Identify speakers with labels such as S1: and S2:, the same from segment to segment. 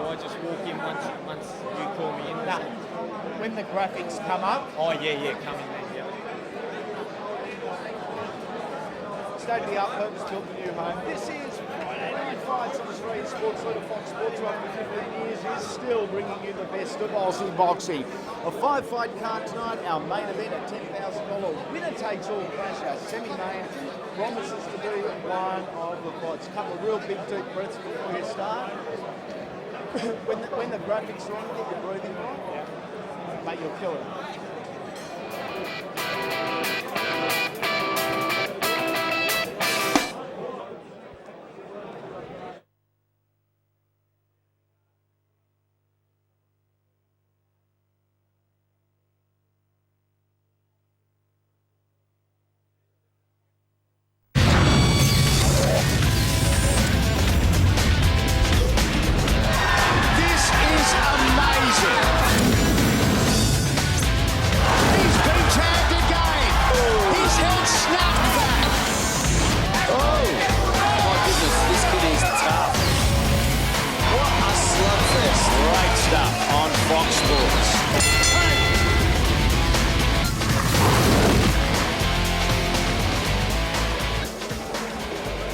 S1: to. I just walk in once you call me in.
S2: Now, when the graphics come up.
S1: Oh, yeah, coming then, yeah.
S2: State of the art purpose built the new home. This is Friday Night Fights on Australian Sports Leader Fox Sports after 15 years is still bringing you the best of Aussie boxing. A 5-fight card tonight, our main event at $10,000 winner takes all clash. Our semi-main promises to be one of the fights. A couple of real big deep breaths before you start. when the graphics are on, get your breathing right. Yeah. Mate, you'll kill it.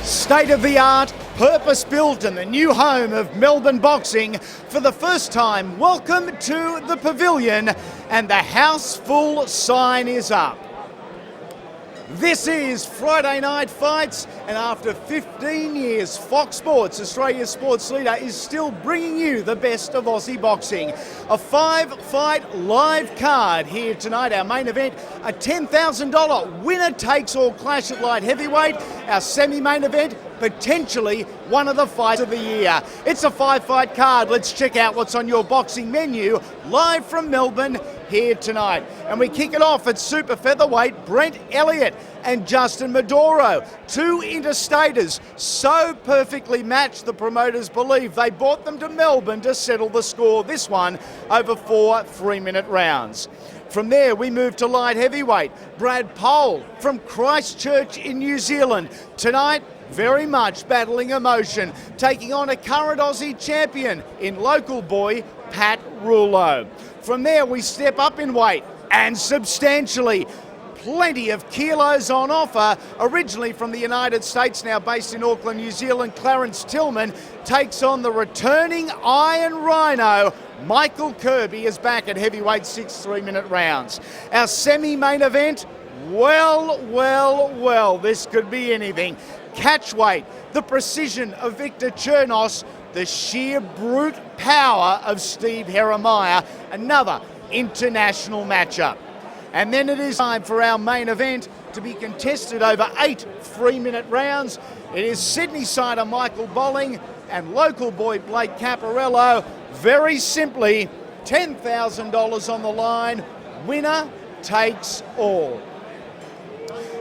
S2: State-of-the-art, purpose-built in the new home of Melbourne boxing. For the first time, welcome to the Pavilion, and the house full sign is up. This is Friday Night Fights, and after 15 years, Fox Sports, Australia's sports leader, is still bringing you the best of Aussie boxing. A 5-fight live card here tonight. Our main event, a $10,000 winner-takes-all clash at light heavyweight. Our semi-main event, potentially one of the fights of the year. It's a 5-fight card. Let's check out what's on your boxing menu live from Melbourne here tonight. And we kick it off at super featherweight, Brent, Elliott and Justin Medoro. Two interstaters, so perfectly matched the promoters believe they brought them to Melbourne to settle the score. This one over 4 3-minute rounds. From there, we move to light heavyweight. Brad Pole from Christchurch in New Zealand. Tonight, very much battling emotion, taking on a current Aussie champion in local boy, Pat Rullo. From there, we step up in weight, and substantially. Plenty of kilos on offer. Originally from the United States, now based in Auckland, New Zealand, Clarence Tillman takes on the returning Iron Rhino. Michael Kirby is back at heavyweight 6 3-minute rounds. Our semi-main event, well, this could be anything. Catchweight, the precision of Viktor Chernous, the sheer brute power of Steve Heremaia, another international matchup. And then it is time for our main event to be contested over 8 3-minute rounds. It is Sydney-sider Michael Bolling and local boy Blake Caparello. Very simply, $10,000 on the line. Winner takes all.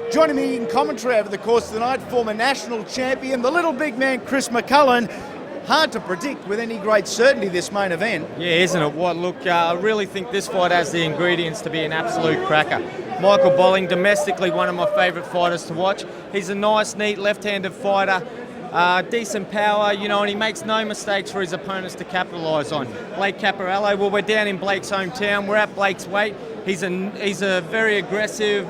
S2: Joining me in commentary over the course of the night, former national champion, the little big man Chris McCullen. Hard to predict with any great certainty this main event.
S1: Yeah, isn't it? What? Look, I really think this fight has the ingredients to be an absolute cracker. Michael Bolling, domestically one of my favourite fighters to watch. He's a nice, neat left-handed fighter. Decent power, you know, and he makes no mistakes for his opponents to capitalise on. Blake Caparello, well, we're down in Blake's hometown. We're at Blake's weight. He's a very aggressive,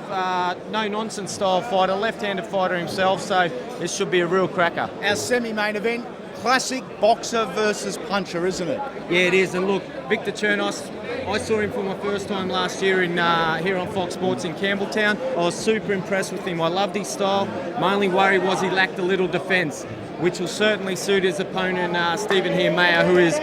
S1: no-nonsense style fighter, left-handed fighter himself, so this should be a real cracker.
S2: Our semi-main event, classic boxer versus puncher, isn't it?
S1: Yeah, it is. And look, Viktor Chernous, I saw him for my first time last year in here on Fox Sports in Campbelltown. I was super impressed with him. I loved his style. My only worry was he lacked a little defence, which will certainly suit his opponent, Stephen Heremaia, who is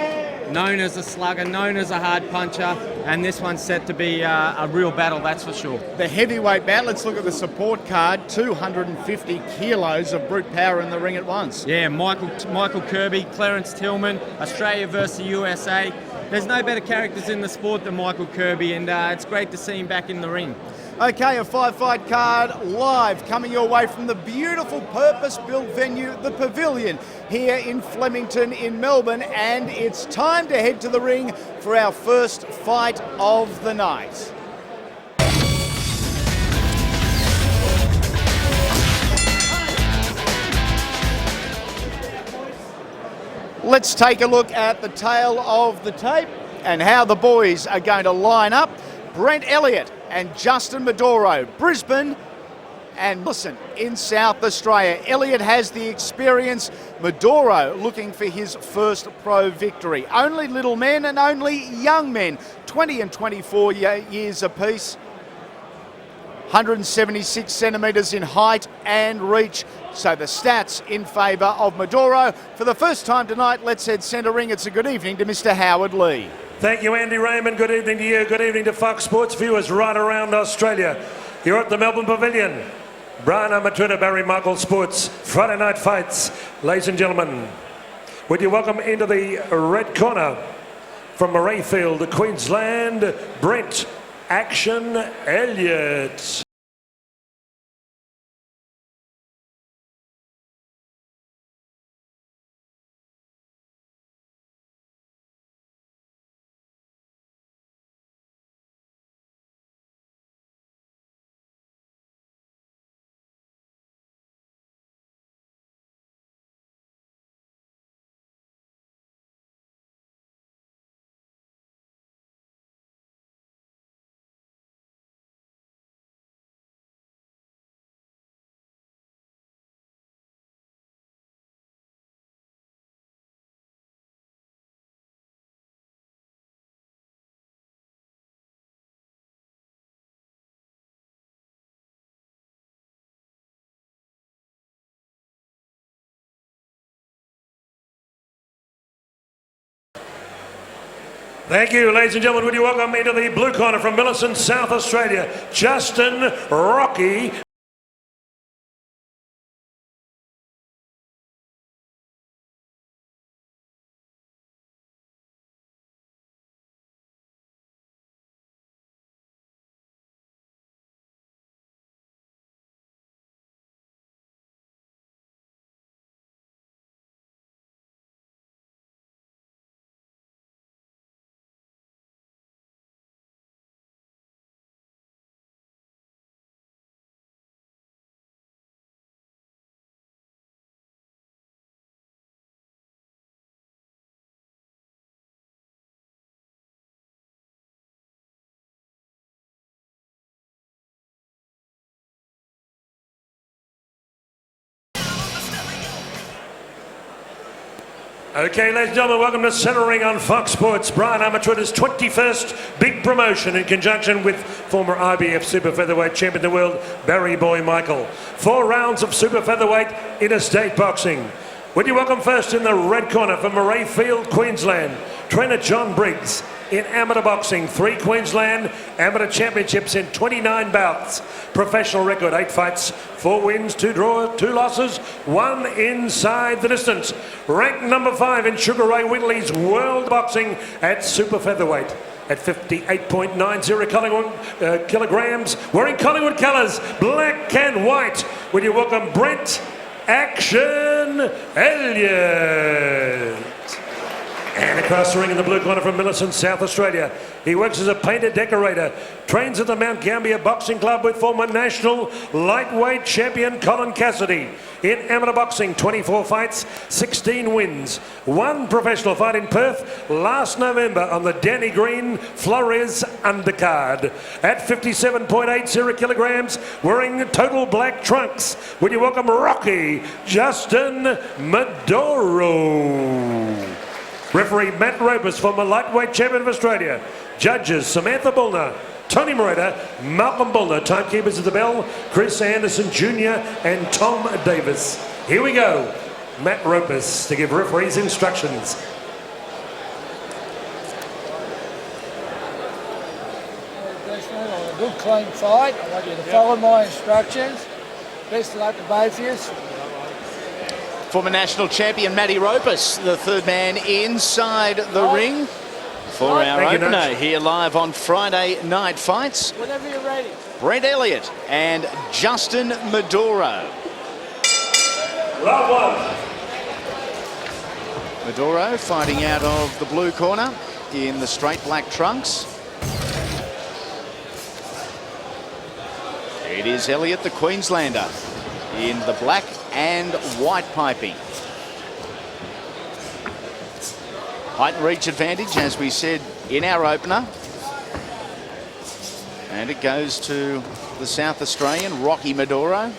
S1: known as a slugger, known as a hard puncher, and this one's set to be a real battle, that's for sure.
S2: The heavyweight battle, let's look at the support card, 250 kilos of brute power in the ring at once.
S1: Yeah, Michael Kirby, Clarence Tillman, Australia versus the USA. There's no better characters in the sport than Michael Kirby, and it's great to see him back in the ring.
S2: Okay, a 5-fight card live coming your way from the beautiful purpose-built venue, the Pavilion, here in Flemington in Melbourne, and it's time to head to the ring for our first fight of the night. Let's take a look at the tail of the tape and how the boys are going to line up. Brent Elliott and Justin Medoro, Brisbane and listen, in South Australia. Elliott has the experience. Maduro looking for his first pro victory. Only little men and only young men, 20 and 24 years apiece. 176 centimetres in height and reach. So the stats in favour of Maduro. For the first time tonight, let's head centre ring. It's a good evening to Mr. Howard Lee.
S3: Thank you, Andy Raymond. Good evening to you. Good evening to Fox Sports viewers right around Australia. You're at the Melbourne Pavilion. Brian Amatrita, Barry Michael Sports, Friday night fights. Ladies and gentlemen, would you welcome into the red corner from Murrayfield, Queensland, Brent Action Elliott. Thank you, ladies and gentlemen. Would you welcome into the blue corner from Millicent, South Australia, Justin Rocky. Okay, ladies and gentlemen, welcome to Centre Ring on Fox Sports. Brian Amatrita's 21st big promotion in conjunction with former IBF Super Featherweight Champion of the World, Barry Boy Michael. 4 rounds of Super Featherweight interstate boxing. Would you welcome first in the red corner from Murrayfield, Queensland, trainer John Briggs. In amateur boxing, 3 Queensland amateur championships in 29 bouts. Professional record, 8 fights, 4 wins, 2 draws, 2 losses, 1 inside the distance. Ranked number 5 in Sugar Ray Whitley's World Boxing at Super Featherweight. At 58.90 kilograms, wearing Collingwood colours, black and white. Would you welcome Brent Action Elliott. And across the ring in the blue corner from Millicent, South Australia. He works as a painter decorator, trains at the Mount Gambier Boxing Club with former national lightweight champion Colin Cassidy. In amateur boxing, 24 fights, 16 wins. 1 professional fight in Perth last November on the Danny Green Flores undercard. At 57.80 kilograms, wearing total black trunks. Would you welcome Rocky Justin Medoro. Referee Matt Ropers, former lightweight champion of Australia. Judges Samantha Bullner, Tony Moretta, Malcolm Bullner. Timekeepers at the bell, Chris Anderson Jr. and Tom Davis. Here we go. Matt Ropers to give referees instructions.
S4: A good clean fight. I want you to follow my instructions. Best of luck to both of you.
S2: Former national champion Matty Ropus, the third man inside the ring for our opener here live on Friday Night Fights.
S4: Whenever you're ready.
S2: Brent Elliott and Justin Medoro.
S3: Round 1.
S2: Maduro fighting out of the blue corner in the straight black trunks. It is Elliott, the Queenslander, in the black and white piping. Height and reach advantage, as we said in our opener. And it goes to the South Australian, Rocky Medoro.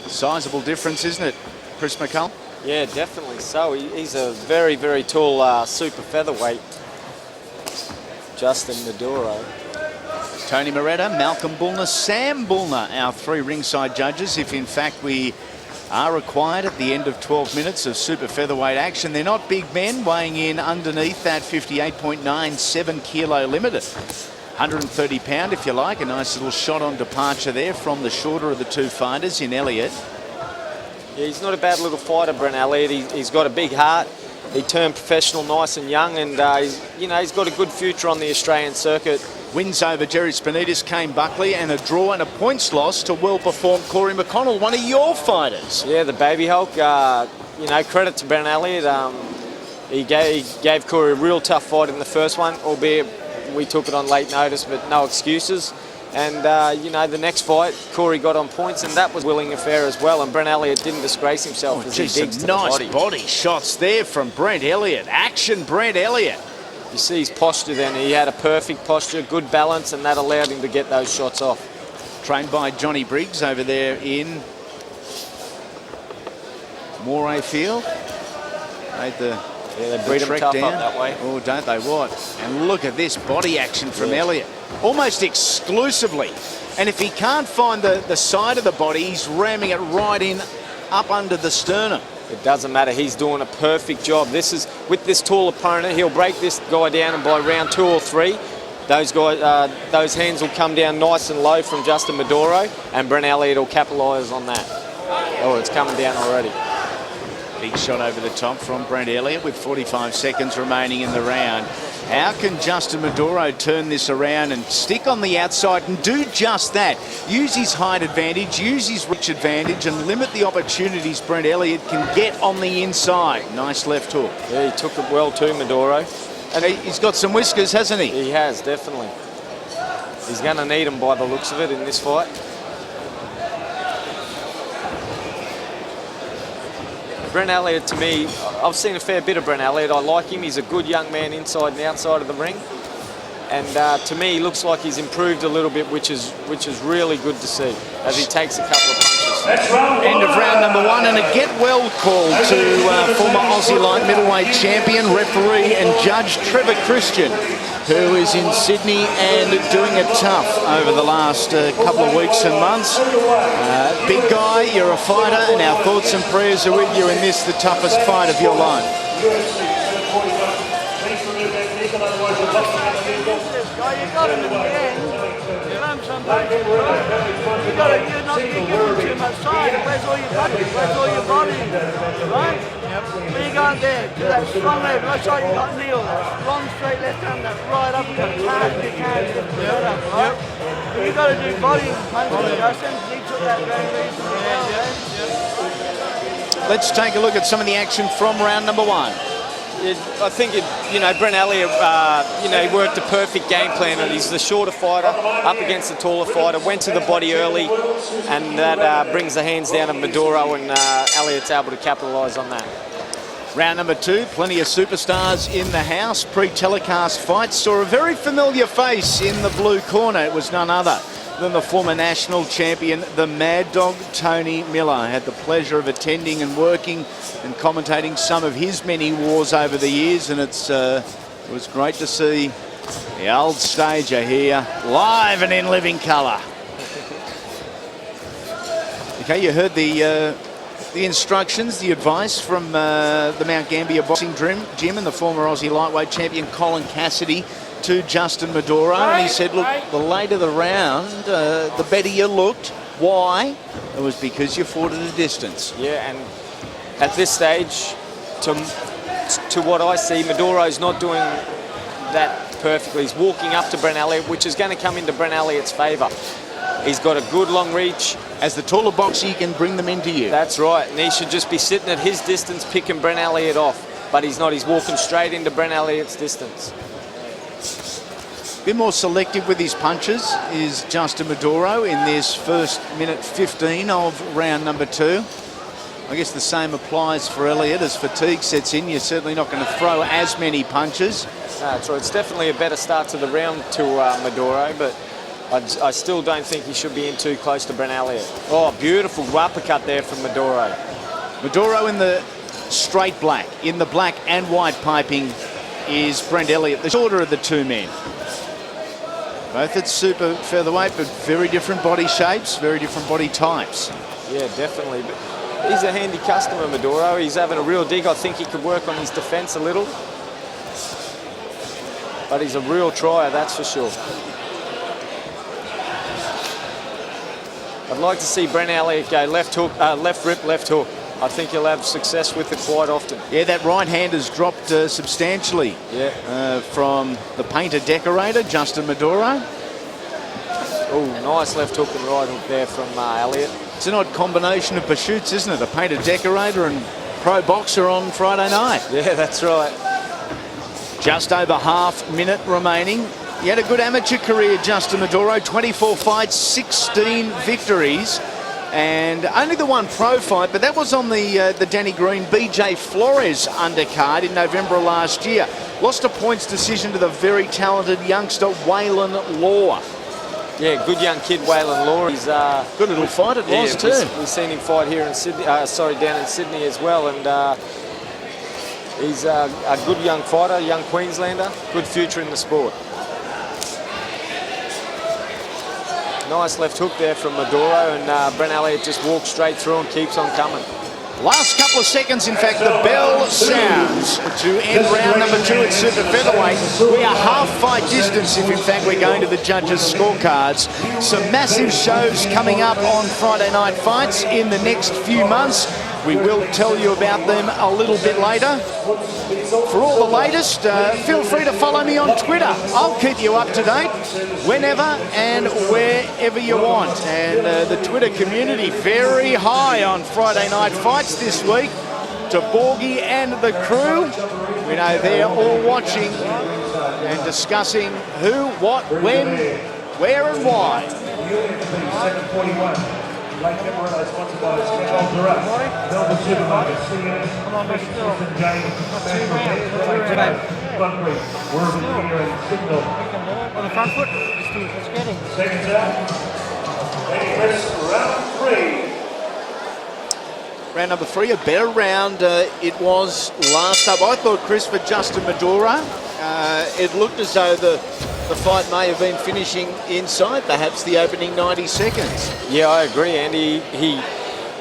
S2: Sizable difference, isn't it, Chris McCull?
S1: Yeah, definitely so. He's a very, very tall super featherweight, Justin Maduro.
S2: Tony Moretta, Malcolm Bullner, Sam Bullner, our 3 ringside judges, if in fact we are required at the end of 12 minutes of super featherweight action. They're not big men, weighing in underneath that 58.97 kilo limit. 130 pound, if you like. A nice little shot on departure there from the shorter of the 2 fighters in Elliott.
S1: Yeah, he's not a bad little fighter, Brent Elliott. He's got a big heart. He turned professional nice and young, and he's got a good future on the Australian circuit.
S2: Wins over Jerry Spinidis, Kane Buckley, and a draw and a points loss to well-performed Corey McConnell, one of your fighters.
S1: Yeah, the baby Hulk. Credit to Brent Elliott. He gave Corey a real tough fight in the first one, albeit we took it on late notice, but no excuses. And, the next fight, Corey got on points, and that was a willing affair as well. And Brent Elliott didn't disgrace himself as he digs to
S2: nice
S1: the body.
S2: Body shots there from Brent Elliott. Action, Brent Elliott.
S1: You see his posture then. He had a perfect posture, good balance, and that allowed him to get those shots off.
S2: Trained by Johnny Briggs over there in Moray Field. Made the
S1: they breed him tough
S2: down.
S1: Up that way.
S2: Oh, don't they what? And look at this body action from Elliott. Almost exclusively. And if he can't find the side of the body, he's ramming it right in up under the sternum.
S1: It doesn't matter. He's doing a perfect job. This is with this tall opponent. He'll break this guy down, and by round 2 or 3, those hands will come down nice and low from Justin Maduro, and Brent Elliott will capitalise on that. Oh, it's coming down already.
S2: Big shot over the top from Brent Elliott with 45 seconds remaining in the round. How can Justin Maduro turn this around and stick on the outside and do just that? Use his height advantage, use his reach advantage, and limit the opportunities Brent Elliott can get on the inside. Nice left hook.
S1: Yeah, he took it well too, Maduro.
S2: And he's got some whiskers, hasn't he?
S1: He has, definitely. He's going to need them by the looks of it in this fight. Brent Elliott, to me, I've seen a fair bit of Brent Elliott. I like him. He's a good young man inside and outside of the ring. And to me, he looks like he's improved a little bit, which is really good to see, as he takes a couple of punches.
S2: End of round number 1, and a get well called to former Aussie light middleweight champion, referee and judge Trevor Christian, who is in Sydney and doing it tough over the last couple of weeks and months. Big guy, you're a fighter, and our thoughts and prayers are with you in this, the toughest fight of your life.
S5: You got him in the end. You ran some punches, right? You're not giving too much time. Where's all your body? Where's all your body? Right? Yep. When you go out there, do that strong left. Looks like you got Neil. That long straight left hand, that right up, you can't lift the head up, right? But you got to do body punches, Justin. He took that very reasonably well,
S2: Let's take a look at some of the action from round number 1.
S1: I think, Brent Elliott, he worked a perfect game plan, and he's the shorter fighter up against the taller fighter, went to the body early, and that brings the hands down of Maduro, and Elliott's able to capitalise on that.
S2: Round number 2, plenty of superstars in the house. Pre-telecast fights saw a very familiar face in the blue corner. It was none other than the former national champion, the Mad Dog, Tony Miller. I had the pleasure of attending and working and commentating some of his many wars over the years, and it was great to see the old stager here, live and in living colour. Okay, you heard the instructions, the advice from the Mount Gambier boxing gym and the former Aussie lightweight champion Colin Cassidy to Justin Maduro, and he said, look, the later the round, the better you looked. Why? It was because you fought at a distance.
S1: Yeah, and at this stage, to what I see, Maduro's not doing that perfectly. He's walking up to Brent Elliott, which is going to come into Brent Elliott's favour. He's got a good long reach.
S2: As the taller boxer, he can bring them into you.
S1: That's right, and he should just be sitting at his distance, picking Brent Elliott off. But he's not. He's walking straight into Brent Elliott's distance.
S2: A bit more selective with his punches is Justin Maduro in this first minute 15 of round number 2. I guess the same applies for Elliott. As fatigue sets in, you're certainly not going to throw as many punches.
S1: That's right. It's definitely a better start to the round to Maduro, but I still don't think he should be in too close to Brent Elliott. Oh, beautiful uppercut there from Maduro.
S2: Maduro in the straight black. In the black and white piping is Brent Elliott, the shorter of the two men. Both at super featherweight, but very different body shapes, very different body types.
S1: Yeah, definitely. But he's a handy customer, Maduro. He's having a real dig. I think he could work on his defence a little. But he's a real trier, that's for sure. I'd like to see Brent Elliott go left hook, left rip, left hook. I think he'll have success with it quite often.
S2: Yeah, that right hand has dropped substantially from the painter decorator, Justin Maduro.
S1: Oh, nice left hook and right hook there from Elliott.
S2: It's an odd combination of pursuits, isn't it? A painter decorator and pro boxer on Friday night.
S1: Yeah, that's right.
S2: Just over half minute remaining. He had a good amateur career, Justin Maduro. 24 fights, 16 victories. And only the one pro fight, but that was on the Danny Green BJ Flores undercard in November of last year. Lost a points decision to the very talented youngster Waylon Law.
S1: Yeah, good young kid Waylon Law. He's
S2: good little fight it was too.
S1: We've seen him fight here in Sydney. Down in Sydney as well, and he's a good young fighter, young Queenslander. Good future in the sport. Nice left hook there from Maduro, and Brent Elliott just walks straight through and keeps on coming.
S2: Last couple of seconds, in fact, the bell sounds to end round number 2 at super featherweight. We are half fight distance if, in fact, we're going to the judges' scorecards. Some massive shows coming up on Friday Night Fights in the next few months. We will tell you about them a little bit later. For all the latest, feel free to follow me on Twitter. I'll keep you up to date whenever and wherever you want. And the Twitter community very high on Friday Night Fights this week. To Borgie and the crew, we know they're all watching and discussing who, what, when, where and why.
S3: Late Caparello, sponsored by Melbourne Supermarket, St James,
S5: On the front foot, let's get him.
S3: Seconds out. Round 3.
S2: Round number 3, a better round it was last up. I thought, Chris, for Justin Maduro, it looked as though the fight may have been finishing inside perhaps the opening 90 seconds.
S1: Yeah, I agree, Andy.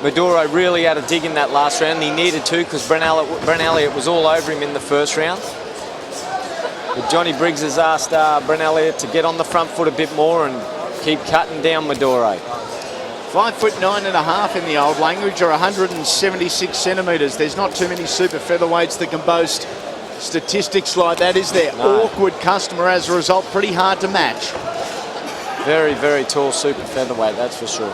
S1: Maduro really had a dig in that last round. He needed to, because Brent Elliott was all over him in the first round. But Johnny Briggs has asked Brent Elliott to get on the front foot a bit more and keep cutting down Maduro.
S2: 5'9.5" in the old language, or 176 centimetres. There's not too many super featherweights that can boast statistics like that, is there?
S1: No.
S2: Awkward customer as a result, pretty hard to match.
S1: Very, very tall super featherweight, that's for sure.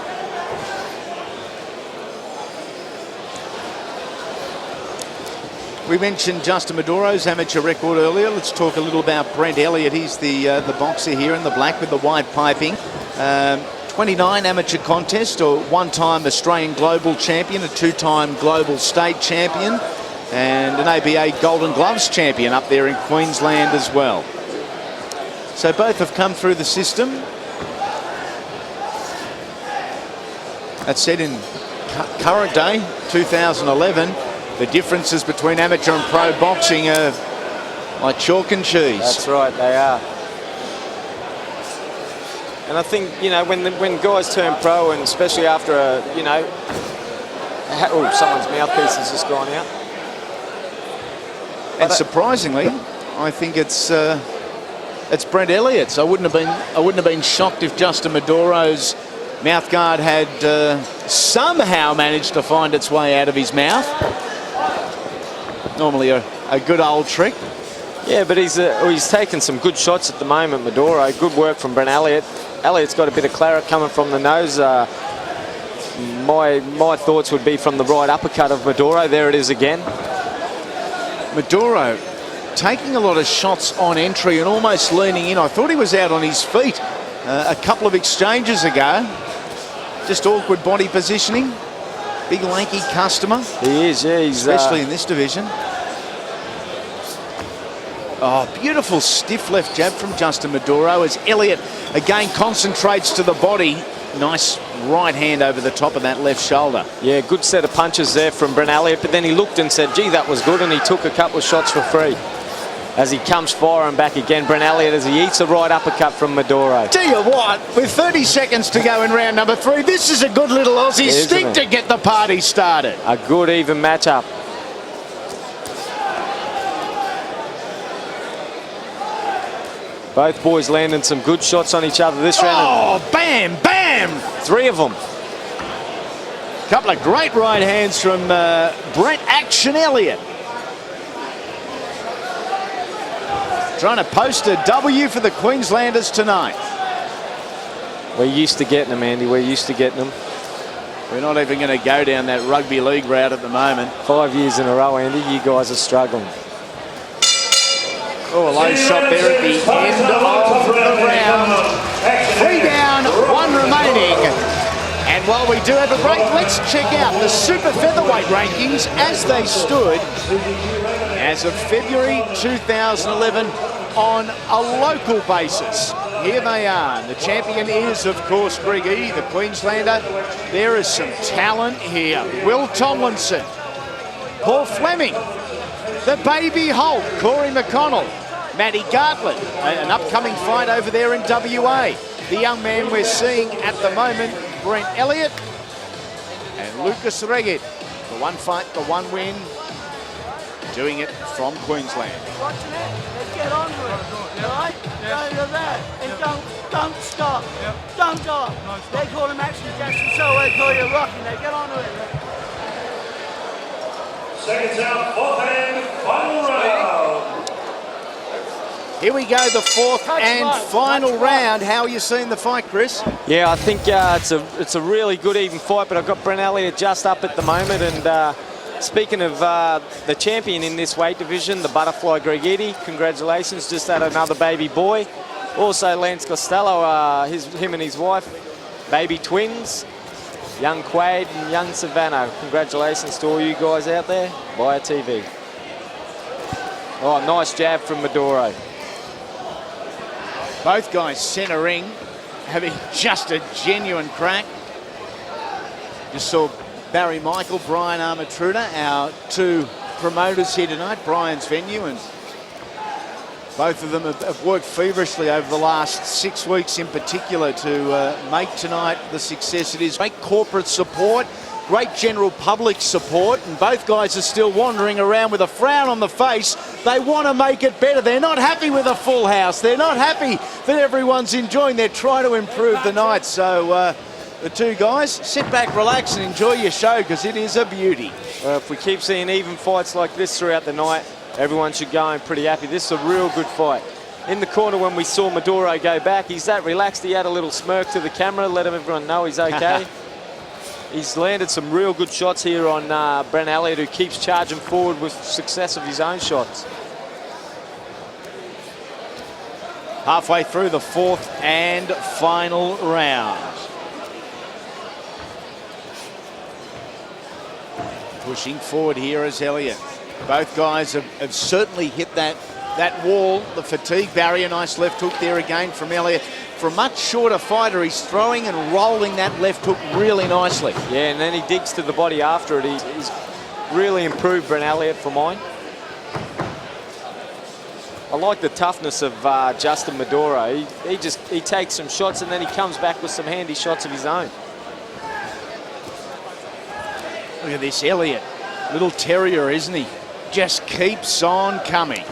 S2: We mentioned Justin Maduro's amateur record earlier. Let's talk a little about Brent Elliott. He's the boxer here in the black with the white piping. 29 amateur contests, or one-time Australian global champion, a two-time global state champion, and an ABA Golden Gloves champion up there in Queensland as well. So both have come through the system. That said, in current day, 2011, the differences between amateur and pro boxing are like chalk and cheese.
S1: That's right, they are. And I think, you know, when guys turn pro, and especially after a, you know, oh, someone's mouthpiece has just gone out.
S2: And surprisingly, I think it's Brent Elliott's. I wouldn't have been shocked if Justin Maduro's mouthguard had somehow managed to find its way out of his mouth. Normally a good old trick.
S1: Yeah, but he's taken some good shots at the moment, Maduro. Good work from Brent Elliott. Elliott's got a bit of claret coming from the nose. My thoughts would be from the right uppercut of Maduro. There it is again.
S2: Maduro taking a lot of shots on entry and almost leaning in. I thought he was out on his feet a couple of exchanges ago. Just awkward body positioning. Big lanky customer.
S1: He is, yeah. He's,
S2: especially in this division. Oh, beautiful stiff left jab from Justin Maduro as Elliott again concentrates to the body. Nice right hand over the top of that left shoulder.
S1: Yeah, good set of punches there from Brent Elliott, but then he looked and said, gee, that was good, and he took a couple of shots for free. As he comes firing back again, Brent Elliott, as he eats a right uppercut from Maduro.
S2: Tell you what, with 30 seconds to go in round number 3, this is a good little Aussie stick to get the party started.
S1: A good even matchup. Both boys landing some good shots on each other this round.
S2: Oh, bam, bam!
S1: 3 of them.
S2: Couple of great right hands from Brent Action Elliott. Trying to post a W for the Queenslanders tonight.
S1: We're used to getting them, Andy. We're used to getting them.
S2: We're not even going to go down that rugby league route at the moment.
S1: 5 years in a row, Andy. You guys are struggling.
S2: Oh, a low shot there at the end of the round. 3 down, 1 remaining. And while we do have a break, let's check out the super featherweight rankings as they stood as of February 2011 on a local basis. Here they are. The champion is, of course, Greg Eady, the Queenslander. There is some talent here. Will Tomlinson, Paul Fleming, the Baby Hulk, Corey McConnell, Matty Gartlett, an upcoming fight over there in WA. The young man we're seeing at the moment, Brent Elliott, and Lucas Reggett. The 1 fight, the 1 win, doing it from Queensland.
S5: Watching it, let's get on with it, right? Go to that, and don't stop, don't stop. They call him action Jackson, so they call you Rocky, now get on with it.
S3: Seconds out, 4th and final round.
S2: Here we go, the 4th and final round. How are you seeing the fight, Chris?
S1: Yeah, I think it's a really good even fight, but I've got Brent Elliott just up at the moment. And speaking of the champion in this weight division, the Butterfly Greg Eady, congratulations, just had another baby boy. Also Lance Costello, him and his wife, baby twins, young Quade and young Savannah. Congratulations to all you guys out there via TV. Oh, nice jab from Maduro.
S2: Both guys centering, having just a genuine crack. Just saw Barry Michael, Brian Armatruda, our 2 promoters here tonight, Brian's venue, and both of them have worked feverishly over the last 6 weeks in particular to make tonight the success it is. Great corporate support, great general public support, and both guys are still wandering around with a frown on the face. They want to make it better. They're not happy with a full house. They're not happy that everyone's enjoying. They're trying to improve the night. So the 2 guys, sit back, relax, and enjoy your show, because it is a beauty.
S1: Well, if we keep seeing even fights like this throughout the night, everyone should go home pretty happy. This is a real good fight. In the corner, when we saw Maduro go back, he's that relaxed. He had a little smirk to the camera, let everyone know he's okay. He's landed some real good shots here on Brent Elliott, who keeps charging forward with success of his own shots.
S2: Halfway through the 4th and final round. Pushing forward here is Elliott. Both guys have certainly hit that wall, the fatigue barrier. Nice left hook there again from Elliott. For a much shorter fighter, he's throwing and rolling that left hook really nicely.
S1: Yeah, and then he digs to the body after it. He's really improved Brent Elliott for mine. I like the toughness of Justin Maduro. He takes some shots and then he comes back with some handy shots of his own.
S2: Look at this Elliott. Little terrier, isn't he? Just keeps on coming.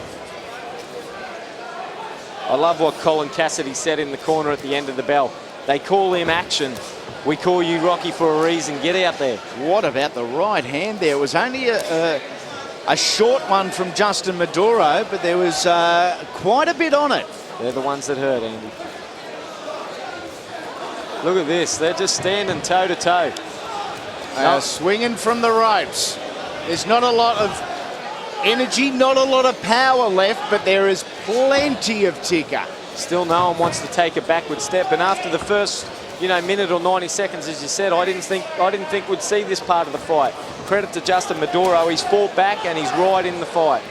S1: I love what Colin Cassidy said in the corner at the end of the bell. They call him action. We call you Rocky for a reason. Get out there. What about the right hand there? It was only a short one from Justin Maduro, but there was quite a bit on it. They're the ones that hurt, Andy. Look at this. They're just standing toe to toe. Swinging from the ropes. There's not a lot of energy, not a lot of power left, but there is plenty of ticker. Still no one wants to take a backward step, and after the first
S6: minute or 90 seconds, as you said. I didn't think we'd see this part of the fight. Credit to Justin Maduro. He's fought back and he's right in the fight.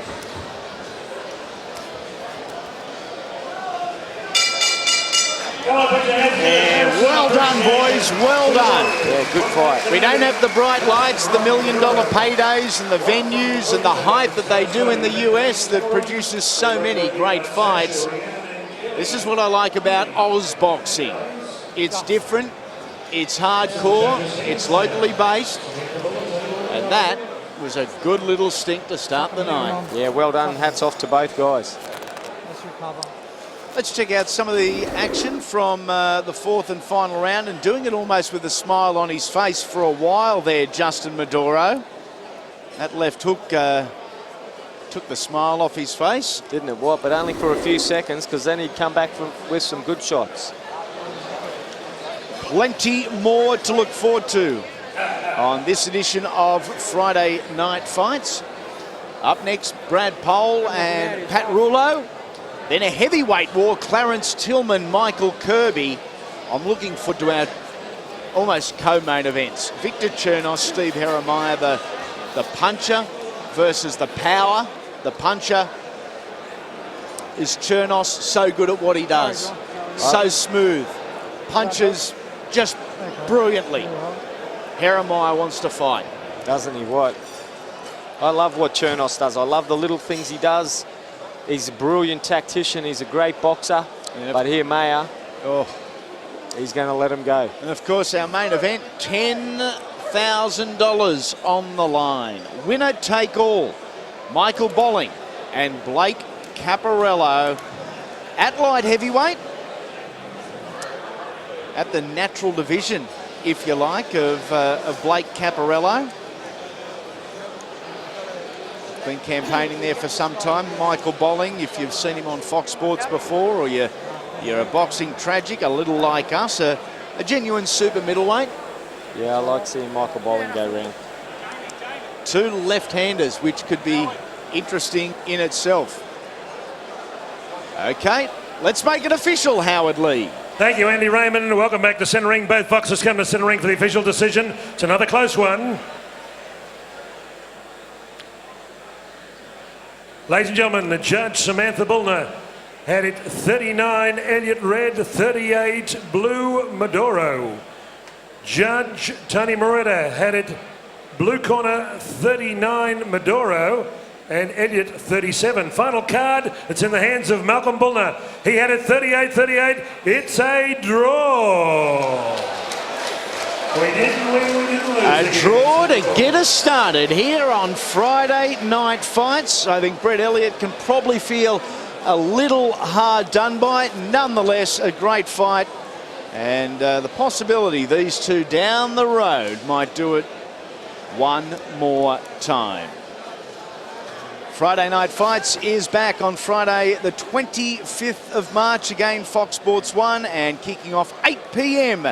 S2: Yeah, well done, boys, well done.
S6: Yeah, good fight.
S2: We don't have the bright lights, the $1 million paydays and the venues and the hype that they do in the US that produces so many great fights. This is what I like about Oz boxing. It's different, it's hardcore, it's locally based, and that was a good little stink to start the night.
S6: Yeah, well done. Hats off to both guys.
S4: Let's recover.
S2: Let's check out some of the action from the fourth and final round, and doing it almost with a smile on his face for a while there, Justin Maduro. That left hook took the smile off his face.
S6: Didn't it, what? But only for a few seconds, because then he'd come back with some good shots.
S2: Plenty more to look forward to on this edition of Friday Night Fights. Up next, Brad Pole and Pat Rulo. Then a heavyweight war, Clarence, Tillman, Michael Kirby. I'm looking forward to our almost co-main events. Viktor, Chernous, Steve Heremaia, the puncher versus the power. The puncher is Chernous, so good at what he does. So smooth. Punches just brilliantly. Heremaia wants to fight.
S6: Doesn't he, what? I love what Chernous does. I love the little things he does. He's a brilliant tactician. He's a great boxer. Yep. But Haremeyer, he's going to let him go.
S2: And of course, our main event, $10,000 on the line. Winner take all. Michael Bolling and Blake Caparello at light heavyweight. At the natural division, if you like, of Blake Caparello. Been campaigning there for some time. Michael Bolling, if you've seen him on Fox Sports before, or you're a boxing tragic, a little like us, a genuine super middleweight.
S6: Yeah, I like seeing Michael Bolling go round.
S2: Two left-handers, which could be interesting in itself. Okay, let's make it official, Howard Lee.
S3: Thank you, Andy Raymond. Welcome back to centre ring. Both boxers come to centre ring for the official decision. It's another close one. Ladies and gentlemen, the judge, Samantha Bullner, had it 39, Elliott red, 38, blue, Medoro. Judge Tony Moretta had it blue corner, 39, Maduro, and Elliott 37. Final card, it's in the hands of Malcolm Bullner. He had it 38-38. It's a draw. We didn't win, we didn't lose.
S2: A draw to get us started here on Friday Night Fights. I think Brett Elliott can probably feel a little hard done by. Nonetheless, a great fight. And the possibility these two down the road might do it one more time. Friday Night Fights is back on Friday the 25th of March, again Fox Sports 1, and kicking off 8 p.m.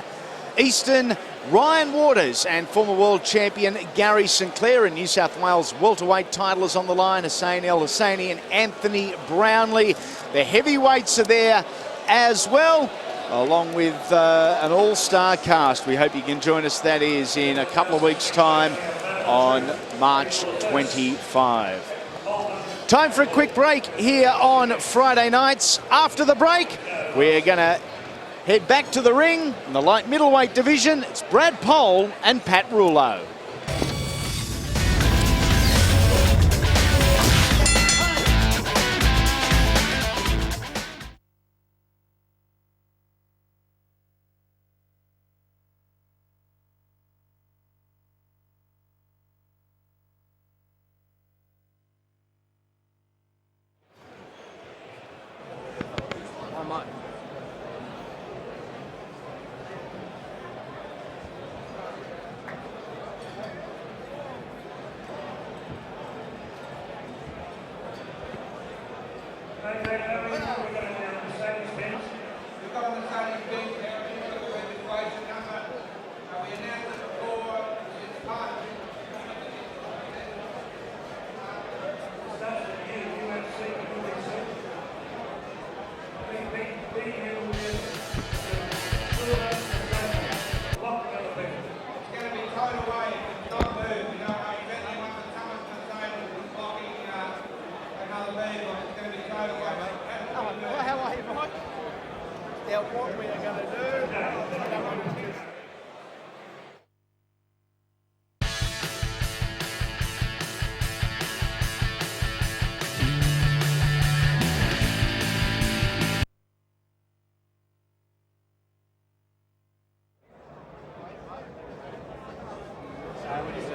S2: Eastern. Ryan Waters and former world champion Gary Sinclair in New South Wales welterweight title is on the line. Hussein El Husseini and Anthony Brownlee. The heavyweights are there as well, along with an all-star cast. We hope you can join us. That is in a couple of weeks' time on March 25. Time for a quick break here on Friday nights. After the break, we're going to head back to the ring in the light middleweight division. It's Brad Pole and Pat Rulo. you what we are going to do.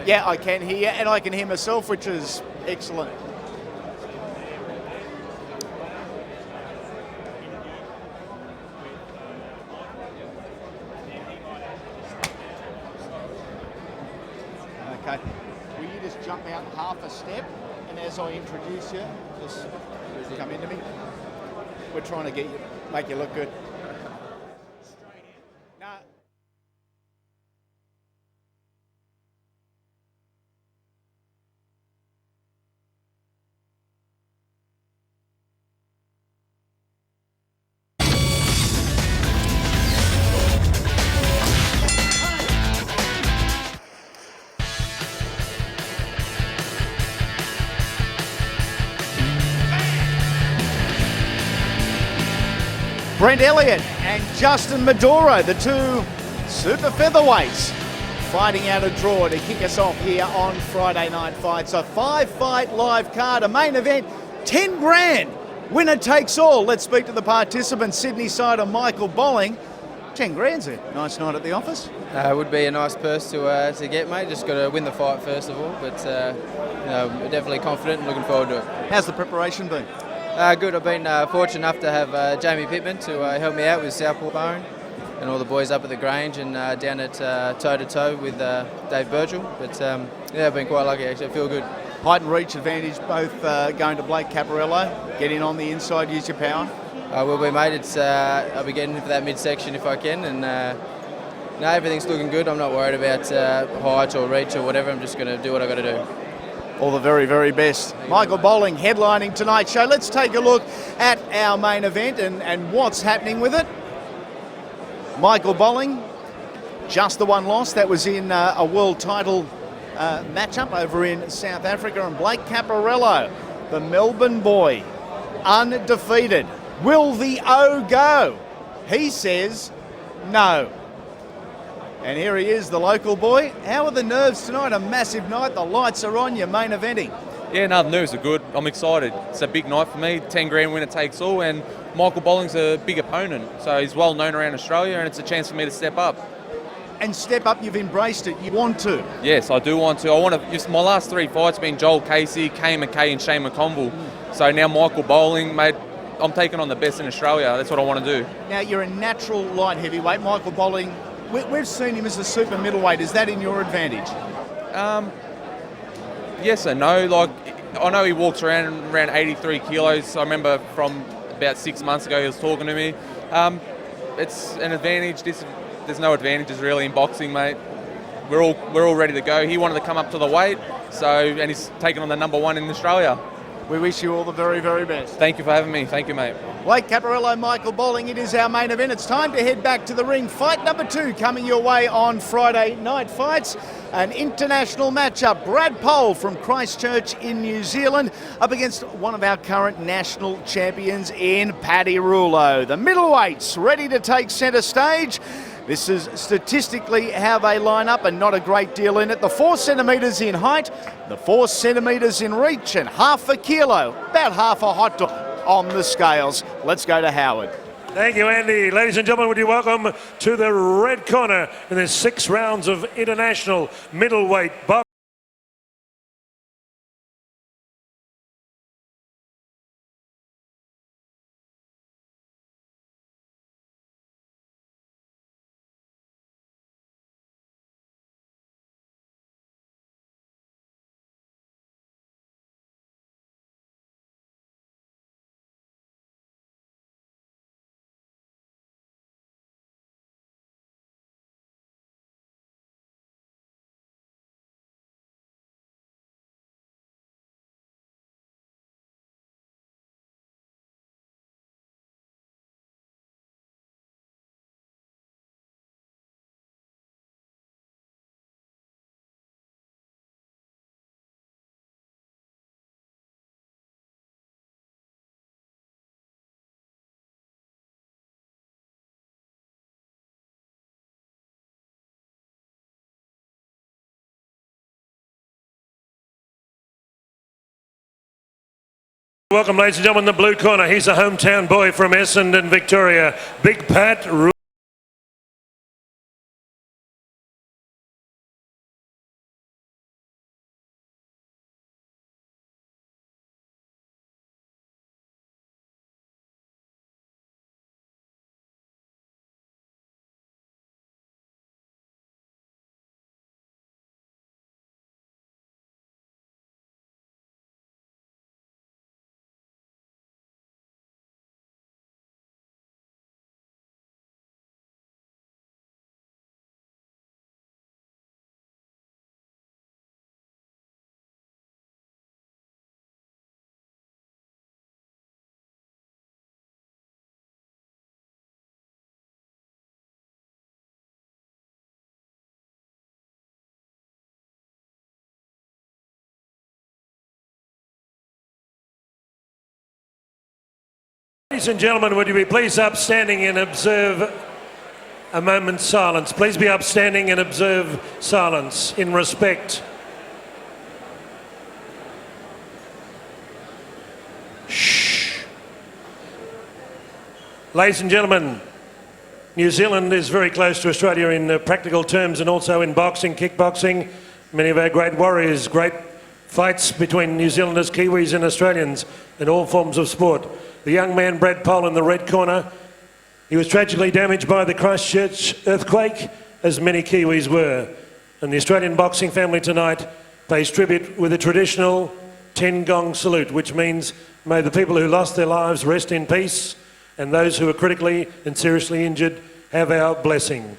S2: Yeah, I can hear, and I can hear myself, which is excellent. Okay. Will you just jump out half a step, and as I introduce you, just come into me. We're trying to make you look good. No. Brent Elliott and Justin Maduro, the two super featherweights, fighting out a draw to kick us off here on Friday Night Fights. A 5-fight live card, a main event, 10 grand. Winner takes all. Let's speak to the participants. Sydney side of Michael Bolling. 10 grand's a nice night at the office.
S7: It would be a nice purse to get, mate. Just got to win the fight first of all, but we're definitely confident and looking forward to it.
S2: How's the preparation been?
S7: Good. I've been fortunate enough to have Jamie Pittman to help me out with Southpaw Bone and all the boys up at the Grange and down at toe-to-toe with Dave Burchell. But I've been quite lucky actually. I feel good.
S2: Height and reach advantage, both going to Blake Caparello. Get in on the inside, use your power.
S7: I will be, mate. I'll be getting into that midsection if I can, and everything's looking good. I'm not worried about height or reach or whatever. I'm just going to do what I got to do.
S2: All the very, very best. Michael Bolling headlining tonight's show. Let's take a look at our main event and what's happening with it. Michael Bolling, just the one loss. That was in a world title matchup over in South Africa. And Blake Caparello, the Melbourne boy, undefeated. Will the O go? He says no. And here he is, the local boy. How are the nerves tonight? A massive night. The lights are on. You're main eventing.
S8: Yeah, no, the nerves are good. I'm excited. It's a big night for me. 10 grand winner takes all. And Michael Bolling's a big opponent. So he's well known around Australia, and it's a chance for me to step up.
S2: And step up, you've embraced it. You want to.
S8: Yes, I do want to. I want to. My last 3 fights have been Joel Casey, Kay McKay, and Shane McConville. So now Michael Bolling, mate, I'm taking on the best in Australia. That's what I want to do.
S2: Now, you're a natural light heavyweight. Michael Bolling, we've seen him as a super middleweight. Is that in your advantage?
S8: Yes and no. Like, I know he walks around 83 kilos. I remember from about 6 months ago he was talking to me. It's an advantage. There's no advantages really in boxing, mate. We're all ready to go. He wanted to come up to the weight, and he's taking on the number 1 in Australia.
S2: We wish you all the very, very best.
S8: Thank you for having me. Thank you, mate.
S2: Blake Caparello, Michael Bolling, it is our main event. It's time to head back to the ring. Fight number 2 coming your way on Friday Night Fights. An international matchup. Brad Pole from Christchurch in New Zealand up against one of our current national champions in Paddy Rulo. The middleweights ready to take centre stage. This is statistically how they line up, and not a great deal in it. The 4 centimetres in height, the 4 centimetres in reach, and half a kilo, about half a hot dog on the scales. Let's go to Howard.
S3: Thank you, Andy. Ladies and gentlemen, would you welcome to the red corner in the 6 rounds of international middleweight boxing. Welcome, ladies and gentlemen, the blue corner. He's a hometown boy from Essendon, Victoria. Big Pat Rulo. Ladies and gentlemen, would you be please upstanding and observe a moment's silence? Please be upstanding and observe silence in respect. Shh. Ladies and gentlemen, New Zealand is very close to Australia in practical terms and also in boxing, kickboxing. Many of our great warriors, great fights between New Zealanders, Kiwis and Australians in all forms of sport. The young man, Brad Pole, in the red corner. He was tragically damaged by the Christchurch earthquake, as many Kiwis were. And the Australian boxing family tonight pays tribute with a traditional 10-gong salute, which means may the people who lost their lives rest in peace, and those who are critically and seriously injured have our blessing.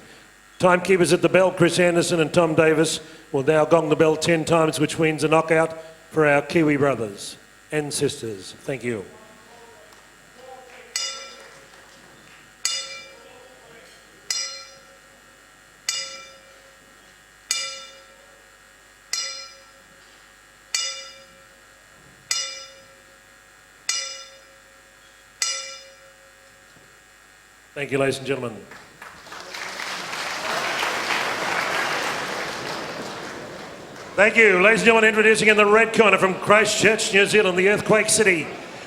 S3: Timekeepers at the bell, Chris Anderson and Tom Davis, will now gong the bell 10 times, which means a knockout for our Kiwi brothers and sisters. Thank you. Thank you, ladies and gentlemen. Thank you. Ladies and gentlemen, introducing in the red corner from Christchurch, New Zealand, the Earthquake City.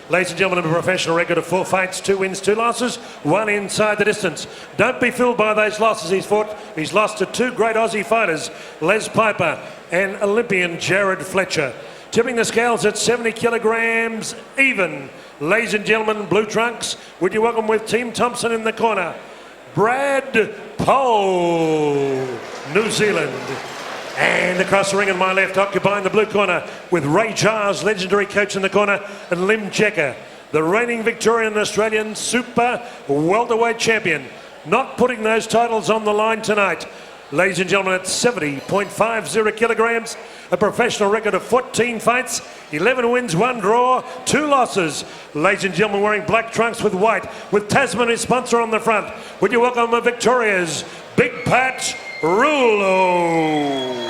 S3: Ladies and gentlemen, a professional record of 4 fights, 2 wins, 2 losses, 1 inside the distance. Don't be fooled by those losses he's fought. He's lost to 2 great Aussie fighters, Les Piper and Olympian Jared Fletcher. Tipping the scales at 70 kilograms even. Ladies and gentlemen, blue trunks, would you welcome with Team Thompson in the corner, Brad Pole, New Zealand. And across the ring on my left, occupying the blue corner with Ray Giles, legendary coach in the corner, and Lim Checker, the reigning Victorian and Australian super welterweight champion. Not putting those titles on the line tonight. Ladies and gentlemen, at 70.50 kilograms, a professional record of 14 fights, 11 wins, 1 draw, 2 losses. Ladies and gentlemen, wearing black trunks with white, with Tasman his sponsor on the front. Would you welcome Victoria's Big Pat Rulo.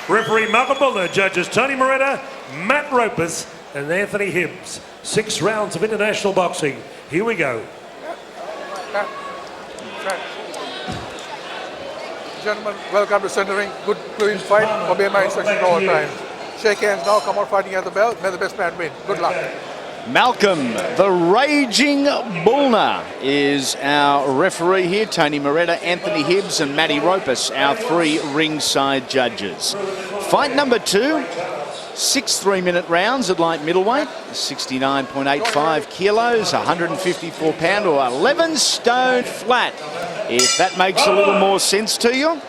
S3: Referee Malcolm Buller, judges Tony Moretta, Matt Ropers and Anthony Hibbs. 6 rounds of international boxing. Here we go.
S9: Gentlemen, welcome to centering. Good clean fight. Obey my instructions all the time. Shake hands now, come out fighting at the bell. May the best man win. Good luck.
S2: Malcolm, the Raging Bullner, is our referee here. Tony Moretta, Anthony Hibbs and Matty Ropus, our 3 ringside judges. Fight number 2, 6 3-minute rounds at light middleweight, 69.85 kilos, 154 pound or 11 stone flat. If that makes a little more sense to you.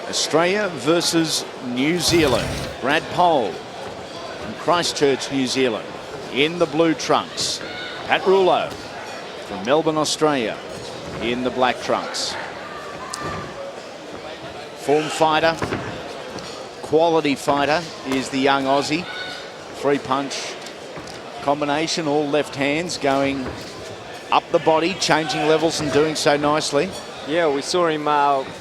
S2: Australia versus New Zealand. Brad Pole from Christchurch, New Zealand, in the blue trunks. Pat Rulo from Melbourne, Australia, in the black trunks. Form fighter, quality fighter is the young Aussie. 3-punch combination, all left hands going up the body, changing levels and doing so nicely.
S6: Yeah, we saw him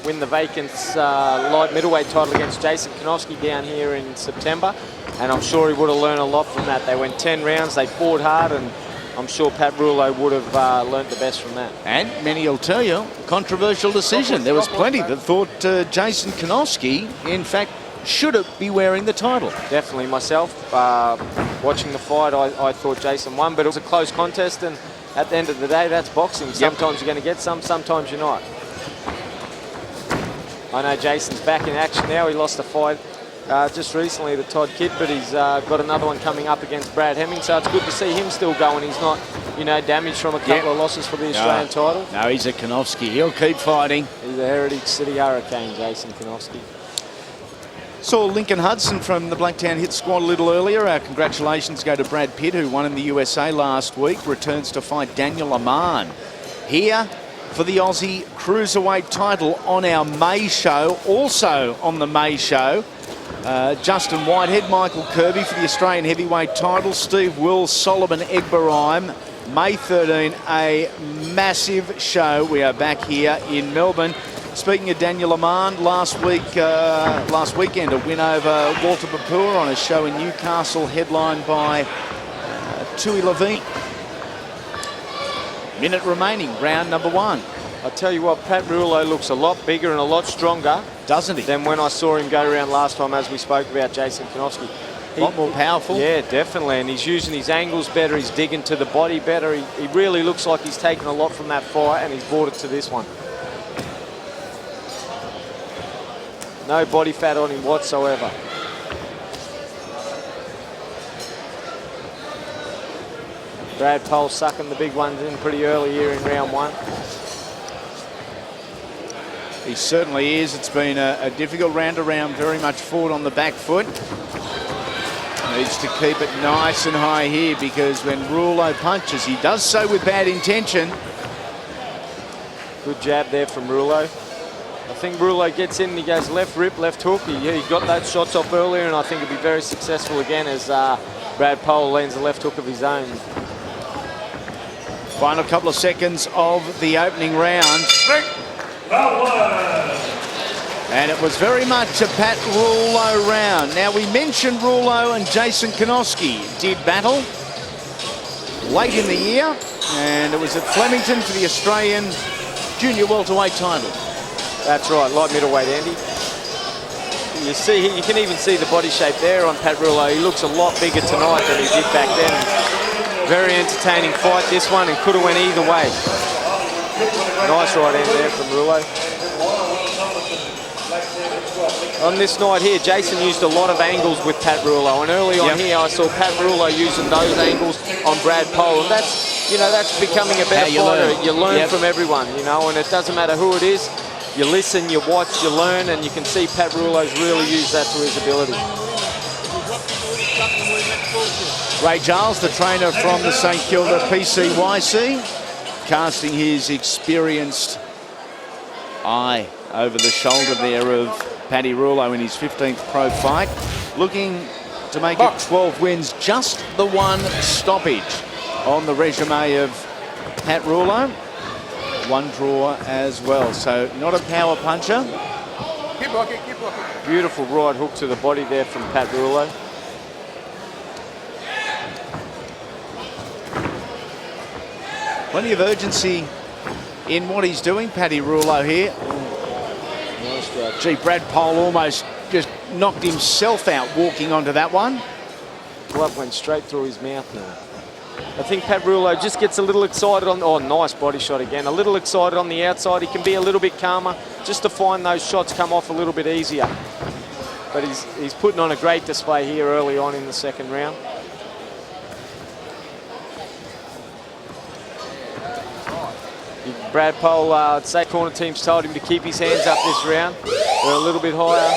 S6: win the vacant light middleweight title against Jason Konofsky down here in September, and I'm sure he would have learned a lot from that. They went 10 rounds, they fought hard, and I'm sure Pat Rulo would have learnt the best from that.
S2: And many will tell you, controversial decision. There was plenty that thought Jason Konofsky, in fact, should it be wearing the title?
S6: Definitely myself. Watching the fight, I thought Jason won, but it was a close contest, and at the end of the day, that's boxing. Sometimes you're going to get some, sometimes you're not. I know Jason's back in action now. He lost a fight just recently to Todd Kidd, but he's got another one coming up against Brad Hemming, so it's good to see him still going. He's not, you know, damaged from a couple of losses for the Australian title.
S2: No, he's a Konofsky. He'll keep fighting.
S6: He's a Heritage City Hurricane, Jason Konofsky.
S2: Saw Lincoln Hudson from the Blacktown Hit Squad a little earlier. Our congratulations go to Brad Pitt, who won in the USA last week. Returns to fight Daniel Aman here for the Aussie Cruiserweight title on our May show. Also on the May show, Justin Whitehead, Michael Kirby for the Australian Heavyweight title. Steve Wills, Solomon Egberheim. May 13, a massive show. We are back here in Melbourne. Speaking of Daniel Aman, last weekend, a win over Walter Papua on a show in Newcastle, headlined by Tui Levine. Minute remaining, round number 1.
S6: I tell you what, Pat Rulo looks a lot bigger and a lot stronger,
S2: doesn't he,
S6: than when I saw him go around last time, as we spoke about Jason Konofsky.
S2: A lot more powerful.
S6: Yeah, definitely, and he's using his angles better, he's digging to the body better. He really looks like he's taken a lot from that fight, and he's brought it to this one. No body fat on him whatsoever. Brad Pole sucking the big ones in pretty early here in round 1.
S2: He certainly is. It's been a difficult round around, very much forward on the back foot. Needs to keep it nice and high here, because when Rulo punches, he does so with bad intention.
S6: Good jab there from Rulo. I think Rulo gets in and he goes left rip, left hook. He got those shots off earlier, and I think he'll be very successful again as Brad Pole lands a left hook of his own.
S2: Final couple of seconds of the opening round. And it was very much a Pat Rulo round. Now, we mentioned Rulo and Jason Konofsky did battle late in the year, and it was at Flemington for the Australian junior welterweight title.
S6: That's right, light middleweight, Andy. You see, you can even see the body shape there on Pat Rulo. He looks a lot bigger tonight than he did back then. Very entertaining fight, this one, and could have went either way. Nice right hand there from Rulo. On this night here, Jason used a lot of angles with Pat Rulo, and early on here I saw Pat Rulo using those angles on Brad Pole, and that's, you know, that's becoming a better fighter. You learn from everyone, you know, and it doesn't matter who it is. You listen, you watch, you learn, and you can see Pat Rulo's really used that to his ability.
S2: Ray Giles, the trainer from the St Kilda PCYC, casting his experienced eye over the shoulder there of Paddy Rulo in his 15th pro fight, looking to make it 12 wins, just the one stoppage on the resume of Pat Rulo. One draw as well, so not a power puncher.
S9: Keep walking, keep walking.
S6: Beautiful right hook to the body there from Pat Rulo.
S2: Plenty of urgency in what he's doing, Paddy Rulo here.
S6: Nice job.
S2: Gee, Brad Pole almost just knocked himself out walking onto that one.
S6: Glove went straight through his mouth now. I think Pat Rulo just gets a little excited on... Oh, nice body shot again. A little excited on the outside. He can be a little bit calmer just to find those shots come off a little bit easier. But he's putting on a great display here early on in the second round. Brad Pole, I'd say corner teams told him to keep his hands up this round. They're a little bit higher.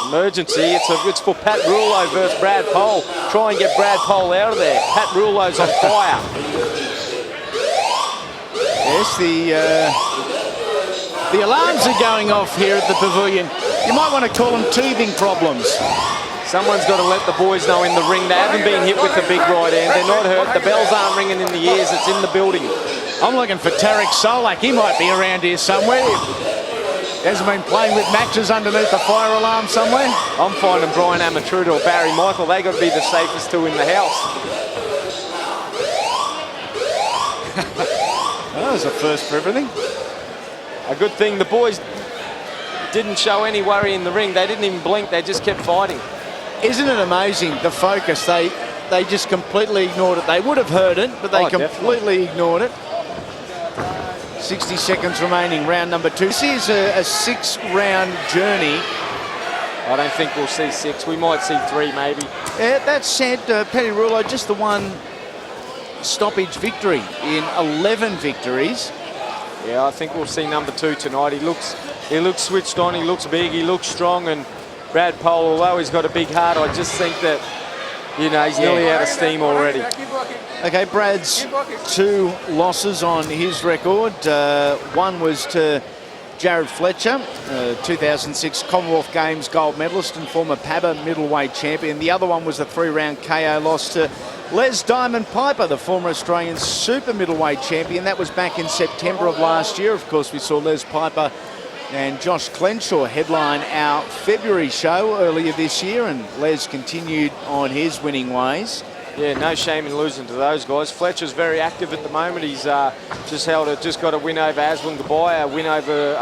S6: Emergency, it's for Pat Rulo versus Brad Pole. Try and get Brad Pole out of there. Pat Rulo's on fire.
S2: Yes, the alarms are going off here at the Pavilion. You might want to call them teething problems.
S6: Someone's got to let the boys know in the ring they haven't been hit with the big right hand. They're not hurt. The bells aren't ringing in the ears. It's in the building.
S2: I'm looking for Tarek Solak. He might be around here somewhere. He hasn't been playing with matches underneath the fire alarm somewhere.
S6: I'm finding Brian Amatruda or Barry Michael. They got to be the safest two in the house.
S2: That was a first for everything.
S6: A good thing the boys didn't show any worry in the ring. They didn't even blink. They just kept fighting.
S2: Isn't it amazing, the focus? They just completely ignored it. They would have heard it, but they completely ignored it. 60 seconds remaining, round number 2. This is a 6-round journey.
S6: I don't think we'll see 6. We might see 3 maybe.
S2: Yeah, that said, Paddy Rullo, just the one stoppage victory in 11 victories.
S6: Yeah, I think we'll see number 2 tonight. He looks switched on, he looks big, he looks strong, and Brad Pole, although he's got a big heart, I just think that, you know, he's nearly out of steam already.
S2: Okay, Brad's 2 losses on his record. One was to Jared Fletcher, 2006 Commonwealth Games gold medalist and former PABA middleweight champion. The other one was a 3-round KO loss to Les Diamond Piper, the former Australian super middleweight champion. That was back in September of last year. Of course, we saw Les Piper and Josh Clenshaw headline our February show earlier this year, and Les continued on his winning ways.
S6: Yeah, no shame in losing to those guys. Fletcher's very active at the moment. He's just got a win over Aslan Gabai, a win over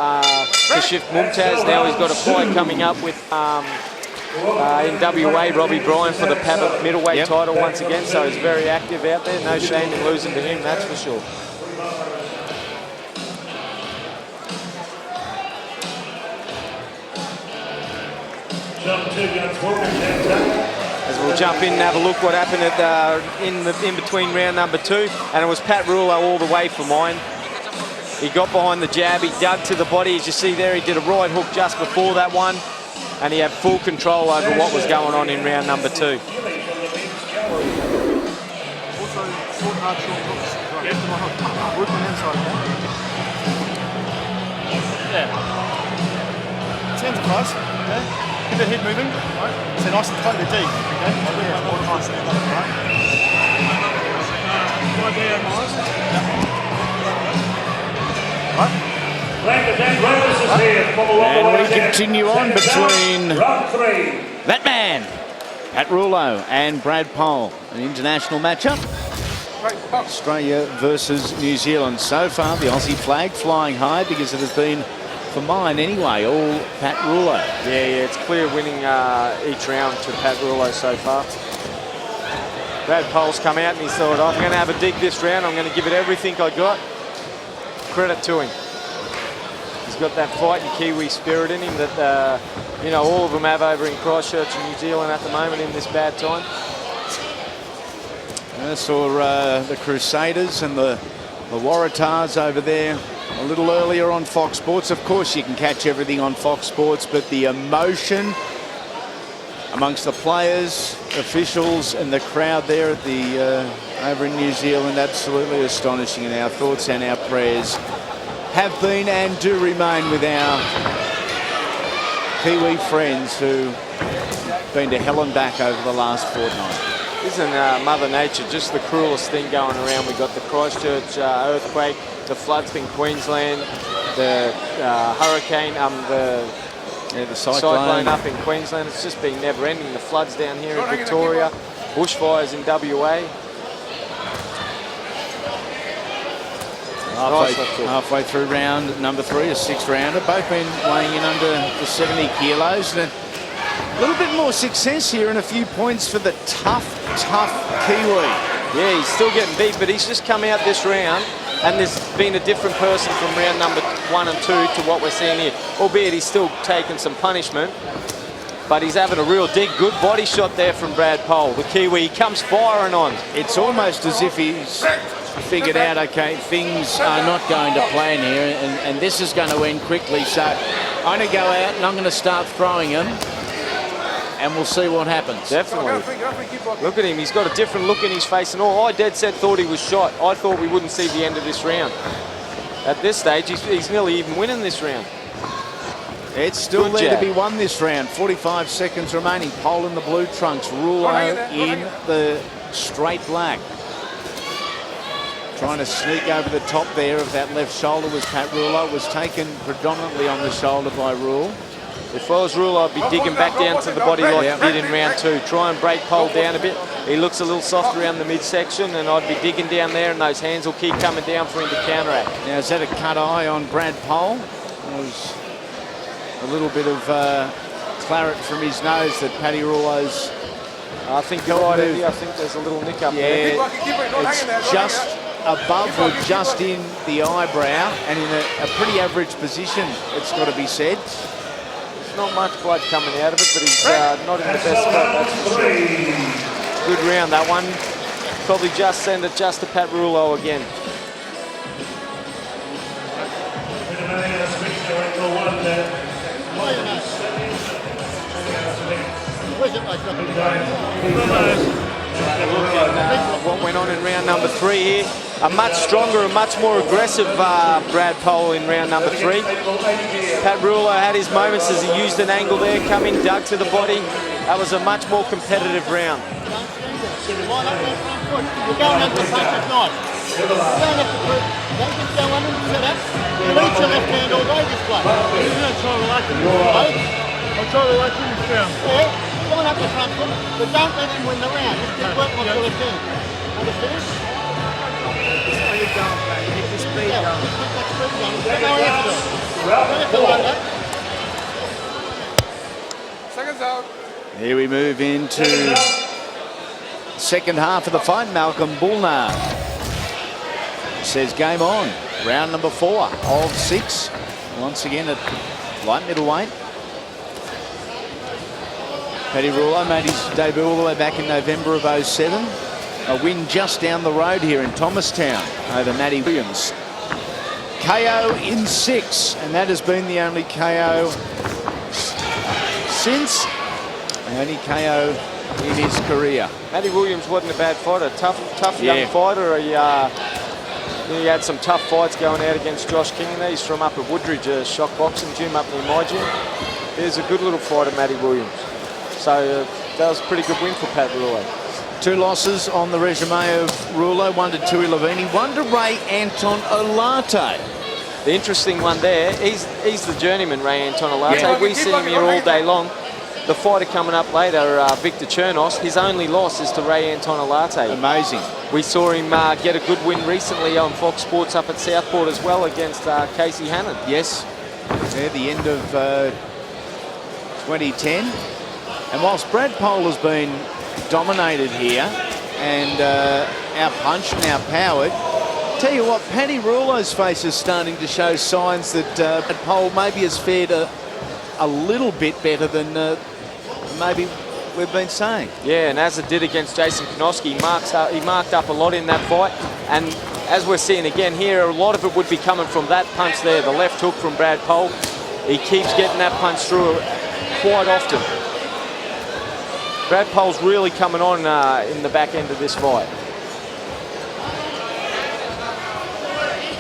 S6: Kashif Mumtaz. Now he's got a fight coming up with in WA, Robbie Bryan for the PABA middleweight title once again. So he's very active out there. No shame in losing to him, that's for sure. As we'll jump in and have a look what happened at in between round number 2, and it was Pat Rullo all the way for mine. He got behind the jab, he dug to the body, as you see there. He did a right hook just before that one, and he had full control over what was going on in round number 2.
S10: Hands across, okay? Keep the head moving, right? So nice and tightly deep, okay? Yeah, all nice and right? Right there, nice.
S2: And we continue on between that man, Pat Rullo, and Brad Pole. An international matchup. Australia versus New Zealand. So far, the Aussie flag flying high because it has been, for mine anyway, all Pat Rullo.
S6: Yeah, it's clear winning each round to Pat Rullo so far. Brad Pole's come out and he thought, I'm going to have a dig this round. I'm going to give it everything I got. Credit to him. He's got that fighting Kiwi spirit in him that, you know, all of them have over in Christchurch and New Zealand at the moment in this bad time.
S2: I saw the Crusaders and the Waratahs over there a little earlier on Fox Sports. Of course, you can catch everything on Fox Sports, but the emotion amongst the players, officials, and the crowd there at the over in New Zealand, absolutely astonishing. And our thoughts and our prayers have been and do remain with our Kiwi friends who've been to hell and back over the last fortnight.
S6: Isn't Mother Nature just the cruelest thing going around? We've got the Christchurch earthquake, the floods in Queensland, the hurricane, the cyclone up in Queensland. It's just been never ending. The floods down here in Victoria, bushfires in WA.
S2: Halfway through round number 3, a 6-rounder. Both been weighing in under the 70 kilos. And a little bit more success here and a few points for the tough Kiwi.
S6: Yeah, he's still getting beat, but he's just come out this round and there's been a different person from round number 1 and 2 to what we're seeing here. Albeit he's still taking some punishment, but he's having a real dig. Good body shot there from Brad Pole. The Kiwi, he comes firing on.
S2: It's almost as if he's figured out, okay, things are not going to plan here and this is going to end quickly. So I'm going to go out and I'm going to start throwing him, and we'll see what happens.
S6: Definitely. Look at him. He's got a different look in his face and all. I dead set thought he was shot. I thought we wouldn't see the end of this round. At this stage, he's nearly even winning this round.
S2: It's still there to be won this round. 45 seconds remaining. Pole in the blue trunks. Rullo in the straight black. Trying to sneak over the top there of that left shoulder was Pat Rullo. Was taken predominantly on the shoulder by Rule.
S6: If I was Rulo, I'd be digging back down to the body like he did in round 2. Try and break Pole down a bit. He looks a little soft around the midsection, and I'd be digging down there, and those hands will keep coming down for him to counteract.
S2: Now, is that a cut eye on Brad Pole? a little bit of claret from his nose that Paddy Rullo's.
S6: I think you're right, Eddie. I think there's a little nick up there.
S2: It's just above or just in the eyebrow and in a pretty average position, it's got to be said.
S6: There's not much blood coming out of it, but he's not in the best spot, that's for sure. Good round, that one. Probably just send it just to Pat Rullo again. What went on in round number 3 here. A much stronger and much more aggressive Brad Pole in round number 3. Pat Rullo had his moments as he used an angle there, come in, dug to the body. That was a much more competitive round.
S10: Line up your front foot. You're going under the punch at night. You don't have to put, don't just go under and set up. You eat your left hand all day this play. You're going to try to like him. I'll try to like him this round. Yeah, line up your front foot, but don't let him win the round. Just keep working off your left hand. Understand?
S5: How you going, mate? Keep the speed going.
S10: Keep that speed going. Don't know how to do it. Don't have to line up.
S9: Seconds out.
S2: Here we move into second half of the fight. Malcolm Bullnar says game on. Round number 4 of 6. Once again at light middleweight. Paddy Rullo made his debut all the way back in November of 07. A win just down the road here in Thomastown over Matty Williams. KO in 6, and that has been the only KO since. The only KO in his career.
S6: Matty Williams wasn't a bad fighter. Tough young fighter. He had some tough fights going out against Josh King. He's from up at Woodridge, a shock boxing gym up near my gym. There's a good little fighter, Matty Williams. So that was a pretty good win for Pat Rullo.
S2: 2 losses on the resume of Rullo. 1 to Tui Lavini, 1 to Ray Anton Olarte.
S6: The interesting one there, he's the journeyman, Ray Anton Olarte. Yeah. We see him here all day long. The fighter coming up later, Viktor Chernous, his only loss is to Ray Anton Olarte.
S2: Amazing.
S6: We saw him get a good win recently on Fox Sports up at Southport as well against Casey Hannon.
S2: Yes, at the end of 2010. And whilst Brad Pole has been dominated here and outpunched and outpowered, tell you what, Paddy Rullo's face is starting to show signs that Brad Pole maybe has fared a little bit better than maybe we've been saying.
S6: Yeah, and as it did against Jason Konoski, he marked up a lot in that fight. And as we're seeing again here, a lot of it would be coming from that punch there, the left hook from Brad Pole. He keeps getting that punch through quite often. Brad Pole's really coming on in the back end of this fight.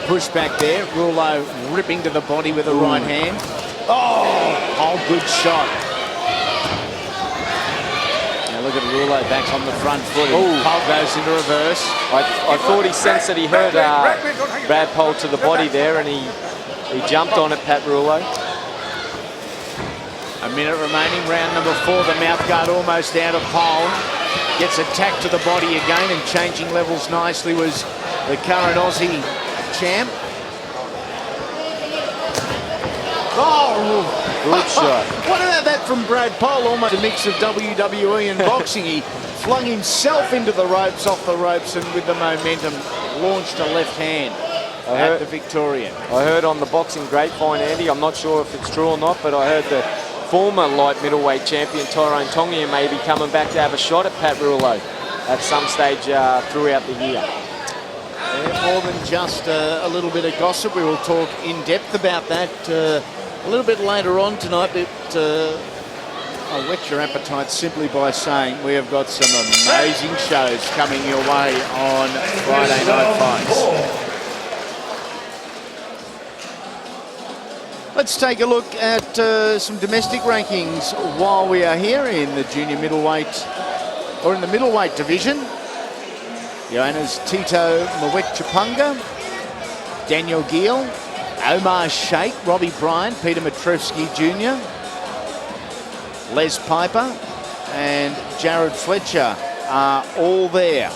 S2: Push back there, Rullo ripping to the body with the right hand. Oh, good shot. Now look at Rullo back on the front foot. Pole goes into reverse.
S6: I thought he sensed that he heard Brad Pole to the body there, and he jumped on it, Pat Rullo.
S2: A minute remaining, round number 4. The mouth guard almost out of Pole. Gets attacked to the body again, and changing levels nicely was the current Aussie champ. Oh,
S6: good shot.
S2: What about that from Brad Pole? Almost a mix of WWE and boxing. He flung himself into the ropes, off the ropes, and with the momentum launched a left hand at the Victorian.
S6: I heard on the boxing grapevine, Andy, I'm not sure if it's true or not, but I heard the former light middleweight champion Tyrone Tongia may be coming back to have a shot at Pat Rullo at some stage throughout the year.
S2: Yeah, more than just a little bit of gossip. We will talk in depth about that a little bit later on tonight, but I'll whet your appetite simply by saying we have got some amazing shows coming your way on Friday Night Fights. Let's take a look at some domestic rankings while we are here in the junior middleweight, or in the middleweight division. The owners Tito Mwekchapunga, Daniel Giel, Omar Sheikh, Robbie Bryant, Peter Matrevsky Jr., Les Piper and Jared Fletcher are all there.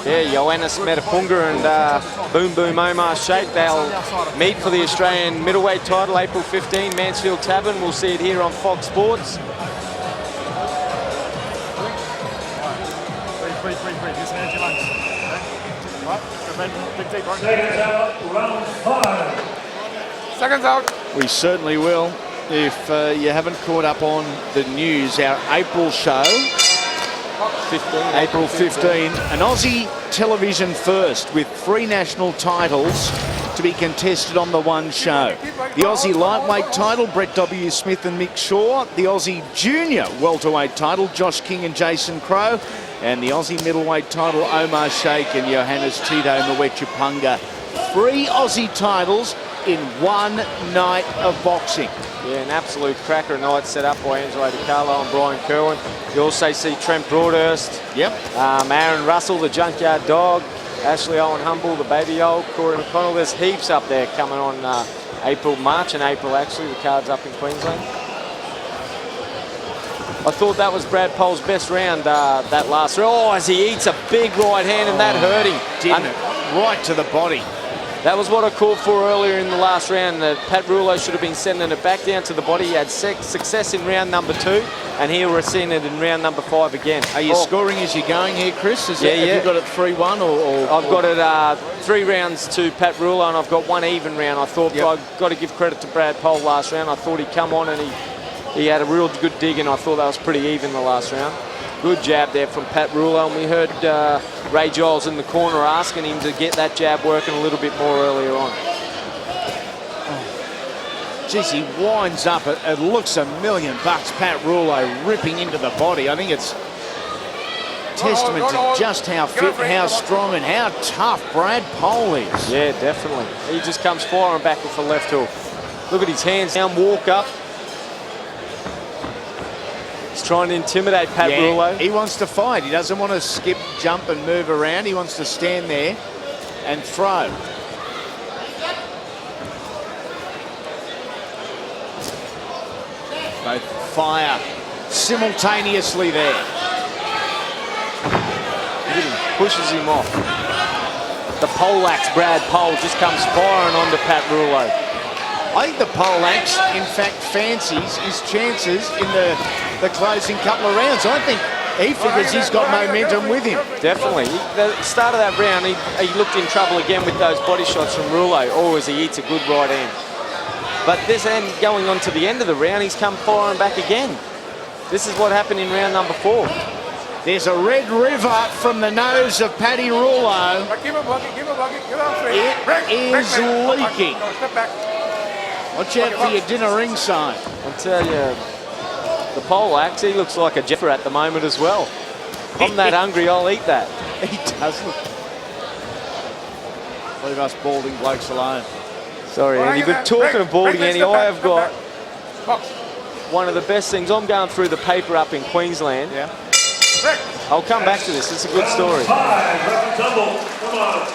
S6: Yeah, Johannes Metapunga and Boom Boom Omar Sheikh, they'll meet for the Australian middleweight title April 15, Mansfield Tavern. We'll see it here on Fox Sports.
S9: Seconds out.
S2: We certainly will. If you haven't caught up on the news, our April show, April 15, an Aussie television first with 3 national titles to be contested on the one show. The Aussie lightweight title, Brett W. Smith and Mick Shaw. The Aussie junior welterweight title, Josh King and Jason Crow. And the Aussie middleweight title, Omar Sheikh and Johannes Tito Mwechupunga. 3 Aussie titles in one night of boxing.
S6: Yeah, an absolute cracker night set up by Angelo DiCarlo and Brian Kerwin. You also see Trent Broadhurst.
S2: Yep.
S6: Aaron Russell, the Junkyard Dog. Ashley Owen Humble, the Baby Old. Corey McConnell. There's heaps up there coming on March and April actually. The card's up in Queensland. I thought that was Brad Pohl's best round, that last round. Oh, as he eats a big right hand, and that hurt him.
S2: Didn't it? Right to the body.
S6: That was what I called for earlier in the last round. That Pat Rullo should have been sending it back down to the body. He had success in round number 2, and here we're seeing it in round number 5 again.
S2: Are you scoring as you're going here, Chris?
S6: Yeah.
S2: Have you got it 3-1 or?
S6: I've got it 3 rounds to Pat Rullo, and I've got 1 even round. I thought I've got to give credit to Brad Pohl last round. I thought he'd come on and he had a real good dig, and I thought that was pretty even the last round. Good jab there from Pat Rullo, and we heard Ray Giles in the corner asking him to get that jab working a little bit more earlier on.
S2: Geez, he winds up. It looks $1,000,000. Pat Rullo ripping into the body. I think it's testament to just how fit, how strong, and how tough Brad Pohl is.
S6: Yeah, definitely. He just comes firing back with a left hook. Look at his hands down, walk up. He's trying to intimidate Pat Rullo.
S2: He wants to fight. He doesn't want to skip, jump, and move around. He wants to stand there and throw. Both fire simultaneously there.
S6: Pushes him off. The poleaxe, Brad Pohl, just comes firing onto Pat Rullo.
S2: I think the poleaxe, in fact, fancies his chances in the closing couple of rounds. I think he figures he's got momentum with him.
S6: Definitely. The start of that round, he looked in trouble again with those body shots from Rullo. Oh, as he eats a good right hand. But this end, going on to the end of the round, he's come firing back again. This is what happened in round number 4.
S2: There's a red river from the nose of Paddy Rullo. It is leaking. Watch out for your dinner ringside.
S6: I'll tell you, the poleaxe, he looks like a jeffer at the moment as well. I'm that hungry, I'll eat that.
S2: He does look. Leave us balding blokes alone.
S6: Sorry, Andy, but talking of balding, Andy, I have got one of the best things. I'm going through the paper up in Queensland.
S2: Yeah.
S6: I'll come back to this. It's a good story.
S3: 5, tumble. Come on.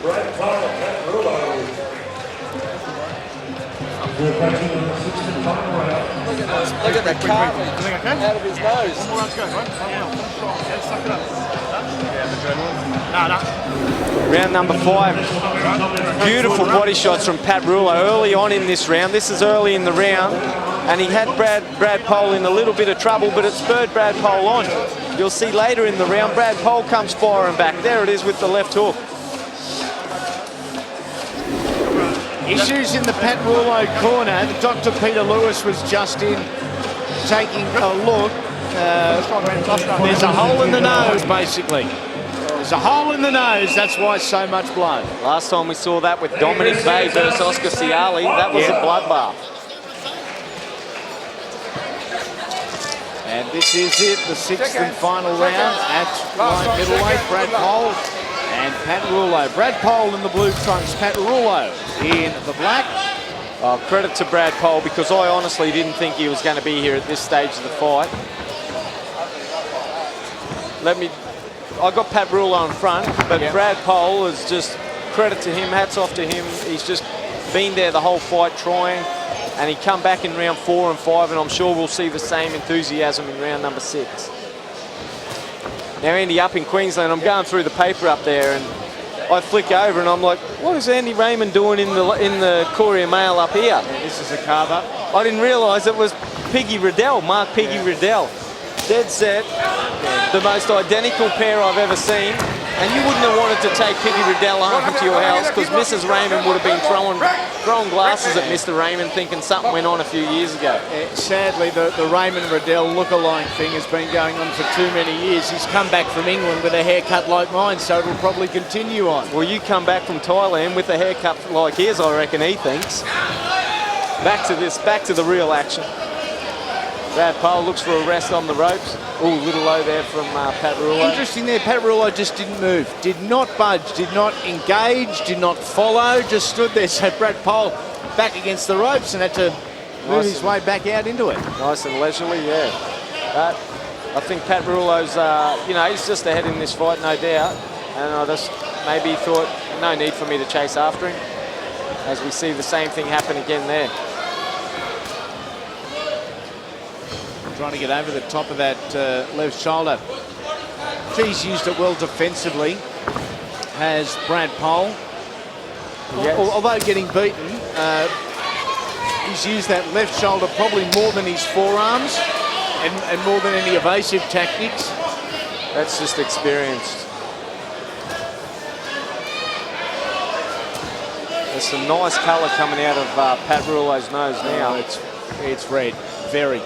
S3: Brent Pohl, Pat Rullo.
S6: Look at that cartilage out of his nose. Round number 5. Beautiful body shots from Pat Rullo early on in this round. This is early in the round, and he had Brad Pohl in a little bit of trouble, but it spurred Brad Pohl on. You'll see later in the round, Brad Pohl comes firing back. There it is with the left hook.
S2: Issues in the Pat Rullo corner. Dr. Peter Lewis was just in taking a look. There's a hole in the nose, basically. There's a hole in the nose, that's why so much blood.
S6: Last time we saw that with Dominic Bay versus Oscar Ciali, that was a bloodbath.
S2: And this is it, the 6th and final round at light middleweight. Brad Pohl and Pat Rullo. Brad Pohl in the blue trunks, Pat Rullo in the black.
S6: Credit to Brad Pohl, because I honestly didn't think he was going to be here at this stage of the fight. I got Pat Rullo in front, but Brad Pohl is just, credit to him, hats off to him. He's just been there the whole fight trying, and he come back in round 4 and 5, and I'm sure we'll see the same enthusiasm in round number 6. Now, Andy, up in Queensland, I'm going through the paper up there, and I flick over and I'm like, what is Andy Raymond doing in the Courier Mail up here?
S2: Yeah, this is a carve-up.
S6: I didn't realise it was Piggy Riddell, Mark Piggy Riddell. Dead set, the most identical pair I've ever seen. And you wouldn't have wanted to take Piggy Riddell home to your house because Mrs. Raymond would have been throwing glasses at Mr. Raymond thinking something went on a few years ago.
S2: Sadly, the Raymond Riddell look-alike thing has been going on for too many years. He's come back from England with a haircut like mine, so it'll probably continue on.
S6: Well, you come back from Thailand with a haircut like his, I reckon he thinks. Back to the real action. Brad Pole looks for a rest on the ropes. Oh, a little low there from Pat Rullo.
S2: Interesting there, Pat Rullo just didn't move, did not budge, did not engage, did not follow, just stood there. So Brad Pole back against the ropes and had to move his way back out into it.
S6: Nice and leisurely, yeah. But I think Pat Rullo's, he's just ahead in this fight, no doubt. And I just maybe thought, no need for me to chase after him, as we see the same thing happen again there.
S2: Trying to get over the top of that left shoulder. He's used it well defensively, has Brad Pole.
S6: Yes.
S2: Although getting beaten, he's used that left shoulder probably more than his forearms and more than any evasive tactics.
S6: That's just experienced. There's some nice colour coming out of Pat Rullo's nose now.
S2: It's red, very.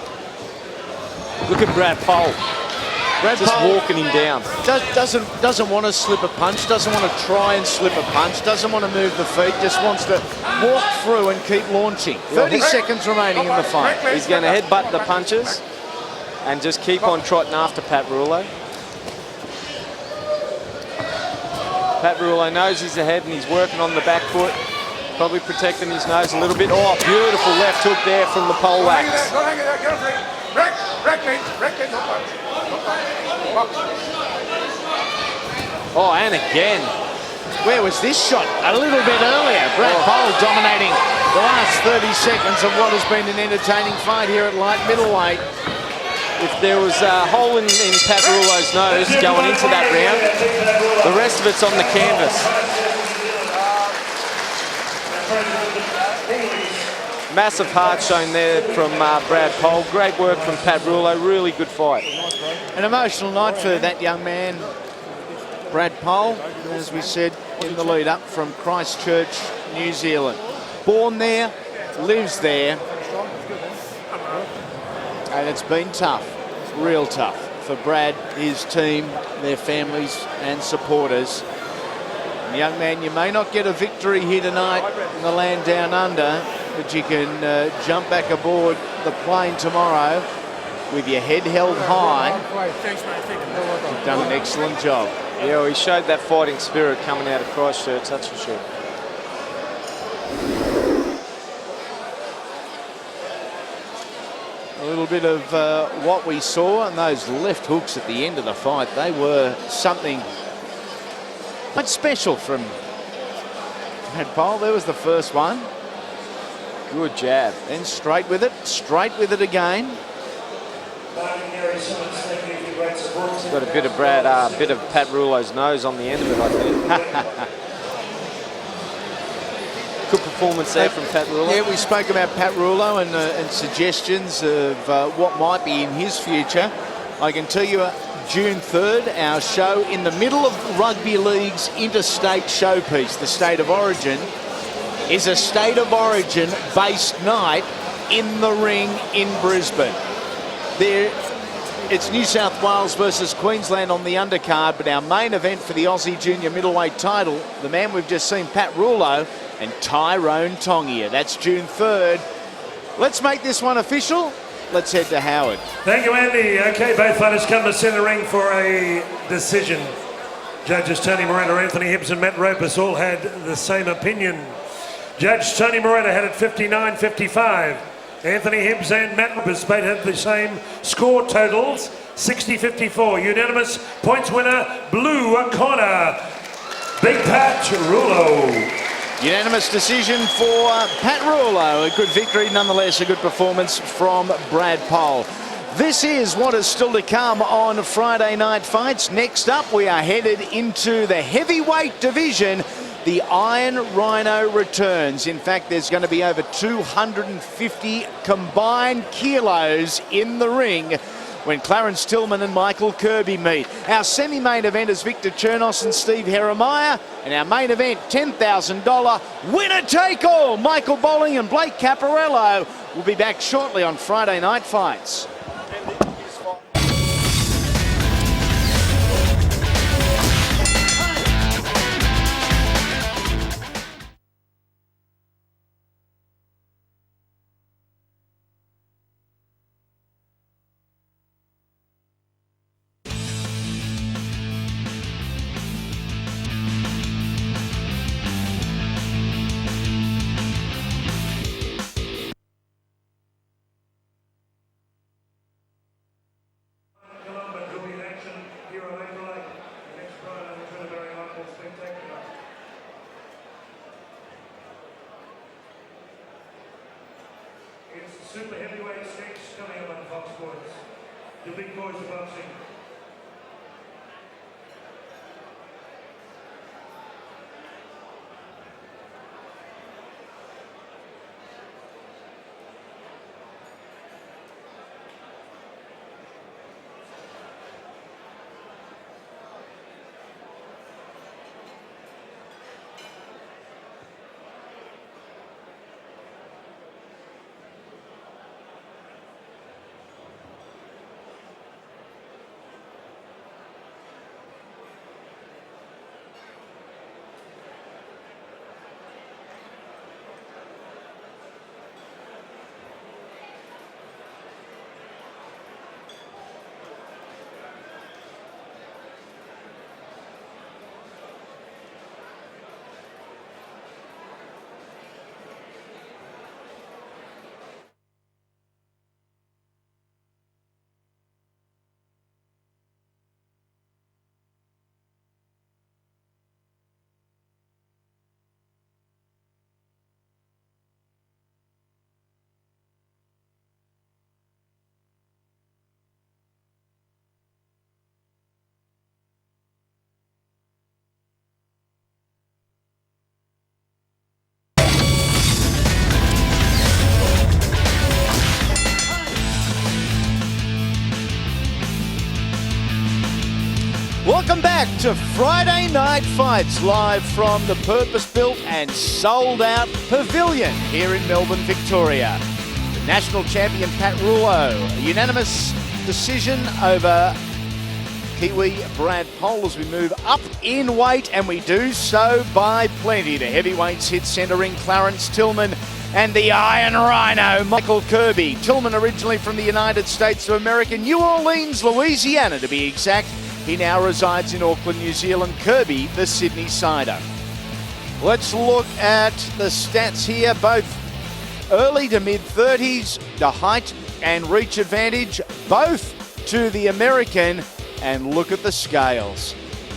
S6: Look at Brad Pole.
S2: Brad
S6: just
S2: Pole
S6: walking him down.
S2: Doesn't want to slip a punch, doesn't want to try and slip a punch, doesn't want to move the feet, just wants to walk through and keep launching. 30 seconds remaining in the fight.
S6: He's going to headbutt the punches and just keep on trotting after Pat Rullo. Pat Rullo knows he's ahead and he's working on the back foot, probably protecting his nose a little bit. Oh, beautiful left hook there from the pole axe. Oh, and again.
S2: Where was this shot? A little bit earlier. Brad Pole dominating the last 30 seconds of what has been an entertaining fight here at light middleweight.
S6: If there was a hole in Pat Rullo's nose going into that round, the rest of it's on the canvas. Massive heart shown there from Brad Pole. Great work from Pat Rullo. Really good fight.
S2: An emotional night for that young man, Brad Pole, as we said in the lead up, from Christchurch, New Zealand. Born there, lives there, and it's been tough, real tough for Brad, his team, their families and supporters. And young man, you may not get a victory here tonight in the land down under, but you can jump back aboard the plane tomorrow with your head held high. You've done an excellent job.
S6: Yeah, well, he showed that fighting spirit coming out of Christchurch, that's for sure.
S2: A little bit of what we saw, and those left hooks at the end of the fight, they were something much special from Brad Pole. There was the first one.
S6: Good jab.
S2: Then straight with it again.
S6: Got a bit of bit of Pat Rullo's nose on the end of it, I think. Good performance there from Pat Rullo.
S2: Yeah, we spoke about Pat Rullo and suggestions of what might be in his future. I can tell you June 3rd, our show in the middle of Rugby League's interstate showpiece, the State of Origin, is a State of Origin based night in the ring in Brisbane. It's New South Wales versus Queensland on the undercard, but our main event for the Aussie Junior Middleweight title, the man we've just seen, Pat Rullo, and Tyrone Tongia. That's June 3rd. Let's make this one official. Let's head to Howard.
S3: Thank you, Andy. Okay, both fighters come to centre ring for a decision. Judges Tony Moreno, Anthony Hibbs and Matt Ropus all had the same opinion. Judge Tony Moreno had it 59-55. Anthony Hibbs and Matt Ropus both had the same score totals, 60-54. Unanimous points winner, blue corner, Big Pat Rullo.
S2: Unanimous decision for Pat Rullo. A good victory nonetheless, a good performance from Brad Pole. This is what is still to come on Friday Night Fights. Next up, we are headed into the heavyweight division. The Iron Rhino returns. In fact, there's going to be over 250 combined kilos in the ring when Clarence, Tillman and Michael Kirby meet. Our semi-main event is Viktor, Chernous and Steve Heremaia. And our main event, $10,000 winner-take-all. Michael Bolling and Blake Caparello will be back shortly on Friday Night Fights.
S3: It's the super heavyweight stakes coming up on Fox Sports. The big boys of boxing.
S2: Welcome back to Friday Night Fights, live from the purpose-built and sold-out Pavilion here in Melbourne, Victoria. The national champion Pat Rullo, a unanimous decision over Kiwi Brad Pole as we move up in weight, and we do so by plenty. The heavyweights hit centre ring, Clarence, Tillman and the Iron Rhino, Michael Kirby. Tillman originally from the United States of America, New Orleans, Louisiana to be exact. He now resides in Auckland, New Zealand. Kirby, the Sydney sider. Let's look at the stats here, both early to mid-30s, the height and reach advantage, both to the American. And look at the scales.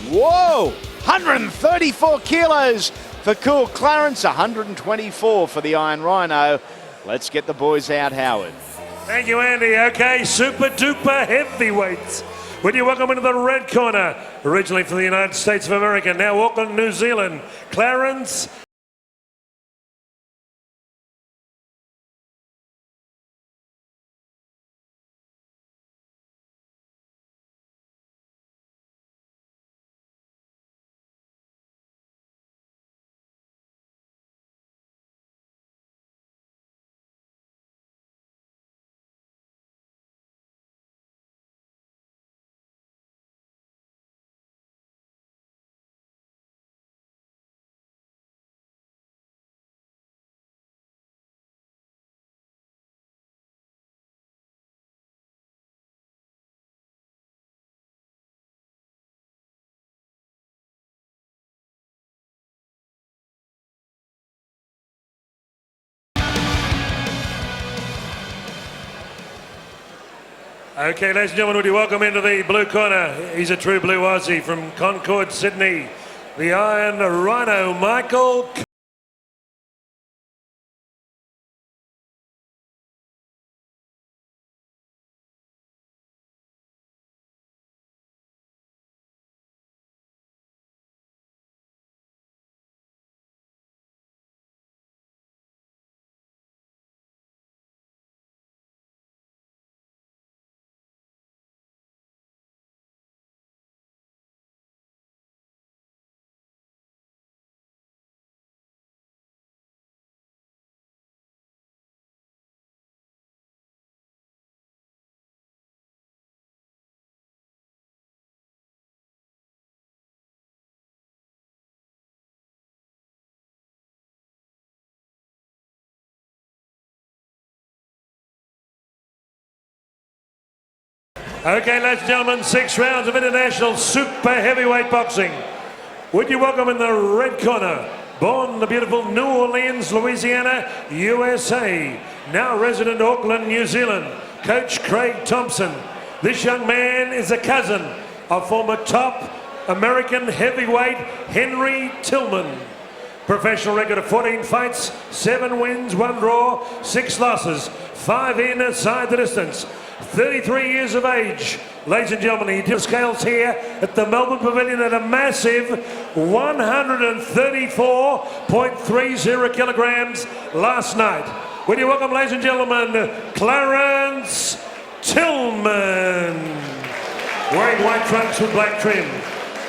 S2: Whoa! 134 kilos for cool Clarence, 124 for the Iron Rhino. Let's get the boys out, Howard.
S3: Thank you, Andy. Okay, super duper heavyweights. Would you welcome into the red corner, originally from the United States of America, now Auckland, New Zealand, Clarence. Okay, ladies and gentlemen, would you welcome into the blue corner? He's a true blue Aussie from Concord, Sydney, the Iron Rhino, Michael Okay, ladies and gentlemen, 6 rounds of international super heavyweight boxing. Would you welcome in the red corner, born in the beautiful New Orleans, Louisiana, USA, now resident Auckland, New Zealand, Coach Craig Thompson. This young man is a cousin of former top American heavyweight Henry Tillman. Professional record of 14 fights, 7 wins, 1 draw, 6 losses, 5 inside the distance. 33 years of age. Ladies and gentlemen, he did scales here at the Melbourne Pavilion at a massive 134.30 kilograms last night. Would you welcome, ladies and gentlemen, Clarence Tillman. Wearing white trunks with black trim.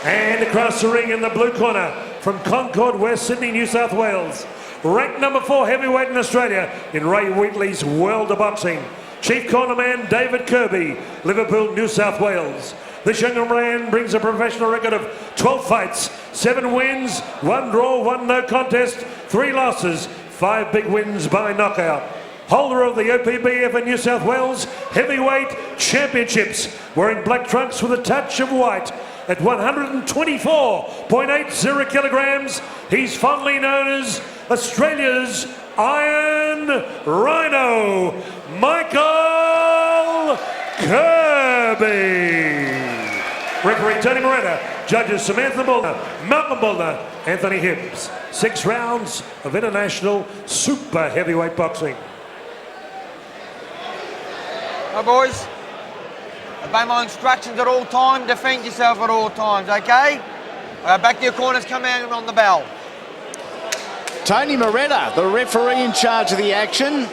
S3: And across the ring in the blue corner from Concord, West Sydney, New South Wales. Ranked number 4 heavyweight in Australia in Ray Wheatley's World of Boxing. Chief cornerman David Kirby, Liverpool, New South Wales. This young man brings a professional record of 12 fights, 7 wins, 1 draw, 1 no contest, 3 losses, 5 big wins by knockout. Holder of the OPBF in New South Wales Heavyweight Championships, wearing black trunks with a touch of white. At 124.80 kilograms, he's fondly known as Australia's Iron Rhino, Michael Kirby. Referee Tony Moretta, judges Samantha Bullner, Malcolm Bullner, Anthony Hibbs. 6 rounds of international super heavyweight boxing.
S11: Hi boys, obey my instructions at all times, defend yourself at all times, okay? Back to your corners, come out on the bell.
S2: Tony Moretta, the referee in charge of the action.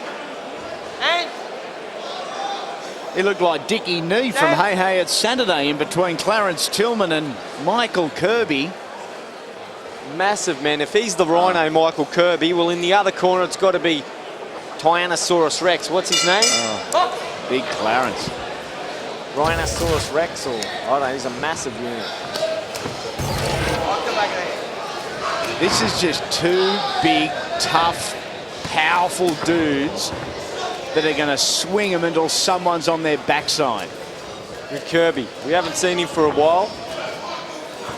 S11: And
S2: He looked like Dickie Nee from Hey Hey It's Saturday in between Clarence Tillman and Michael Kirby.
S6: Massive, man. If he's the Rhino, Michael Kirby, well, in the other corner, it's got to be Tyrannosaurus Rex. What's his name?
S2: Big Clarence.
S6: Rhinoceros Rex, or I don't know, he's a massive unit.
S2: This is just 2 big, tough, powerful dudes that are going to swing them until someone's on their backside.
S6: With Kirby, we haven't seen him for a while.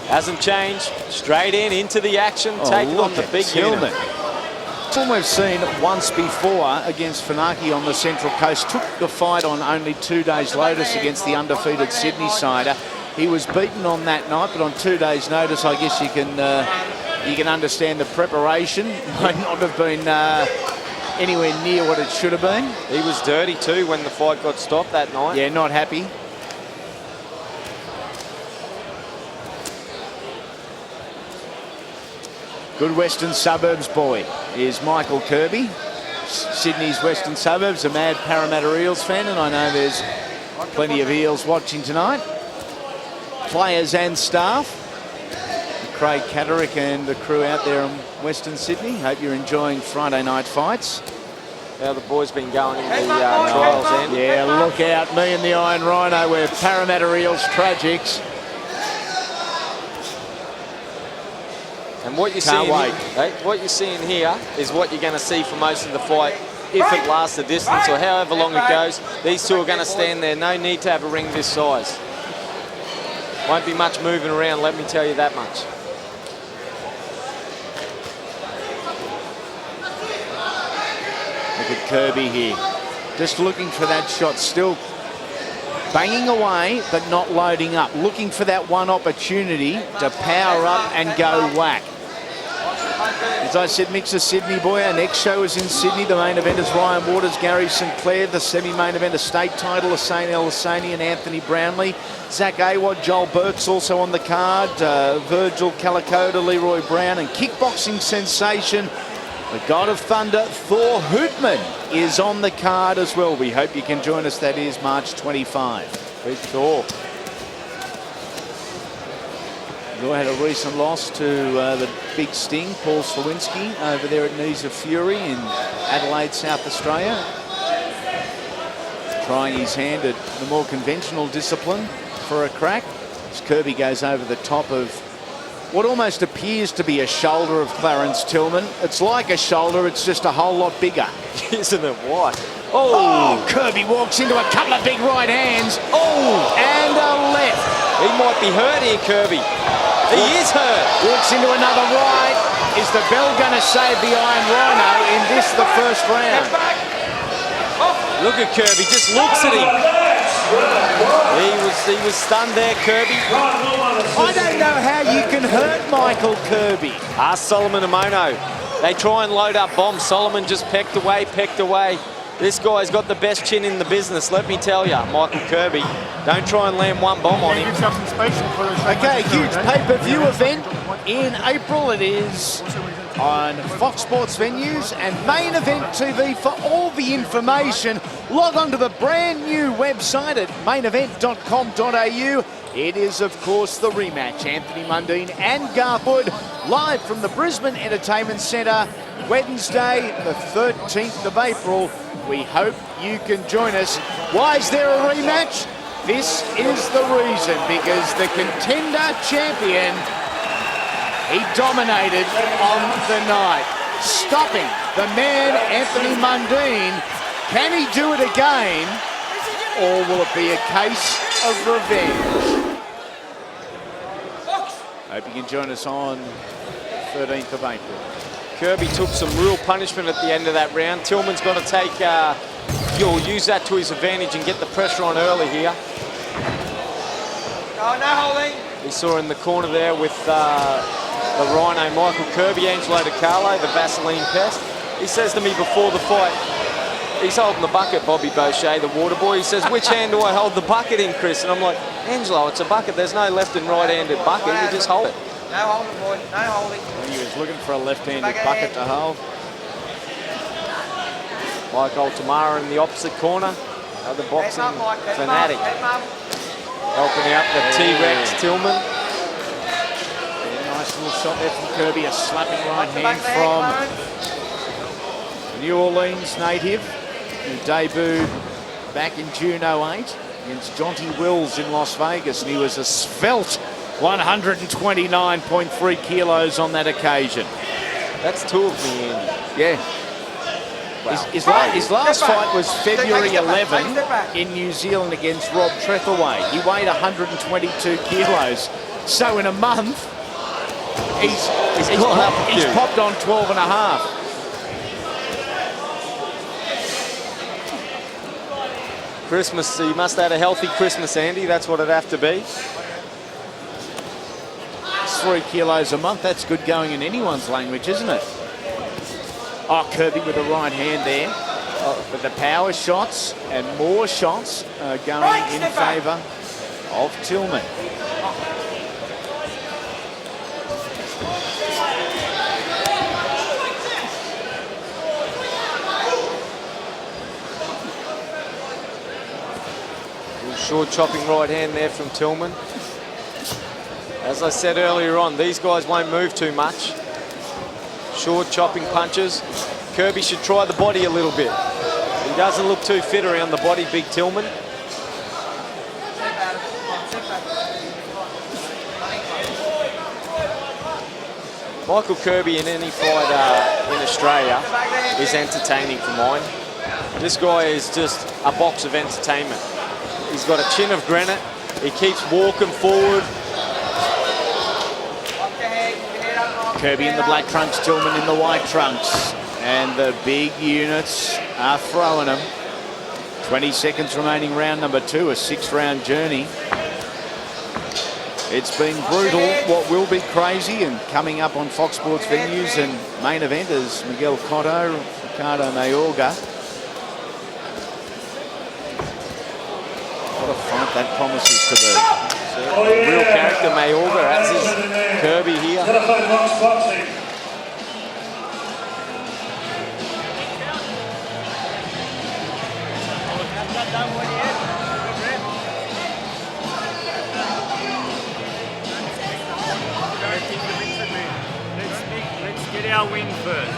S6: Hasn't changed. Straight into the action, taking on the big unit.
S2: One we've seen once before against Funaki on the Central Coast. Took the fight on only 2 days' notice against the undefeated Sydney sider. He was beaten on that night, but on 2 days' notice, I guess you can understand the preparation might not have been anywhere near what it should have been.
S6: He was dirty too when the fight got stopped that night.
S2: Yeah, not happy. Good Western Suburbs boy is Michael Kirby. Sydney's Western Suburbs, a mad Parramatta Eels fan, and I know there's plenty of Eels watching tonight. Players and staff. Craig Catterick and the crew out there in Western Sydney. Hope you're enjoying Friday night fights.
S6: How the boys been going in the trials then.
S2: Yeah, look out, me and the Iron Rhino, we're Parramatta Eels tragics.
S6: And what you're what you're seeing here is what you're going to see for most of the fight, if it lasts the distance or however long it goes. These two are going to stand there. No need to have a ring this size. Won't be much moving around, let me tell you that much.
S2: Look at Kirby here. Just looking for that shot, still banging away, but not loading up. Looking for that one opportunity to power up and go whack. As I said, Mix of Sydney boy. Our next show is in Sydney. The main event is Ryan Waters, Gary Sinclair. The semi-main event, a state title, Hussein El Husseini and Anthony Brownlee. Zach Awad, Joel Burke's also on the card. Virgil Calicoda, Leroy Brown, and kickboxing sensation, the God of Thunder, Thor Hootman, is on the card as well. We hope you can join us. That is March 25.
S6: Big Thor.
S2: Thor had a recent loss to the big sting, Paul Slawinski, over there at Knees of Fury in Adelaide, South Australia. Trying his hand at the more conventional discipline for a crack. As Kirby goes over the top of what almost appears to be a shoulder of Clarence Tillman. It's like a shoulder, it's just a whole lot bigger.
S6: Isn't it? What?
S2: Oh, Kirby walks into a couple of big right hands. Oh, and a left.
S6: He might be hurt here, Kirby. He is hurt.
S2: Walks into another right. Is the bell going to save the Iron Rhino in this, the first round?
S6: Look at Kirby, just looks at him. He was stunned there, Kirby.
S2: I don't know how you can hurt Michael Kirby.
S6: Ask Solomon Amono. They try and load up bombs. Solomon just pecked away, pecked away. This guy's got the best chin in the business, let me tell you, Michael Kirby. Don't try and land one bomb on him.
S2: Okay, huge pay-per-view event in April. It is on Fox Sports venues and Main Event TV for all the information. Log on to the brand new website at mainevent.com.au. It is, of course, the rematch. Anthony Mundine and Garth Wood live from the Brisbane Entertainment Centre, Wednesday, the 13th of April. We hope you can join us. Why is there a rematch? This is the reason, because the contender champion, he dominated on the night, stopping the man Anthony Mundine. Can he do it again, or will it be a case of revenge? Hope you can join us on 13th of April.
S6: Kirby took some real punishment at the end of that round. Tillman's got to take, you'll use that to his advantage and get the pressure on early here.
S11: Oh, no holding.
S6: We saw in the corner there with the Rhino, Michael Kirby, Angelo Di Carlo, the Vaseline pest. He says to me before the fight, he's holding the bucket, Bobby Boucher, the water boy. He says, which hand do I hold the bucket in, Chris? And I'm like, Angelo, it's a bucket. There's no left and right-handed bucket. You just hold it.
S11: No holding, boy. No holding.
S2: He was looking for a left-handed bucket to hold.
S6: Mike Altamara in the opposite corner. Other boxing fanatic. Helping out the T-Rex Tillman.
S2: Yeah, nice little shot there from Kirby. A slapping right hand from New Orleans native, who debuted back in June 08 against Jonty Wills in Las Vegas, and he was a svelte 129.3 kilos on that occasion.
S6: That's two of me, Andy.
S2: Yeah. Wow. His last fight was February 11 in New Zealand against Rob Trethaway. He weighed 122 kilos. So in a month, he's popped on 12 and a half.
S6: Christmas, you must have had a healthy Christmas, Andy. That's what it'd have to be.
S2: 3 kilos a month, that's good going in anyone's language, isn't it? Oh, Kirby with the right hand there. But the power shots and more shots are going in favour of Tillman.
S6: Short chopping right hand there from Tillman. As I said earlier on, these guys won't move too much. Short chopping punches. Kirby should try the body a little bit. He doesn't look too fit around the body, big Tillman. Michael Kirby in any fight in Australia is entertaining for mine. This guy is just a box of entertainment. He's got a chin of granite. He keeps walking forward.
S2: Kirby in the black trunks, Tillman in the white trunks. And the big units are throwing them. 20 seconds remaining, round number 2, a 6-round journey. It's been brutal. What will be crazy, and coming up on Fox Sports venues and Main Event is Miguel Cotto, Ricardo Mayorga. What a fight that promises to be.
S6: Real character, Mayorga, as is Kirby here.
S12: Let's get our win first.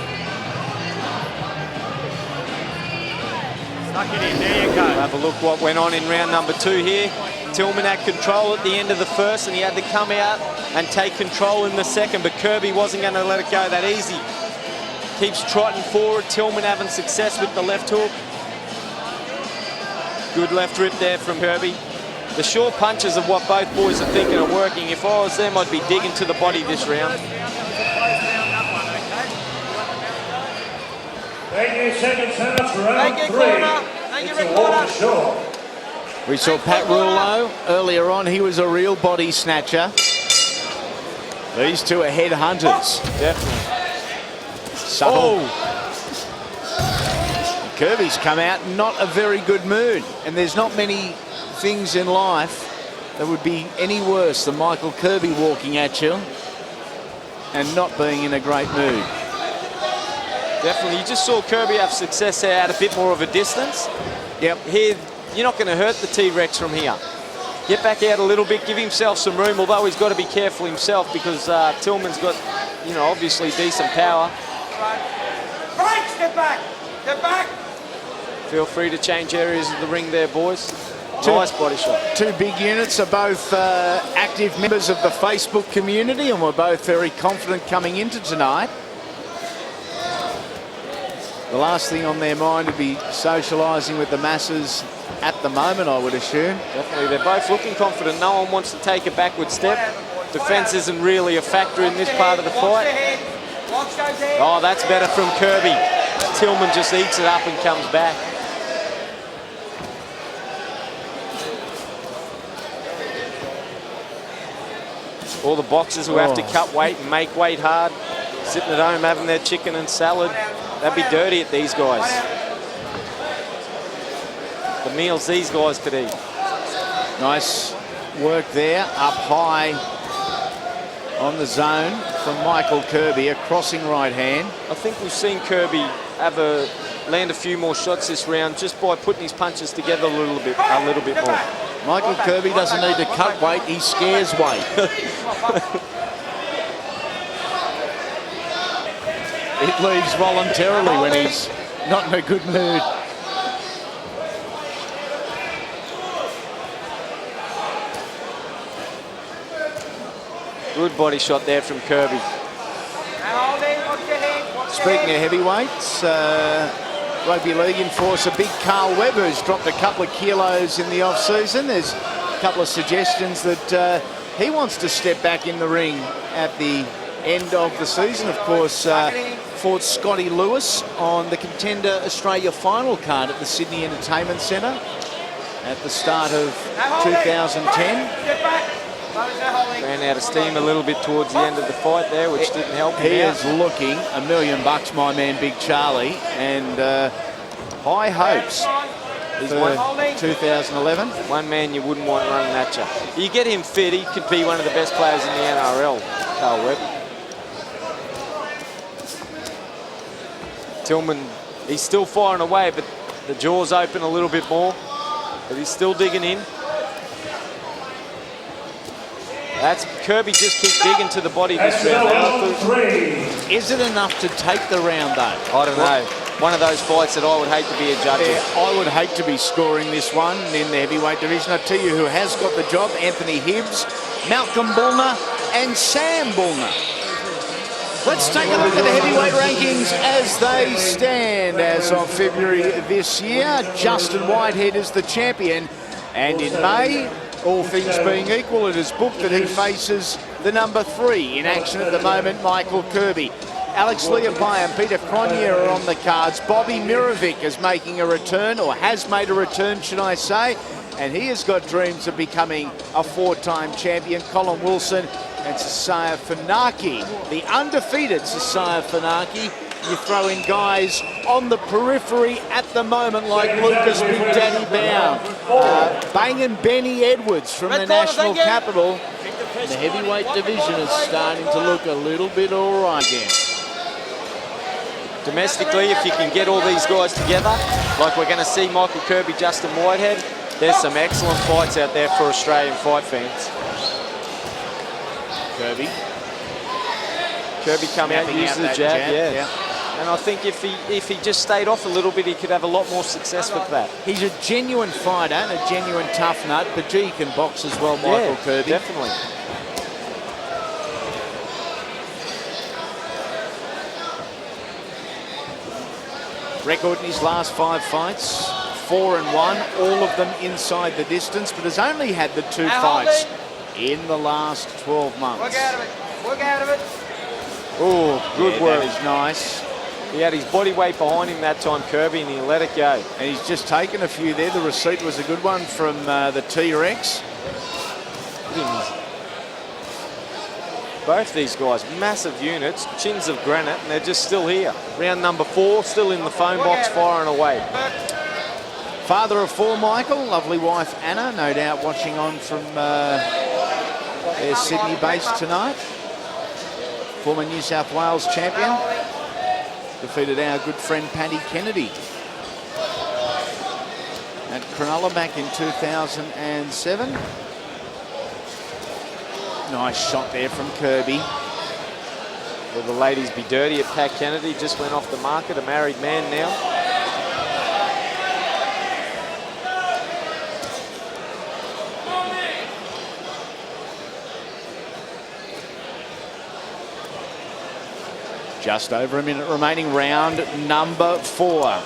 S12: Stuck it in, there you go.
S6: Have a look what went on in round number 2 here. Tillman had control at the end of the first, and he had to come out and take control in the second, but Kirby wasn't going to let it go that easy. Keeps trotting forward. Tillman having success with the left hook. Good left rip there from Kirby. The short punches of what both boys are thinking are working. If I was them, I'd be digging to the body this round.
S3: Thank you, second sentence, round
S11: Thank you,
S3: 3.
S11: corner. Thank you, Rick Corner.
S2: We saw Pat Rullo earlier on. He was a real body snatcher. These two are headhunters.
S6: Definitely.
S2: Subtle. Kirby's come out in not a very good mood. And there's not many things in life that would be any worse than Michael Kirby walking at you and not being in a great mood.
S6: Definitely. You just saw Kirby have success there at a bit more of a distance.
S2: Yep.
S6: Here, you're not going to hurt the T-Rex from here. Get back out a little bit, give himself some room, although he's got to be careful himself because Tillman's got, you know, obviously decent power.
S11: Break, step back. Step back.
S6: Feel free to change areas of the ring there, boys. Nice body shot.
S2: Two big units are both active members of the Facebook community, and we're both very confident coming into tonight. The last thing on their mind would be socialising with the masses at the moment, I would assume.
S6: Definitely, they're both looking confident. No one wants to take a backward step. Defence isn't really a factor in this part of the fight. Oh, that's better from Kirby. Tillman just eats it up and comes back. All the boxers who have to cut weight and make weight hard, sitting at home having their chicken and salad, that'd be dirty at these guys. The meals these guys could eat.
S2: Nice work there, up high on the zone from Michael Kirby, a crossing right hand.
S6: I think we've seen Kirby land a few more shots this round just by putting his punches together a little bit more.
S2: Michael Kirby doesn't need to cut weight, he scares weight. It leaves voluntarily when he's not in a good mood.
S6: Good body shot there from Kirby.
S2: Speaking of heavyweights, rugby league enforcer Big Carl Webber has dropped a couple of kilos in the off-season. There's a couple of suggestions that he wants to step back in the ring at the end of the season. Of course, fought Scotty Lewis on the Contender Australia final card at the Sydney Entertainment Centre at the start of 2010.
S6: Ran out of steam a little bit towards the end of the fight there, which didn't help him.
S2: He is looking $1 million, my man Big Charlie, and high hopes for 2011.
S6: One man you wouldn't want running at you. You get him fit, he could be one of the best players in the NRL, Carl Webb. Tillman, he's still firing away, but the jaw's open a little bit more, but he's still digging in. That's Kirby just keep digging to the body this round.
S2: Is it enough to take the round though?
S6: I don't know. One of those fights that I would hate to be a judge
S2: Yeah,
S6: of.
S2: I would hate to be scoring this one in the heavyweight division. I tell you who has got the job: Anthony Hibbs, Malcolm Bullner and Sam Bullner. Let's take a look at the heavyweight rankings as they stand as of February this year. Justin Whitehead is the champion, and in May, all things being equal, it is booked that he faces the number 3 in action at the moment, Michael Kirby. Alex Leopai and Peter Cronje are on the cards. Bobby Mirovic is making a return, or has made a return, should I say, and he has got dreams of becoming a 4-time champion. Colin Wilson and Sasaya Funaki, the undefeated Sasaya Funaki. You throw in guys on the periphery at the moment like Lucas Big Daddy Bound, banging Benny Edwards from the national capital. The heavyweight division is starting to look a little bit all right again.
S6: Domestically, if you can get all these guys together, like we're going to see Michael Kirby, Justin Whitehead, there's some excellent fights out there for Australian fight fans. Kirby come out, use the jab, yeah. And I think if he just stayed off a little bit, he could have a lot more success with that.
S2: He's a genuine fighter and a genuine tough nut, but gee, he can box as well, Michael Kirby.
S6: Definitely.
S2: Record in his last 5 fights, 4-1, all of them inside the distance, but has only had the 2 fights in the last 12 months.
S11: Work out of it. Work out of it.
S6: Oh, good work.
S2: That is nice.
S6: He had his body weight behind him that time, Kirby, and he let it go.
S2: And he's just taken a few there. The receipt was a good one from the T-Rex.
S6: Both these guys, massive units, chins of granite, and they're just still here. Round number 4, still in the phone box, firing away.
S2: Father of 4, Michael. Lovely wife, Anna, no doubt watching on from their Sydney base tonight. Former New South Wales champion. Defeated our good friend Paddy Kennedy at Cronulla back in 2007. Nice shot there from Kirby.
S6: Will the ladies be dirty at Pat Kennedy? Just went off the market, a married man now.
S2: Just over a minute remaining, round number 4.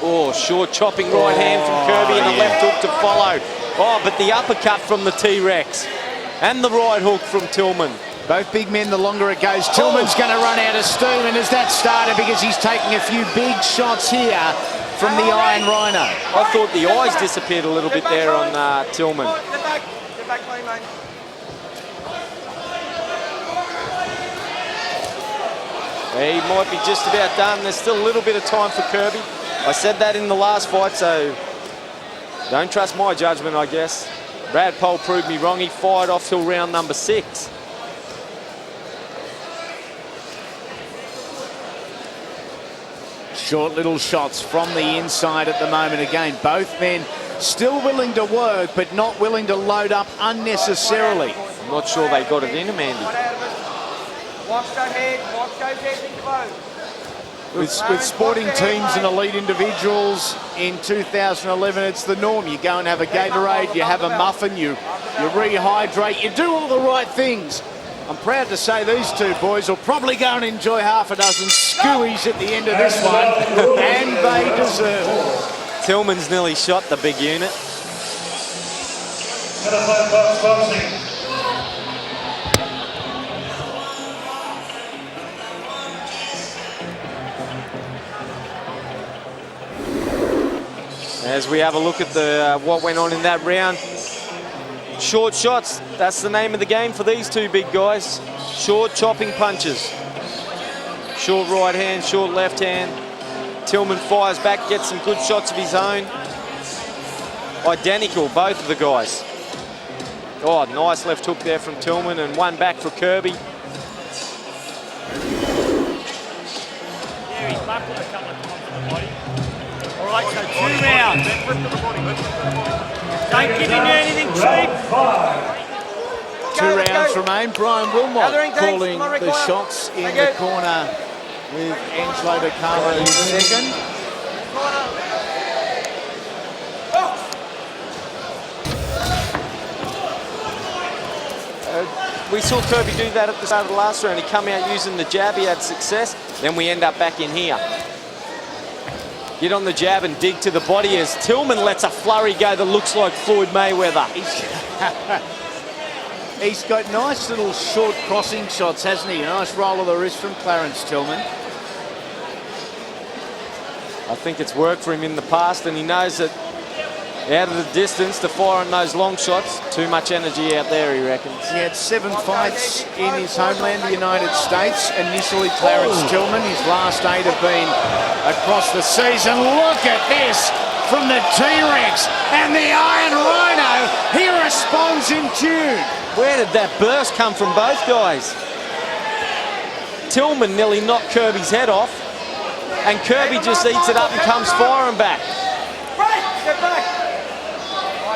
S6: Oh, short chopping right hand from Kirby and a left hook to follow. Oh, but the uppercut from the T-Rex and the right hook from Tillman.
S2: Both big men, the longer it goes. Tillman's going to run out of steam, and has that started because he's taking a few big shots here from the Iron Rhino.
S6: I thought the eyes disappeared a little bit there on Tillman.
S11: Get back. Get back, mate.
S6: He might be just about done. There's still a little bit of time for Kirby. I said that in the last fight, so don't trust my judgment, I guess. Brad Pole proved me wrong. He fired off till round number 6.
S2: Short little shots from the inside at the moment. Again, both men still willing to work, but not willing to load up unnecessarily.
S6: I'm not sure they got it in him, Andy.
S11: Watch go head, watch go head and close.
S2: With sporting teams and elite individuals in 2011, it's the norm. You go and have a Gatorade, you have a muffin, you rehydrate, you do all the right things. I'm proud to say these two boys will probably go and enjoy half a dozen skewies at the end of this one, and they deserve it.
S6: Tillman's nearly shot the big unit. As we have a look at the what went on in that round. Short shots, that's the name of the game for these two big guys. Short chopping punches. Short right hand, short left hand. Tillman fires back, gets some good shots of his own. Identical, both of the guys. Oh, nice left hook there from Tillman, and one back for Kirby.
S12: Yeah, he's buckled a couple of times on the body. All right, so 2 rounds. Don't give him anything cheap.
S2: 2 rounds remain. Brian Wilmot calling the shots in the corner with Angelo De Carlo in second.
S6: We saw Kirby do that at the start of the last round. He come out using the jab, he had success. Then we end up back in here. Get on the jab and dig to the body as Tillman lets a flurry go that looks like Floyd Mayweather.
S2: He's got nice little short crossing shots, hasn't he? A nice roll of the wrist from Clarence Tillman.
S6: I think it's worked for him in the past, and he knows that out of the distance to fire on those long shots, too much energy out there, he reckons.
S2: He had 7 fights in his homeland, the United States. Initially, Clarence Tillman, his last 8 have been across the season. Look at this from the T-Rex and the Iron Rhino. He responds in tune.
S6: Where did that burst come from, both guys? Tillman nearly knocked Kirby's head off, and Kirby just eats it up and comes firing back.
S11: Get back.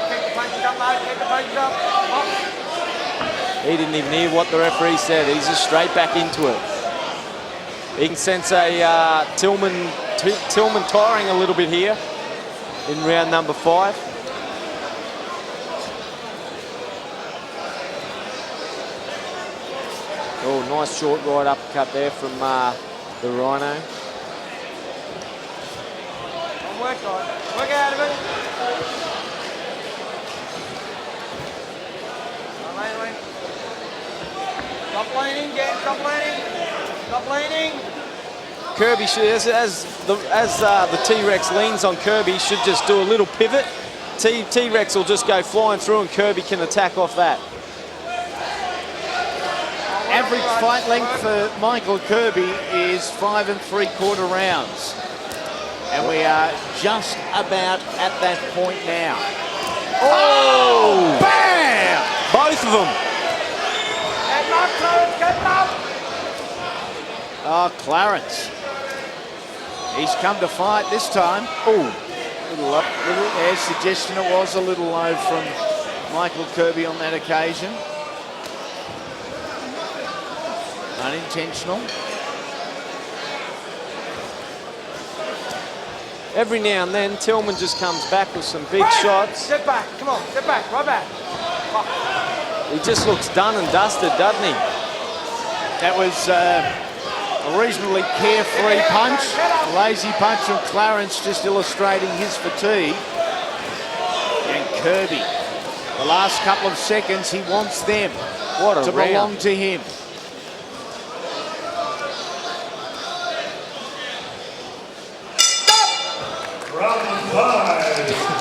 S11: Keep the punches up, mate. Keep the punches up.
S6: He didn't even hear what the referee said. He's just straight back into it. You can sense a Tillman tiring a little bit here in round number 5. Oh, nice short right uppercut there from the Rhino.
S11: Work on. Work out of it. Stop leaning, Dan. Stop leaning. Stop leaning.
S6: Kirby should, as the T-Rex leans on Kirby, should just do a little pivot. T-Rex will just go flying through and Kirby can attack off that.
S2: Average fight length for Michael Kirby is 5 3/4 rounds. And we are just about at that point now. Oh! Bam!
S6: Both of them.
S11: Get him up, Clarence. Get him up.
S2: Oh, Clarence. He's come to fight this time. Oh, little up, little suggestion it was a little low from Michael Kirby on that occasion. Unintentional.
S6: Every now and then, Tillman just comes back with some big shots.
S11: Step back. Come on. Step back. Right back.
S6: He just looks done and dusted, doesn't he?
S2: That was a reasonably carefree punch. A lazy punch from Clarence, just illustrating his fatigue. And Kirby, the last couple of seconds, he wants them
S6: What a
S2: to
S6: round.
S2: belong to him.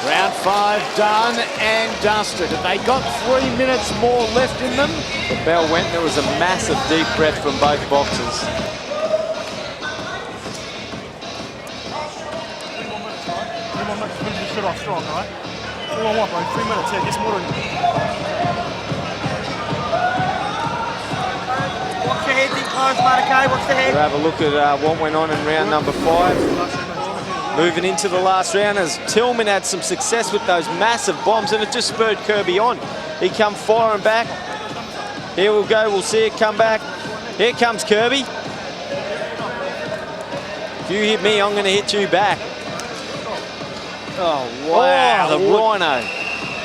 S2: Round 5 done and dusted. Have they got 3 minutes more left in them?
S6: The bell went. There was a massive deep breath from both boxers.
S12: 3 more minutes, finish this shit off strong, right? All I want, bro. 3 minutes here. Get some water in.
S11: Watch your head, think close, mate, okay? Watch the head.
S6: We'll have a look at what went on in round number 5. Moving into the last round as Tillman had some success with those massive bombs and it just spurred Kirby on. He come firing back. Here we'll go, we'll see it come back. Here comes Kirby. If you hit me, I'm going to hit you back.
S2: Oh, wow.
S6: Oh, the rhino.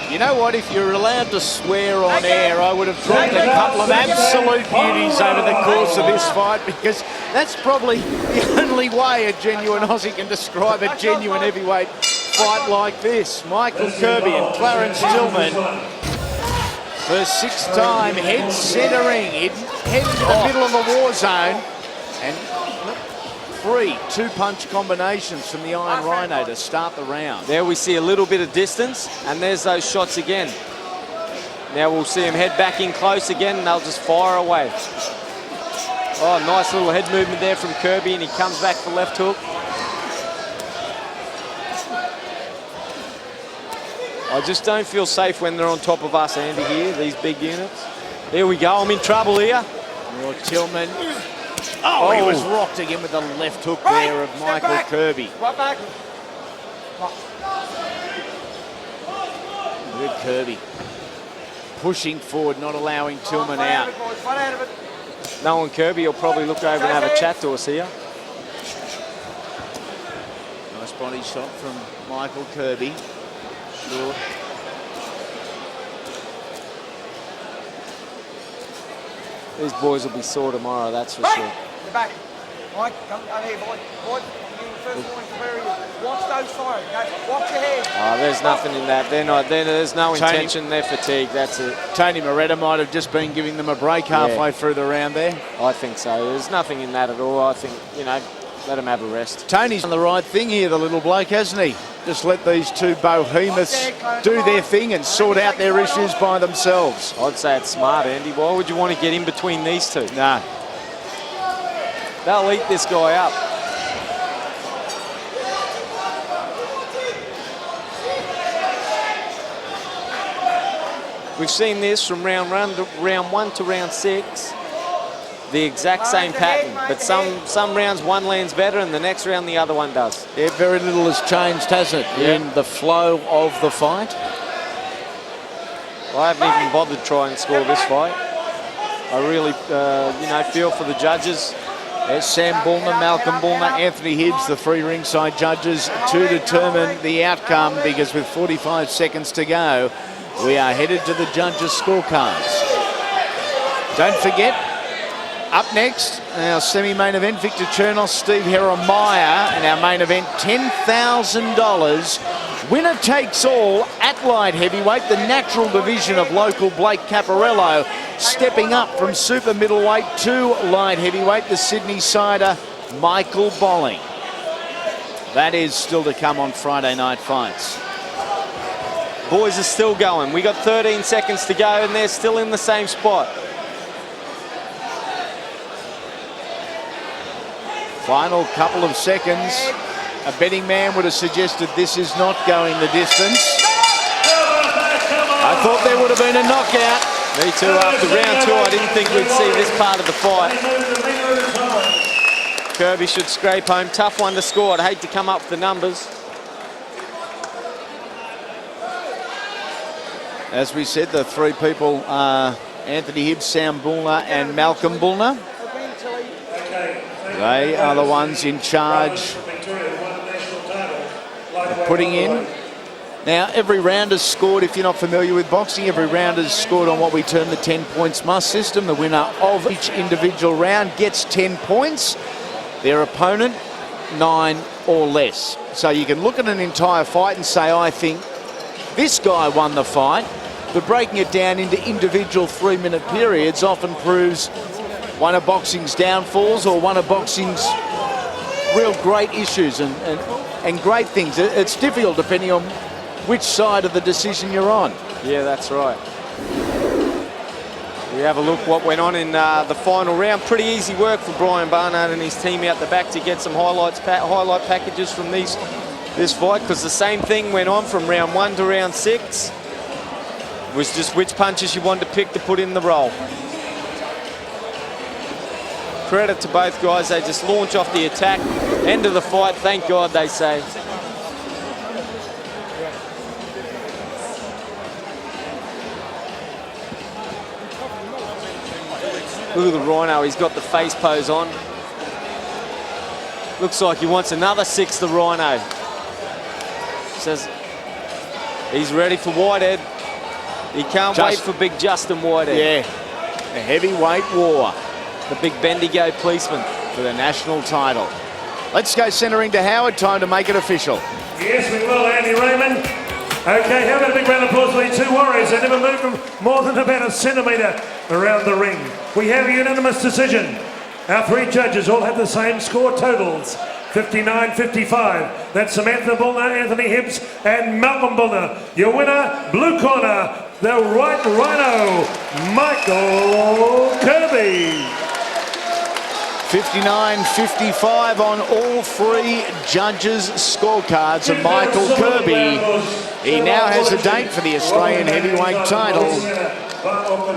S2: You know what? If you're allowed to swear on air, I would have dropped a couple of absolute beauties over the course of this fight because that's probably the only way a genuine Aussie can describe a genuine heavyweight fight like this. Michael Kirby and Clarence Tillman for 6th time head centering, head into the middle of the war zone, and 3 two-punch combinations from the Iron Rhino to start the round.
S6: There we see a little bit of distance, and there's those shots again. Now we'll see him head back in close again, and they'll just fire away. Oh, nice little head movement there from Kirby, and he comes back for left hook. I just don't feel safe when they're on top of us, Andy, here, these big units. Here we go, I'm in trouble here.
S2: Or Tillman. Oh, he was rocked again with the left hook there of Michael Kirby.
S11: Right back.
S2: Good Kirby. Pushing forward, not allowing Tillman out.
S11: Fight out of it.
S6: Knowing Kirby, he'll probably look over and have a chat to us here.
S2: Nice body shot from Michael Kirby. Short.
S6: These boys will be sore tomorrow, that's for sure.
S11: The back. Mike, come over here, boy. Boy, you first one for where he is. Watch those fires, okay? Watch your head.
S6: Oh, there's nothing in that. There's no intention. They're fatigued. That's it.
S2: Tony Moretta might have just been giving them a break halfway through the round there.
S6: I think so. There's nothing in that at all. I think, you know, let them have a rest.
S2: Tony's done the right thing here, the little bloke, hasn't he? Just let these two behemoths do their thing and sort out their issues by themselves.
S6: I'd say it's smart, Andy. Why would you want to get in between these two?
S2: No.
S6: They'll eat this guy up. We've seen this from round 1 to round 6. The exact same pattern, but some rounds one lands better and the next round the other one does.
S2: Yeah, very little has changed, hasn't it, in the flow of the fight?
S6: I haven't even bothered trying to score this fight. I really, feel for the judges.
S2: There's Sam Bullner, Malcolm Bullner, Anthony Hibbs, the 3 ringside judges to determine the outcome because with 45 seconds to go, we are headed to the judges' scorecards. Don't forget, Up next, our semi-main event, Viktor Chernous, Steve Heremaia, and our main event, $10,000. Winner takes all at light heavyweight, the natural division of local Blake Caparello, stepping up from super middleweight to light heavyweight, the Sydney sider, Michael Bolling. That is still to come on Friday Night Fights.
S6: Boys are still going. We got 13 seconds to go and they're still in the same spot.
S2: Final couple of seconds. A betting man would have suggested this is not going the distance. I thought there would have been a knockout.
S6: Me too. After round 2, I didn't think we'd see this part of the fight. Kirby should scrape home. Tough one to score. I'd hate to come up with the numbers.
S2: As we said, the three people are Anthony Hibbs, Sam Bullner and Malcolm Bullner. They are the ones in charge of putting in. Now, every round is scored, if you're not familiar with boxing, every round is scored on what we term the 10 points must system. The winner of each individual round gets 10 points. Their opponent, 9 or less. So you can look at an entire fight and say, I think this guy won the fight, but breaking it down into individual 3-minute periods often proves one of boxing's downfalls or one of boxing's real great issues and great things. It's difficult depending on which side of the decision you're on.
S6: Yeah, that's right. We have a look what went on in the final round. Pretty easy work for Brian Barnard and his team out the back to get some highlight packages from this fight, because the same thing went on from round 1 to round 6. It was just which punches you wanted to pick to put in the roll. Credit to both guys. They just launch off the attack. End of the fight, thank God, they say. Look at the Rhino, he's got the face pose on. Looks like he wants another 6, the Rhino. Says he's ready for Whitehead. He can't wait for big Justin Whitehead.
S2: Yeah, a heavyweight war.
S6: The big Bendigo policeman
S2: for the national title. Let's go centering to Howard. Time to make it official.
S3: Yes, we will, Andy Raymond. Okay, how about a big round of applause for these two warriors? They never moved from more than about a centimetre around the ring. We have a unanimous decision. Our 3 judges all have the same score totals. 59-55. That's Samantha Bullner, Anthony Hibbs, and Malcolm Bullner. Your winner, blue corner, the White Rhino, Michael Kirby.
S2: 59-55 on all 3 judges' scorecards, and Michael Kirby, he now has a date for the Australian heavyweight title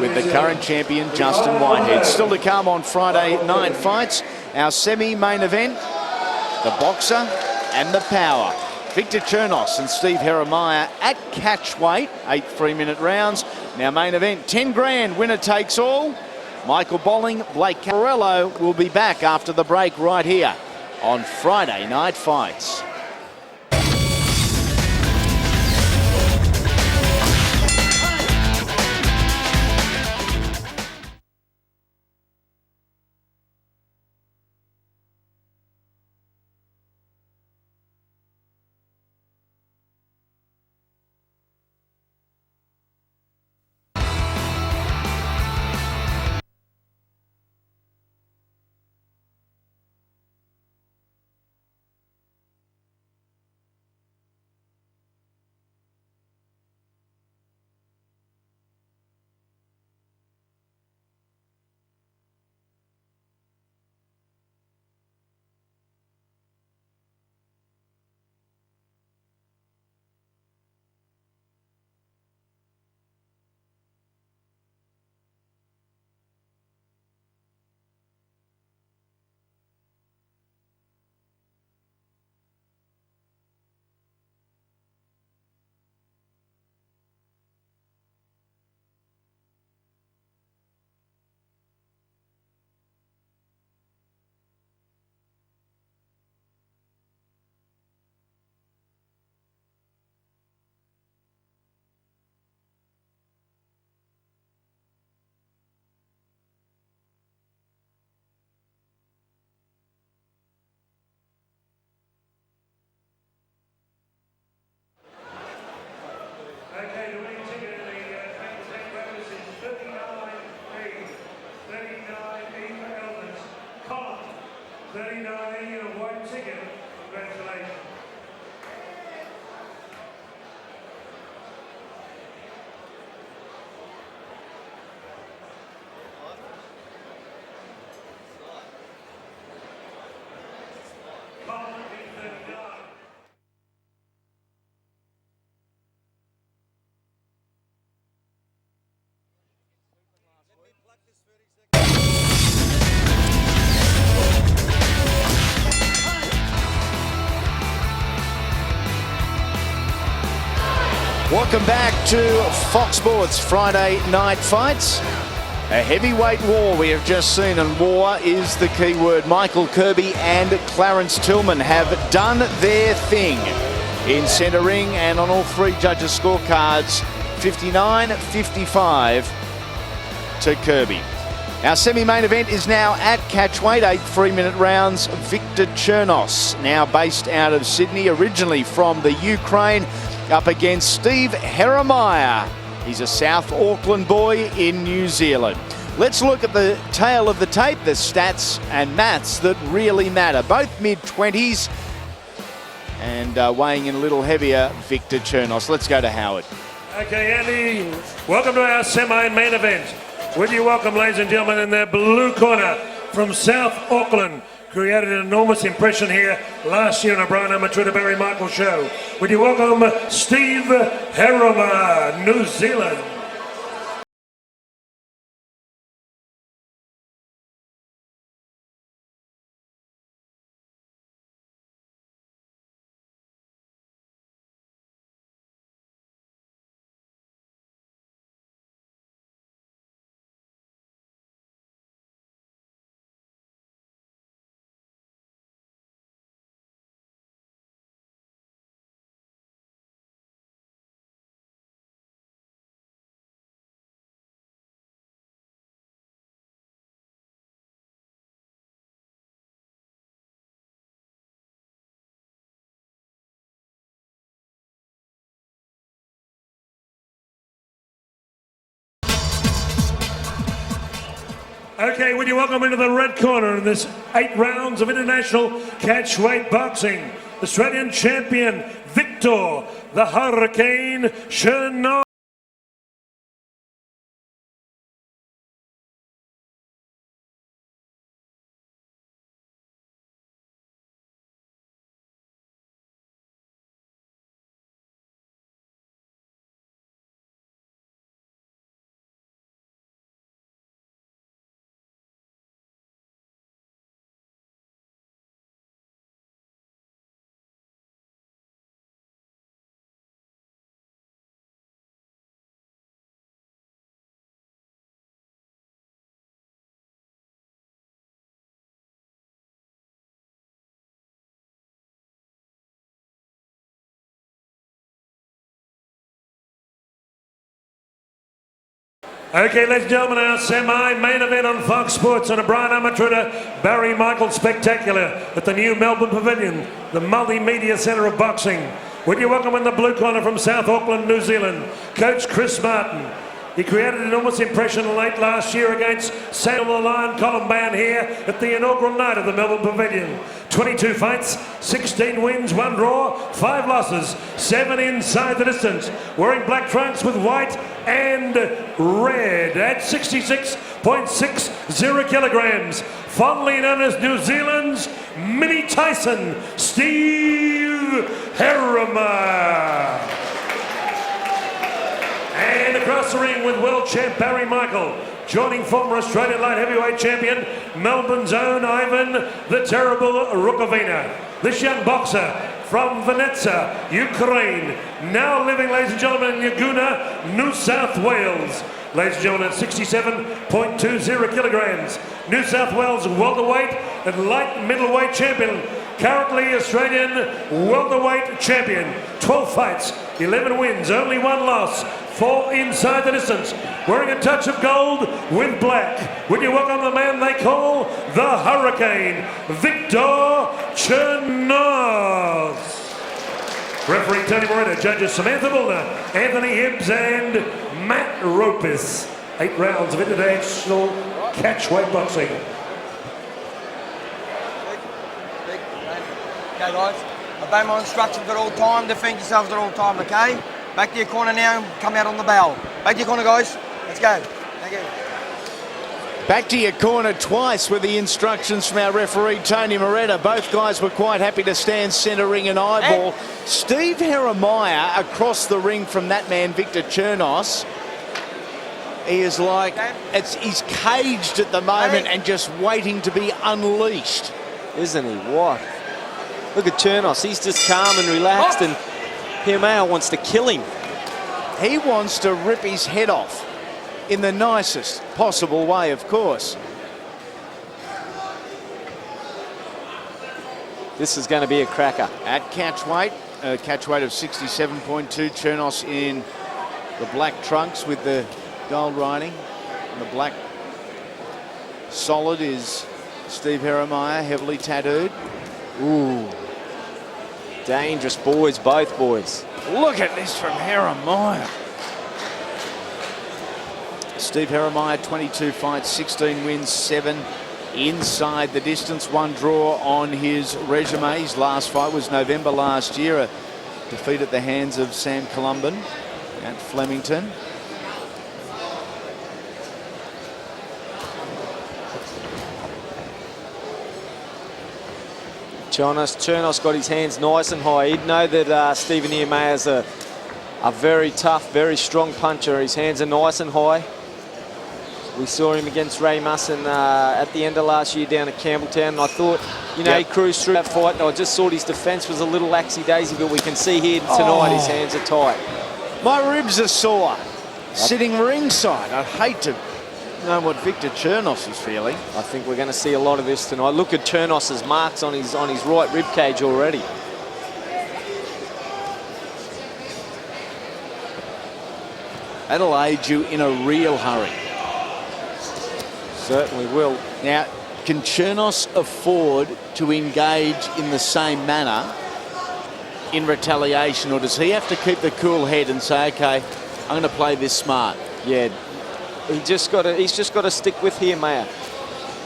S2: with the current champion Justin Whitehead. Still to come on Friday Night Fights, our semi-main event, the boxer and the power. Viktor Chernous and Steve Heremaia at catch weight, 8 3-minute rounds. Now main event, 10 grand, winner takes all. Michael Bolling, Blake Caparello will be back after the break right here on Friday Night Fights.
S3: Okay, the winning ticket in the bank breakfast is 39E. 39E for Elvis. Colin, 39E and a white ticket. Congratulations.
S2: Welcome back to Fox Sports Friday night fights. A heavyweight war we have just seen, and war is the key word. Michael Kirby and Clarence Tillman have done their thing in centre ring and on all three judges' scorecards, 59-55 to Kirby. Our semi-main event is now at catchweight, 8 3-minute rounds. Viktor Chernous, now based out of Sydney, originally from the Ukraine, up against Steve Heremaia. He's a South Auckland boy in New Zealand. Let's look at the tail of the tape, the stats and maths that really matter. Both mid-20s and weighing in a little heavier, Viktor Chernous. Let's go to Howard.
S3: Okay, Andy, welcome to our semi-main event. Would you welcome, ladies and gentlemen, in their blue corner from South Auckland, created an enormous impression here last year in a Brian Amateur Barry Michael show. Would you welcome Steve Haremeyer, New Zealand. Okay, would you welcome into the red corner in this 8 rounds of international catchweight boxing, Australian champion Viktor, the Hurricane Chernous. Okay, ladies and gentlemen, our semi-main event on Fox Sports on a Brian Amateur Barry Michael Spectacular at the new Melbourne Pavilion, the multimedia centre of boxing. Would you welcome in the blue corner from South Auckland, New Zealand, Coach Chris Martin. He created an enormous impression late last year against Samuel the Lion Columban here at the inaugural night of the Melbourne Pavilion. 22 fights, 16 wins, 1 draw, 5 losses, 7 inside the distance. Wearing black trunks with white and red at 66.60 kilograms. Fondly known as New Zealand's Mini Tyson, Steve Heremaia. And across the ring with world champ Barry Michael, joining former Australian light heavyweight champion, Melbourne's own Ivan the Terrible Rukovina. This young boxer from Venetsa, Ukraine, now living, ladies and gentlemen, in Yaguna, New South Wales. Ladies and gentlemen, at 67.20 kilograms. New South Wales welterweight and light middleweight champion. Currently Australian welterweight champion. 12 fights, 11 wins, only 1 loss. 4 inside the distance. Wearing a touch of gold with black. Would you welcome the man they call the Hurricane, Viktor Chernous. Referee Tony Moreno, judges Samantha Milner, Anthony Hibbs and Matt Ropis. 8 rounds of international catchweight boxing.
S11: Okay, guys. Obey my instructions at all time. Defend yourselves at all time, okay? Back to your corner now and come out on the bell. Back to your corner, guys. Let's go. Thank you.
S2: Back to your corner twice with the instructions from our referee, Tony Moretta. Both guys were quite happy to stand centre ring and eyeball. Steve Heremaia across the ring from that man, Viktor Chernous. He is like, he's caged at the moment and just waiting to be unleashed.
S6: Isn't he? What? Look at Chernos. He's just calm and relaxed, and Heremaia wants to kill him.
S2: He wants to rip his head off in the nicest possible way, of course.
S6: This is going to be a cracker.
S2: At catchweight, a catchweight of 67.2. Chernos in the black trunks with the gold writing. And the black solid is Steve Heremaia, heavily tattooed.
S6: Ooh. Dangerous boys, both boys.
S2: Look at this from Heremaia. Steve Heremaia, 22 fights, 16 wins, 7 inside the distance, 1 draw on his resume. His last fight was November last year, a defeat at the hands of Sam Columban at Flemington.
S6: Chernos got his hands nice and high. He'd know that Stephen Heremaia is a very tough, very strong puncher. His hands are nice and high. We saw him against Ray Musson at the end of last year down at Campbelltown, and I thought, you know, he cruised through that fight. I just thought his defence was a little laxy-daisy, but we can see here tonight his hands are tight.
S2: My ribs are sore. Sitting ringside. I'd hate to know what Viktor Chernous is feeling.
S6: I think we're going to see a lot of this tonight. Look at Chernos's marks on his right rib cage already.
S2: That'll aid you in a real hurry.
S6: Certainly will.
S2: Now, can Chernous afford to engage in the same manner in retaliation, or does he have to keep the cool head and say, okay, I'm going to play this smart?
S6: Yeah, he's just got to stick with Heremaia.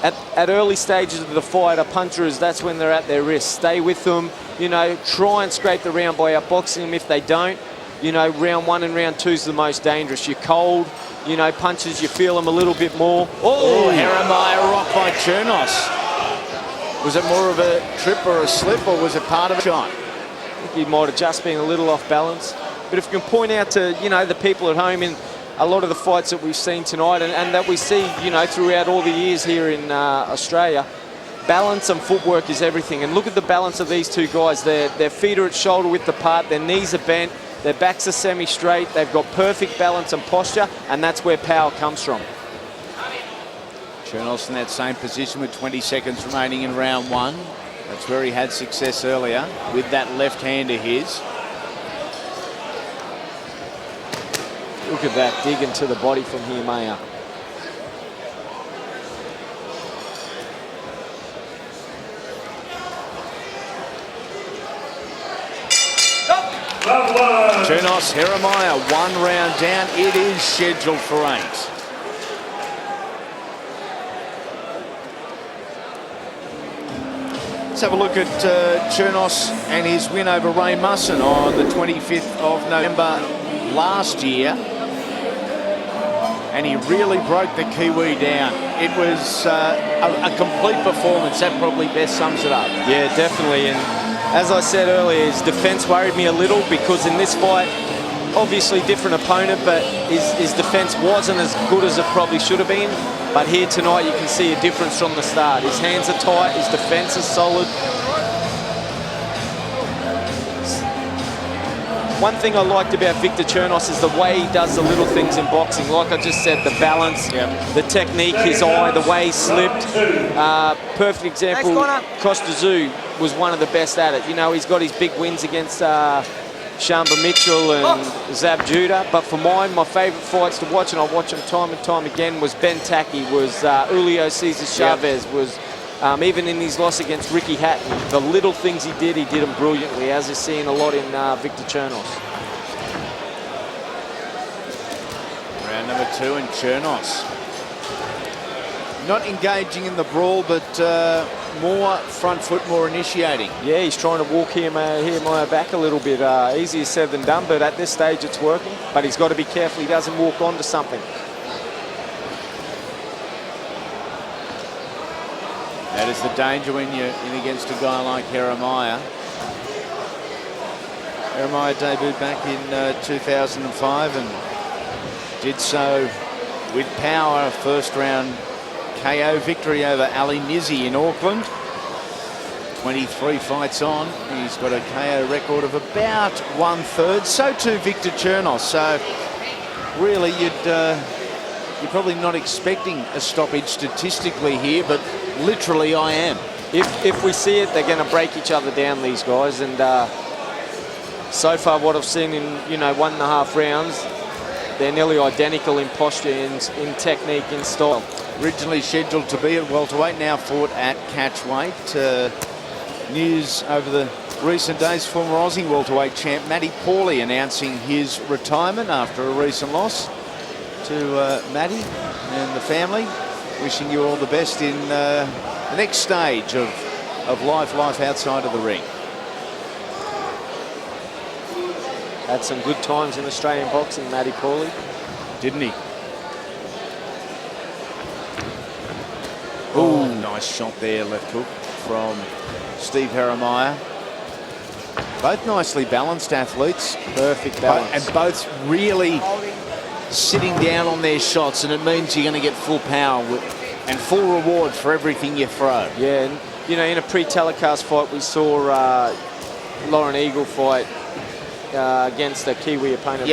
S6: At early stages of the fight, a puncher that's when they're at their risk. Stay with them, you know, try and scrape the round by outboxing them. If they don't, you know, round 1 and round 2 is the most dangerous. You're cold, you know, punches, you feel them a little bit more.
S2: Oh, Haremeyer rocked by Chernous. Was it more of a trip or a slip, or was it part of a shot?
S6: I think he might have just been a little off balance. But if you can point out to, you know, the people at home in a lot of the fights that we've seen tonight and that we see, you know, throughout all the years here in Australia, balance and footwork is everything. And look at the balance of these two guys. Their feet are at shoulder width apart, their knees are bent, their backs are semi-straight, they've got perfect balance and posture, and that's where power comes from.
S2: Chernous in that same position with 20 seconds remaining in round 1. That's where he had success earlier with that left hand of his.
S6: Look at that, dig into the body from Heremaia.
S2: Chernous, Heremaia, 1 round down. It is scheduled for 8. Let's have a look at Chernous and his win over Ray Musson on the 25th of November last year. And he really broke the Kiwi down. It was a complete performance. That probably best sums it up.
S6: Yeah, definitely. And as I said earlier, his defence worried me a little because in this fight, obviously different opponent, but his defence wasn't as good as it probably should have been. But here tonight, you can see a difference from the start. His hands are tight, his defence is solid. One thing I liked about Viktor Chernous is the way he does the little things in boxing. Like I just said, the balance, the technique, his eye, the way he slipped. Perfect example, Costa was one of the best at it. You know, he's got his big wins against Shamba Mitchell and Zab Judah. But for mine, my favourite fights to watch, and I watch them time and time again, was Ben Taki, was Julio Cesar Chavez, was Even in his loss against Ricky Hatton, the little things he did them brilliantly, as is seen a lot in Viktor Chernous.
S2: Round number 2, and Chernous not engaging in the brawl, but more front foot, more initiating.
S6: Yeah, he's trying to walk Heremaia back a little bit. Easier said than done, but at this stage it's working. But he's got to be careful he doesn't walk onto something.
S2: That is the danger when you're in against a guy like Heremaia. Heremaia debuted back in 2005 and did so with power. First round KO victory over Ali Nizzi in Auckland. 23 fights on. He's got a KO record of about 1/3. So too Viktor Chernous. So really you're probably not expecting a stoppage statistically here, but literally I am.
S6: If we see it, they're going to break each other down, these guys. And so far what I've seen in 1.5 rounds, they're nearly identical in posture, in technique, in style.
S2: Originally scheduled to be at welterweight, now fought at catchweight. News over the recent days, former Aussie welterweight champ Matty Pauly announcing his retirement after a recent loss to Matty and the family. Wishing you all the best in the next stage of life outside of the ring.
S6: Had some good times in Australian boxing, Matty Pauly.
S2: Didn't he? Oh, nice shot there, left hook from Steve Haremeyer. Both nicely balanced athletes.
S6: Perfect balance.
S2: And both really sitting down on their shots, and it means you're going to get full power and full reward for everything you throw.
S6: Yeah, and in a pre-telecast fight we saw Lauren Eagle fight against a Kiwi opponent,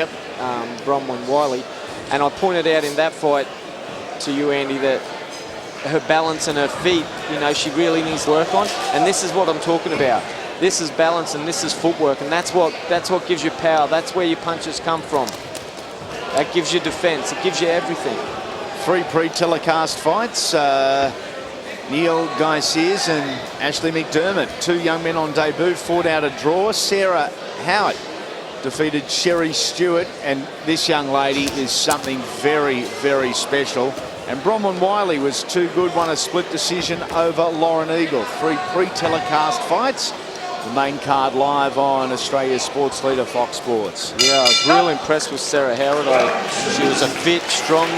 S6: Bronwyn Wiley, and I pointed out in that fight to you, Andy, that her balance and her feet, she really needs work on, and this is what I'm talking about. This is balance and this is footwork, and that's what gives you power. That's where your punches come from. That gives you defense. It gives you everything.
S2: 3 pre-telecast fights. Neil Guy Sears and Ashley McDermott, 2 young men on debut, fought out a draw. Sarah Howard defeated Sherry Stewart, and this young lady is something very, very special. And Bronwyn Wiley was too good, won a split decision over Lauren Eagle. 3 pre-telecast fights. The main card live on Australia's sports leader, Fox Sports.
S6: Yeah, I was real impressed with Sarah Howard. She was a fit, strong,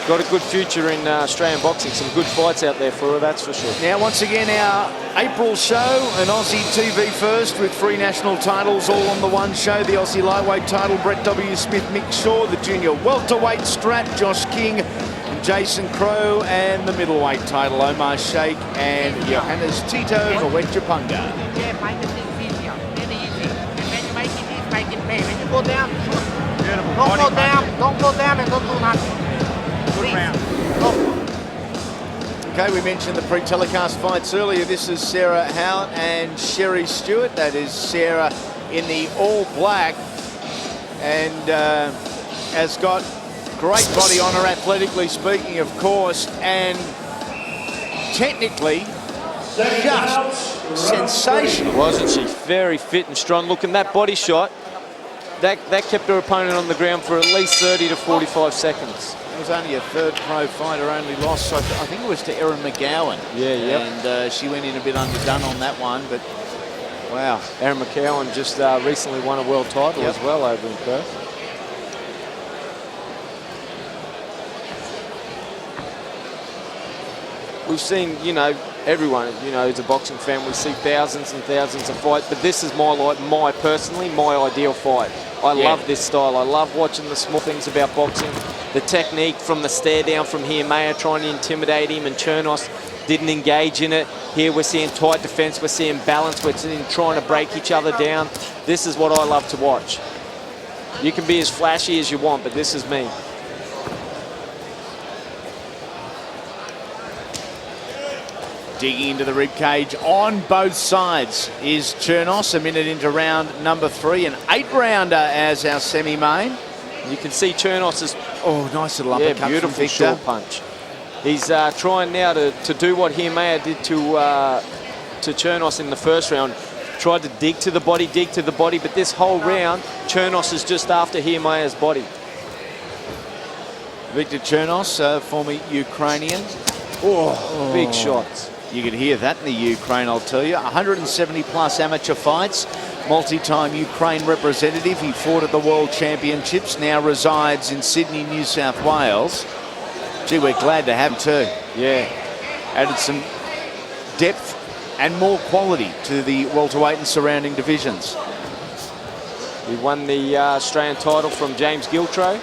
S6: got a good future in Australian boxing. Some good fights out there for her, that's for sure.
S2: Now, once again, our April show, an Aussie TV first with 3 national titles all on the one show. The Aussie lightweight title, Brett W. Smith, Mick Shaw. The junior welterweight strat, Josh King, Jason Crow, and the middleweight title, Omar Sheikh and Johannes Tito Kawechapunga.
S13: Yeah, make it easier, very easy. And when you make it easy, make it pay. When you go down, shoot. Don't go down and don't do nothing. Good round.
S2: Okay, we mentioned the pre-telecast fights earlier. This is Sarah Howard and Sherry Stewart. That is Sarah in the all black, and has got great body on her, athletically speaking, of course, and technically just sensational.
S6: Wasn't she? Very fit and strong. Look, and that body shot, that kept her opponent on the ground for at least 30 to 45 seconds.
S2: It was only a 3rd pro fighter, only loss, I think it was to Erin McGowan.
S6: Yeah.
S2: And she went in a bit underdone on that one, but wow.
S6: Erin McGowan just recently won a world title as well over in Perth. We've seen, everyone, who's a boxing fan, we see thousands and thousands of fights, but this is my ideal fight. I love this style. I love watching the small things about boxing. The technique from the stare down from Heremaia, trying to intimidate him, and Chernous didn't engage in it. Here we're seeing tight defense, we're seeing balance, we're seeing trying to break each other down. This is what I love to watch. You can be as flashy as you want, but this is me.
S2: Digging into the rib cage on both sides is Chernous, a minute into round number 3, an 8-rounder as our semi-main.
S6: You can see Chernous is...
S2: Oh, nice little uppercut
S6: beautiful
S2: from Viktor.
S6: short punch. He's trying now to do what Heremaia did to Chernous in the first round. Tried to dig to the body, but this whole round, Chernous is just after Heremaia's body.
S2: Viktor Chernous, former Ukrainian.
S6: Oh, big shots.
S2: You could hear that in the Ukraine, I'll tell you. 170 plus amateur fights, multi-time Ukraine representative. He fought at the World Championships, now resides in Sydney, New South Wales. Gee, we're glad to have him too.
S6: Yeah.
S2: Added some depth and more quality to the welterweight and surrounding divisions.
S6: He won the Australian title from James Giltro,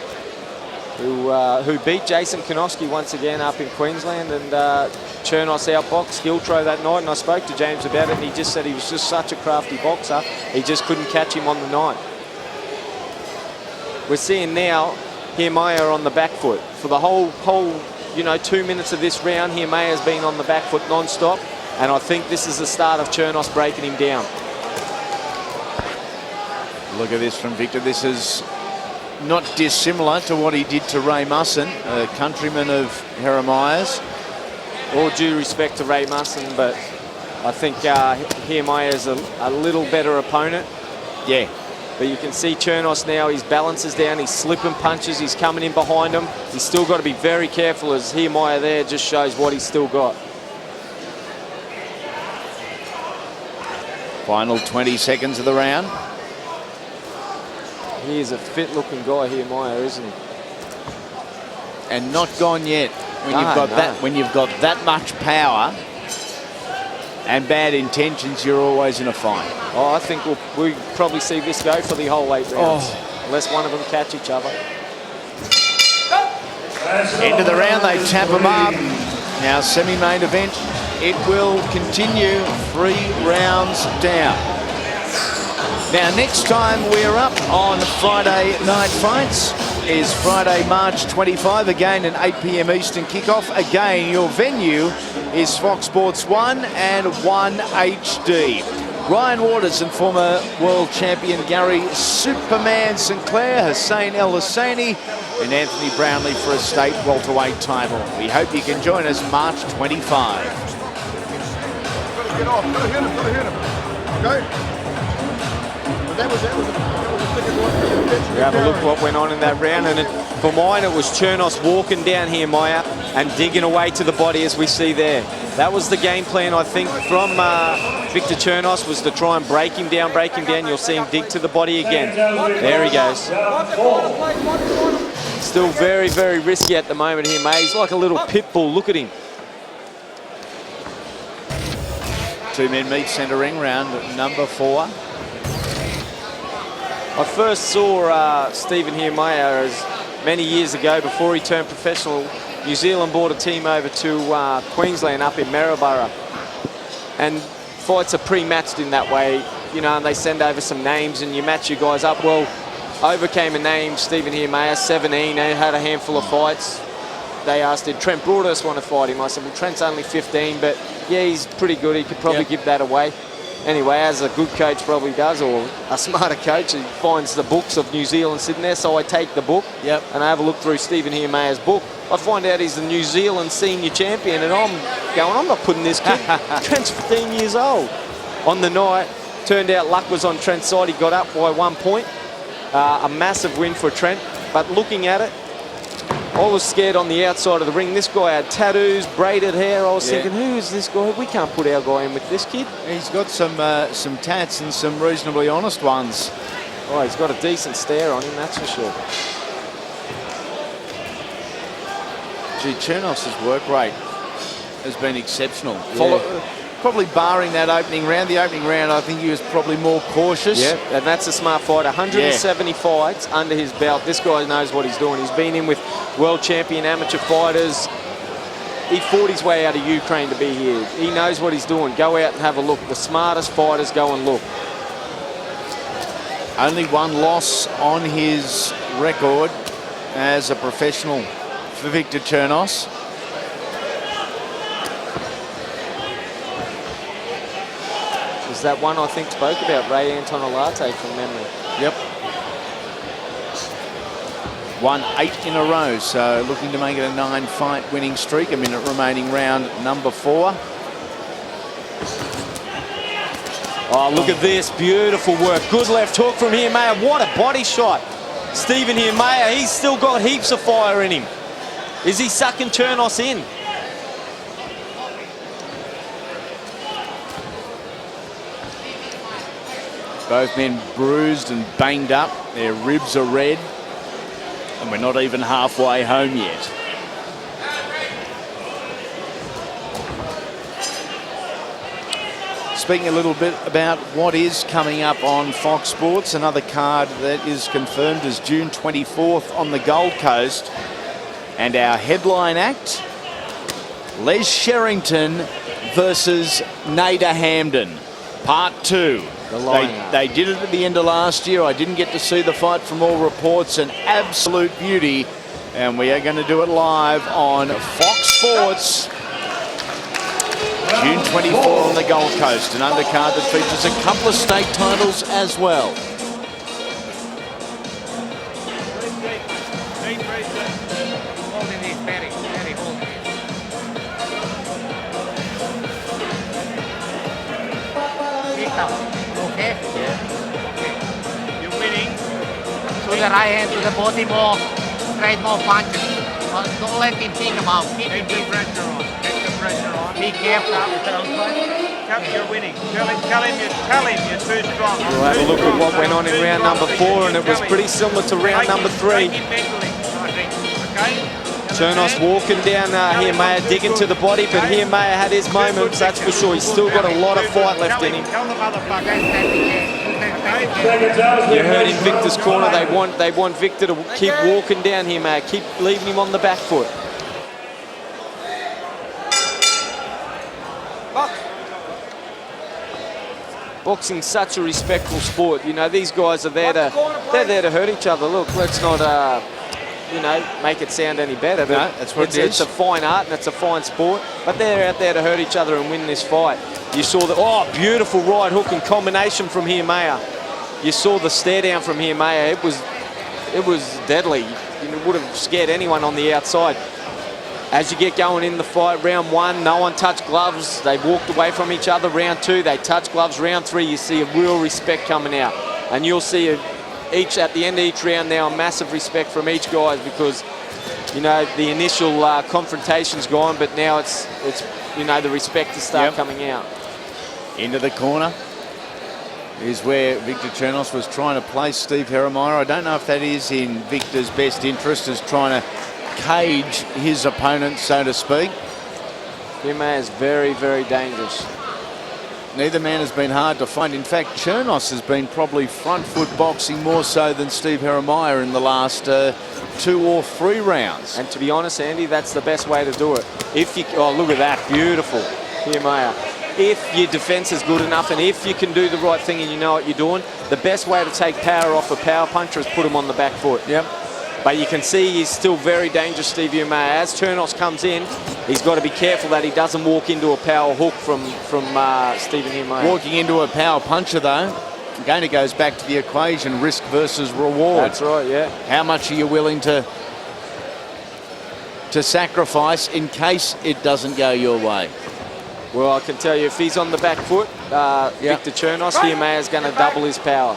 S6: who beat Jason Konofsky once again up in Queensland, and Chernous outboxed Giltro that night, and I spoke to James about it, and he just said he was just such a crafty boxer, he just couldn't catch him on the night. We're seeing now Heremaia on the back foot. For the whole 2 minutes of this round, Heremaia's been on the back foot non-stop, and I think this is the start of Chernous breaking him down.
S2: Look at this from Viktor. This is not dissimilar to what he did to Ray Musson, a countryman of Heremaia's.
S6: All due respect to Ray Musson, but I think Heremaia is a little better opponent.
S2: Yeah.
S6: But you can see Chernous now, his balance is down, he's slipping punches, he's coming in behind him. He's still got to be very careful, as Heremaia there just shows what he's still got.
S2: Final 20 seconds of the round.
S6: He is a fit-looking guy, Heremaia, isn't he?
S2: And not gone yet. When you've got that much power and bad intentions, you're always in a fight.
S6: Oh, I think we'll probably see this go for the whole 8 rounds, unless one of them catch each other.
S2: End of the round, they tap them up. Now semi-main event, it will continue 3 rounds down. Now next time we're up on Friday Night Fights is Friday, March 25, again an 8 p.m. Eastern kickoff. Again, your venue is Fox Sports 1 and 1 HD. Ryan Waters and former world champion Gary Superman Sinclair, Hussein El Husseini and Anthony Brownlee for a state welterweight title. We hope you can join us March 25.
S10: Get off, hit him. Okay? That was
S6: We have a look what went on in that round, and for mine it was Chernous walking down Heremaia and digging away to the body, as we see there. That was the game plan, I think, from Viktor Chernous, was to try and break him down. You'll see him dig to the body again. There he goes. Still very, very risky at the moment here, mate. He's like a little pit bull. Look at him.
S2: 2 men meet centre ring, round number 4.
S6: I first saw Stephen Heremaia as many years ago, before he turned professional. New Zealand brought a team over to Queensland up in Maryborough, and fights are pre-matched in that way, you know, and they send over some names and you match your guys up. Well, over came a name, Stephen Heremaia, 17, they had a handful of fights. They asked, did Trent Broadhurst want to fight him? I said, well, Trent's only 15, but yeah, he's pretty good, he could probably give that away. Anyway, as a good coach probably does, or a smarter coach, he finds the books of New Zealand sitting there, so I take the book and I have a look through Stephen Heremaia's book. I find out he's the New Zealand senior champion, and I'm going, I'm not putting this kid, Trent's 15 years old. On the night, turned out luck was on Trent's side, he got up by 1 point. A massive win for Trent, but looking at it, I was scared on the outside of the ring. This guy had tattoos, braided hair. I was thinking, who is this guy? We can't put our guy in with this kid.
S2: He's got some tats and some reasonably honest ones.
S6: Oh, he's got a decent stare on him, that's for sure.
S2: Gee, Chernos' work rate has been exceptional. Probably barring that opening round. The opening round, I think he was probably more cautious.
S6: Yeah, and that's a smart fight. 170 fights under his belt. This guy knows what he's doing. He's been in with world champion amateur fighters. He fought his way out of Ukraine to be here. He knows what he's doing. Go out and have a look. The smartest fighters go and look.
S2: Only 1 loss on his record as a professional for Viktor Chernous.
S6: That one I think spoke about, Ray Anton Olarte from memory.
S2: Yep. won 8 in a row, so looking to make it a 9-fight winning streak. A minute remaining, round number 4.
S6: Oh, look at this. Beautiful work. Good left hook from Heremaia. What a body shot. Stephen Heremaia, he's still got heaps of fire in him. Is he sucking Chernous in?
S2: Both men bruised and banged up. Their ribs are red. And we're not even halfway home yet. Speaking a little bit about what is coming up on Fox Sports, another card that is confirmed as June 24th on the Gold Coast. And our headline act, Les Sherrington versus Nader Hamden, Part 2. They did it at the end of last year. I didn't get to see the fight from all reports. An absolute beauty. And we are going to do it live on Fox Sports. June 24 on the Gold Coast. An undercard that features a couple of state titles as well.
S13: Holding these, very holding these. Viktor, okay? Yeah. Okay. You're winning. To the right hand, to the body more. Straight more punches. Don't let him think about it. Keep the pressure on. Keep the pressure on. Be careful. You're winning. Tell him you're too strong.
S6: We'll have a look at what went on in round number 4, and it was pretty similar to round number 3. Chernous walking down Heremaia, digging to the body, but Heremaia had his moments, that's for sure. He's still got a lot of fight left in him. You heard in Viktor's corner, they want Viktor to keep walking down Heremaia, keep leaving him on the back foot. Boxing's such a respectful sport. You know, these guys are there to hurt each other. Look, let's not you know, make it sound any better. But
S2: no, that's what it is.
S6: It's a fine art and it's a fine sport. But they're out there to hurt each other and win this fight. You saw the beautiful right hook and combination from Heremaia. You saw the stare down from Heremaia. It was deadly. It would have scared anyone on the outside. As you get going in the fight, round 1, no one touched gloves. They walked away from each other. Round 2, they touched gloves. Round 3, you see a real respect coming out. And you'll see at the end of each round now, a massive respect from each guy because, you know, the initial confrontation's gone, but now it's you know, the respect to start coming out.
S2: Into the corner is where Viktor Chernous was trying to place Steve Haremeyer. I don't know if that is in Viktor's best interest, as trying to cage his opponent, so to speak.
S6: Heremaia is very, very dangerous.
S2: Neither man has been hard to find. In fact, Chernous has been probably front foot boxing more so than Steve Haremeyer in the last 2 or 3 rounds.
S6: And to be honest, Andy, that's the best way to do it. If you, look at that, beautiful, Heremaia. If your defense is good enough and if you can do the right thing and you know what you're doing, the best way to take power off a power puncher is put him on the back foot.
S2: Yep.
S6: But you can see he's still very dangerous, Steve Heremaia. As Chernous comes in, he's got to be careful that he doesn't walk into a power hook from Stephen Heremaia.
S2: Walking into a power puncher, though, again, it goes back to the equation, risk versus reward.
S6: That's right, yeah.
S2: How much are you willing to sacrifice in case it doesn't go your way?
S6: Well, I can tell you, if he's on the back foot, Viktor Chernous, Heremaia is going to double his power.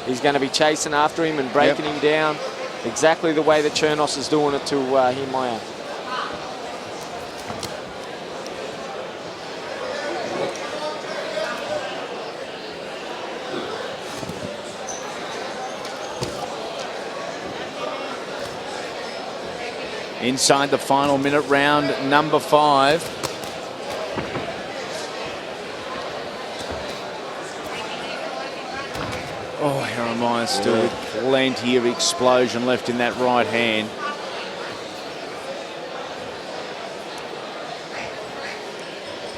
S6: He's going to be chasing after him and breaking him down. Exactly the way that Chernous is doing it to Heremaia.
S2: Inside the final minute, round number 5. Oh, Heremaia still with plenty of explosion left in that right hand.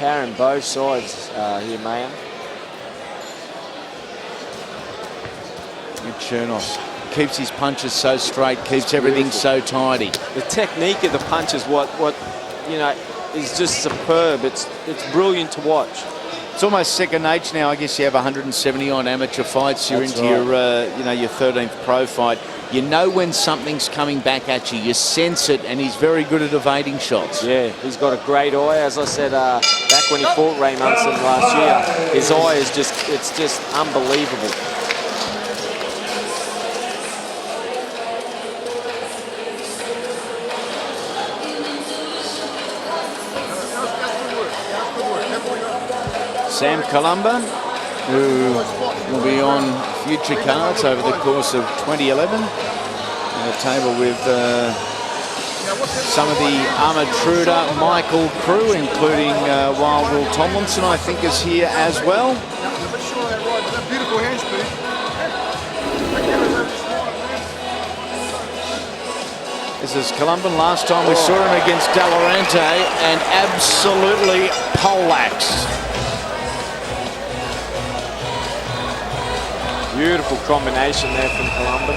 S6: Power on both sides, Heremaia.
S2: And Chernous keeps his punches so straight, keeps everything so tidy.
S6: The technique of the punch is what you know, is just superb. It's brilliant to watch.
S2: It's almost second nature now. I guess you have 170 on amateur fights. You're
S6: That's
S2: into
S6: right.
S2: your, your 13th pro fight. You know when something's coming back at you. You sense it, and he's very good at evading shots.
S6: Yeah, he's got a great eye. As I said, back when he fought Ray Munson last year, his eye is it's just unbelievable.
S2: Sam Columba, who will be on future cards over the course of 2011. On a table with some of the Armatruda Michael crew, including Wild Will Tomlinson, I think, is here as well.
S9: Beautiful hand speed.
S2: This is Columban. Last time we saw him against Delorante and absolutely poleaxed.
S6: Beautiful combination there from Columban.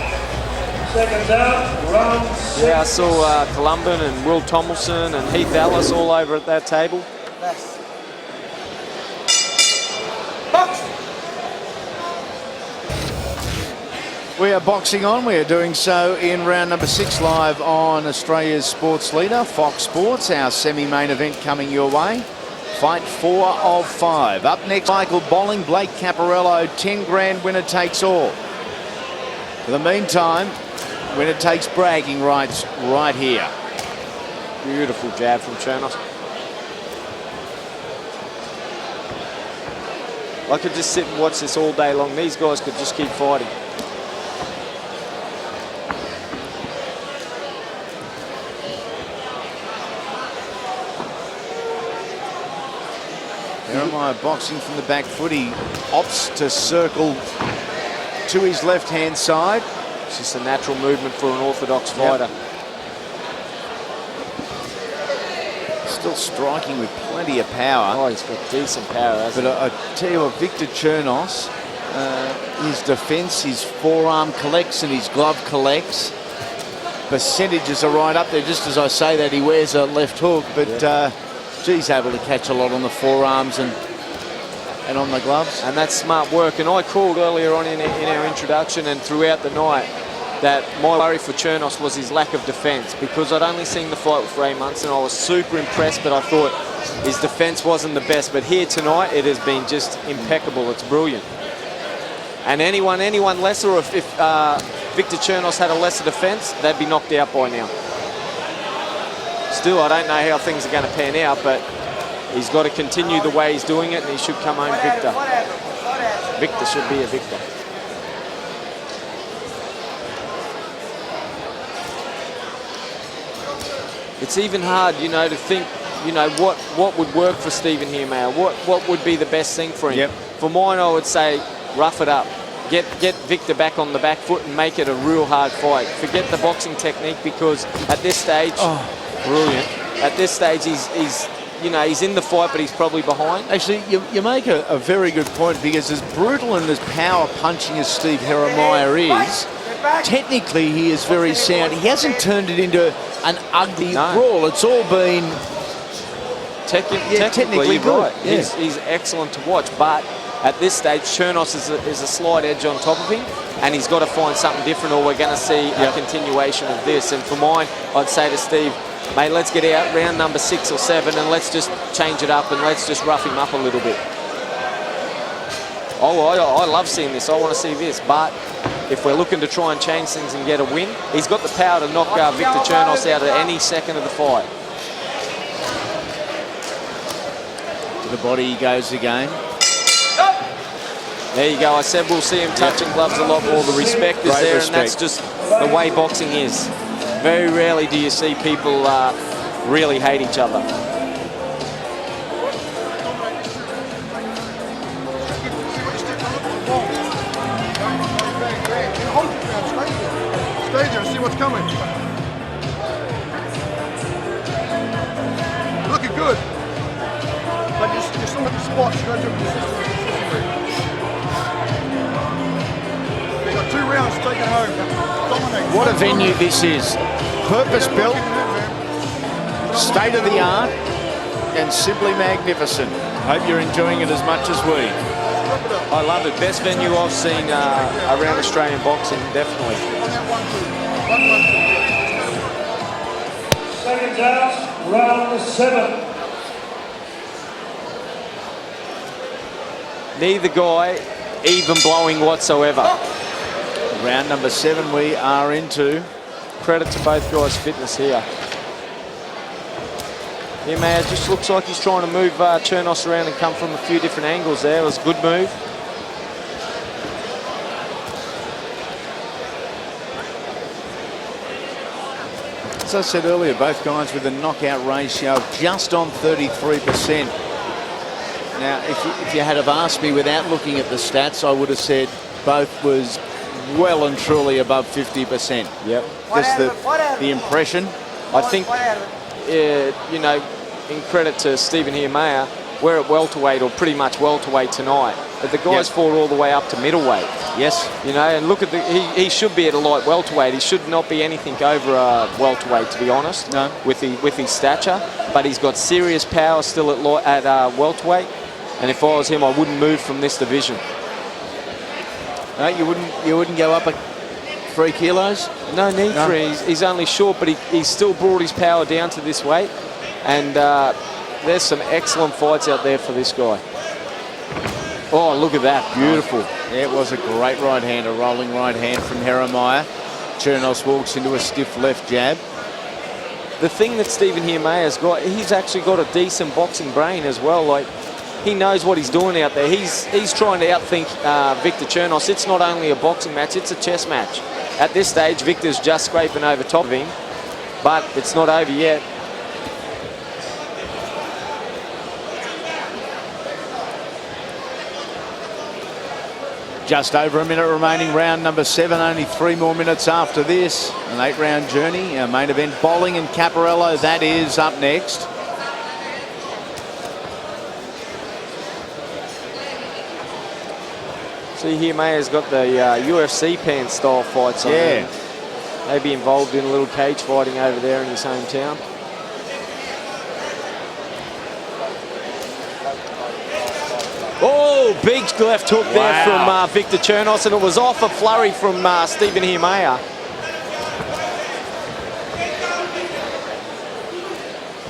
S3: Second out, round 6.
S6: Yeah, I saw Columban and Will Tomlinson and Heath Ellis all over at that table.
S2: We are boxing on. We are doing so in round number 6 live on Australia's sports leader, Fox Sports. Our semi-main event coming your way. Fight 4 of 5. Up next, Michael Bolling, Blake Caparello, 10 grand winner takes all. For the meantime, winner takes bragging rights right here.
S6: Beautiful jab from Chernos. I could just sit and watch this all day long. These guys could just keep fighting.
S2: Heremaia boxing from the back foot. He opts to circle to his left-hand side.
S6: It's just a natural movement for an orthodox fighter.
S2: Still striking with plenty of power.
S6: Oh, he's got decent power, hasn't he?
S2: But I tell you what, Viktor Chernous, his defence, his forearm collects and his glove collects. Percentages are right up there. Just as I say that, he wears a left hook, but he's able to catch a lot on the forearms and on the gloves.
S6: And that's smart work. And I called earlier on in our introduction and throughout the night that my worry for Chernous was his lack of defence, because I'd only seen the fight with Ray Munson. I was super impressed, but I thought his defence wasn't the best. But here tonight, it has been just impeccable. It's brilliant. And anyone lesser, if Viktor Chernous had a lesser defence, they'd be knocked out by now. Still, I don't know how things are going to pan out, but he's got to continue the way he's doing it, and he should come home victor. Viktor should be a victor. It's even hard, you know, to think, you know, what would work for Stephen Haremeyer, what would be the best thing for him.
S2: Yep.
S6: For mine, I would say rough it up. Get Viktor back on the back foot and make it a real hard fight. Forget the boxing technique, because at this stage, brilliant. At this stage, he's in the fight, but he's probably behind.
S2: Actually, you make a very good point, because as brutal and as power punching as Steve Heremaia is, technically he is very sound. He hasn't turned it into an ugly brawl. It's all been technically good.
S6: Right. Yeah. He's excellent to watch, but at this stage, Chernous is a slight edge on top of him, and he's got to find something different, or we're going to see a continuation of this. And for mine, I'd say to Steve, mate, let's get out round number 6 or 7 and let's just change it up and let's just rough him up a little bit. Oh, I love seeing this. I want to see this. But if we're looking to try and change things and get a win, he's got the power to knock Viktor Chernous out at any second of the fight.
S2: To the body he goes again.
S6: There you go. I said we'll see him touching gloves a lot more. The respect is there, and that's just the way boxing is. Very rarely do you see people really hate each other.
S9: Stay there and see what's coming. Looking good. But you're still at the spot. You got to do consistently. They got 2 rounds to take it home. Dominate.
S2: What a venue this is. Purpose-built, state-of-the-art, and simply magnificent. Hope you're enjoying it as much as we.
S6: I love it. Best venue I've seen around Australian boxing, definitely.
S3: Seconds out, round 7.
S6: Neither guy even blowing whatsoever.
S2: Round number 7 we are into.
S6: Credit to both guys' fitness here. Heremaia just looks like he's trying to move Chernous around and come from a few different angles there. It was a good move.
S2: As I said earlier, both guys with a knockout ratio of just on 33%. Now, if you had have asked me without looking at the stats, I would have said both was well and truly above 50%.
S6: Yep.
S2: Just the impression.
S6: I think, you know, in credit to Stephen Heremaia, we're at welterweight or pretty much welterweight tonight. But the guys fought all the way up to middleweight.
S2: Yes.
S6: You know, and look at he should be at a light welterweight. He should not be anything over a welterweight, to be honest.
S2: No.
S6: With his stature, but he's got serious power still at welterweight. And if I was him, I wouldn't move from this division.
S2: No, you wouldn't go up 3 kilos?
S6: No need for it. He's only short, but he's still brought his power down to this weight. And there's some excellent fights out there for this guy. Oh, look at that. Beautiful.
S2: Yeah, it was a great right hand, a rolling right hand from Haremeyer. Chernous walks into a stiff left jab.
S6: The thing that Stephen Heremaia's got, he's actually got a decent boxing brain as well. Like, he knows what he's doing out there. He's trying to outthink Viktor Chernous. It's not only a boxing match, it's a chess match. At this stage, Viktor's just scraping over top of him, but it's not over yet.
S2: Just over a minute remaining, round number 7. Only 3 more minutes after this. An 8-round journey. Our main event, Bolling and Caparello. That is up next.
S6: See, Heremaia's got the UFC pants style fights on.
S2: Yeah.
S6: Maybe involved in a little cage fighting over there in his hometown. Oh, big left hook there from Viktor Chernous, and it was off a flurry from Stephen Heremaia.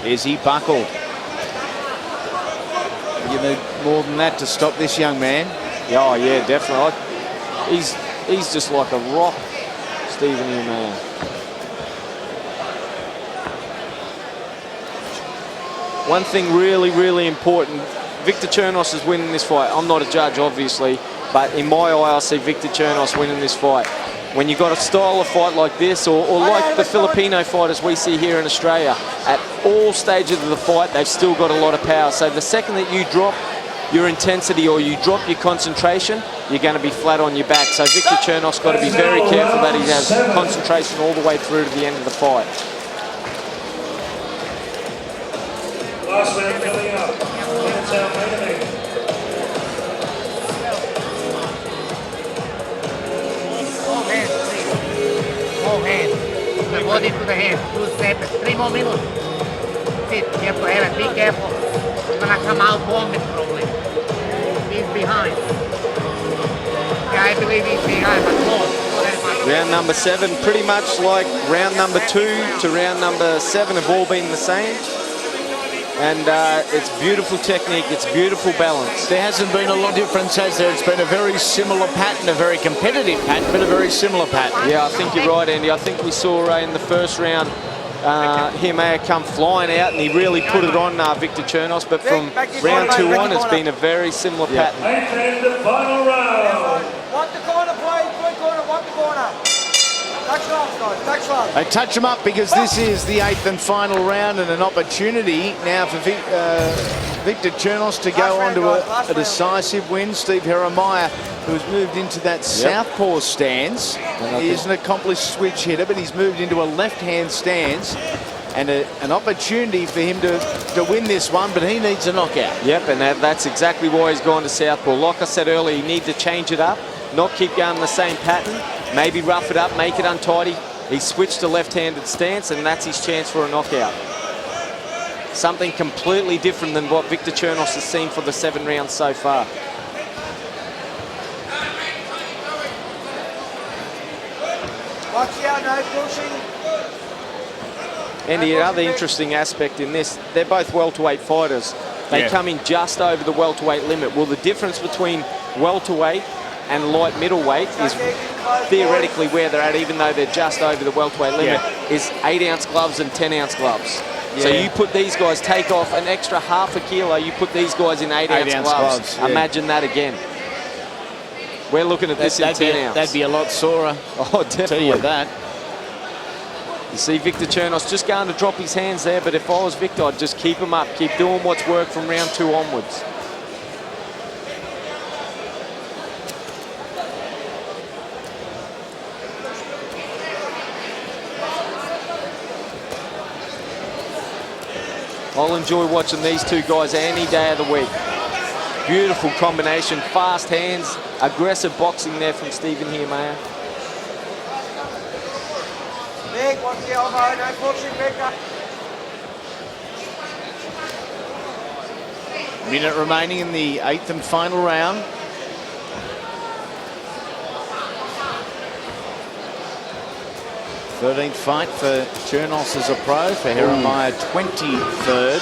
S2: Is he buckled? You need more than that to stop this young man.
S6: Oh, yeah, definitely. He's just like a rock, Stephen Heremaia. One thing really, really important. Viktor Chernous is winning this fight. I'm not a judge, obviously, but in my eye, I see Viktor Chernous winning this fight. When you've got a style of fight like this, or like the Filipino fighters we see here in Australia, at all stages of the fight, they've still got a lot of power. So the second that you drop your intensity or you drop your concentration, you're going to be flat on your back. So Viktor Chernous got to be very careful that he has concentration all the way through to the end of the fight.
S3: Last round coming up. That's our main event.
S13: All hands, please. All hands. The body to the hand. 2 steps. 3 more minutes. Sit. You have to have it. Be careful. You're gonna come out wounded probably. He's behind. Yeah, I believe he's behind, but close.
S6: Round number 7, pretty much like round number 2 to round number 7 have all been the same. And it's beautiful technique, it's beautiful balance.
S2: There hasn't been a lot of difference, has there? It's been a very similar pattern, a very competitive pattern, but a very similar pattern.
S6: Yeah, I think you're right, Andy. I think we saw in the first round Heremaia come flying out and he really put it on Viktor Chernous, but from round 2 on, it's been a very similar pattern.
S3: And the final round.
S11: Want the corner, please. One corner, want the corner. Touch gloves, guys. Touch gloves.
S2: They touch him up because this is the 8th and final round and an opportunity now for Viktor Chernous to go on to a decisive win. Steve Heremaia, who's moved into that southpaw stance. He is an accomplished switch hitter, but he's moved into a left-hand stance. And an opportunity for him to win this one, but he needs a knockout.
S6: Yep, and that's exactly why he's gone to southpaw. Like I said earlier, you need to change it up, not keep going the same pattern, maybe rough it up, make it untidy. He switched to left-handed stance, and that's his chance for a knockout. Something completely different than what Viktor Chernous has seen for the 7 rounds so far.
S11: Watch out, no pushing.
S6: And the other interesting aspect in this, they're both welterweight fighters. They come in just over the welterweight limit. Well, the difference between welterweight and light middleweight is theoretically where they're at, even though they're just over the welterweight limit, is 8-ounce gloves and 10-ounce gloves. So you put these guys, take off an extra half a kilo, you put these guys in 8-ounce gloves. Imagine that again. We're looking at this in 10 ounce.
S2: That'd be a lot sorer.
S6: Oh, definitely.
S2: Tell you that.
S6: You see Viktor Chernous just going to drop his hands there, but if I was Viktor, I'd just keep him up, keep doing what's worked from round 2 onwards. I'll enjoy watching these two guys any day of the week. Beautiful combination, fast hands, aggressive boxing there from Stephen Heremaia.
S11: Big, watch the elbow, no pushing, Viktor.
S2: Minute remaining in the 8th and final round. Thirteenth fight for Chernous as a pro, for Heremaia 23rd.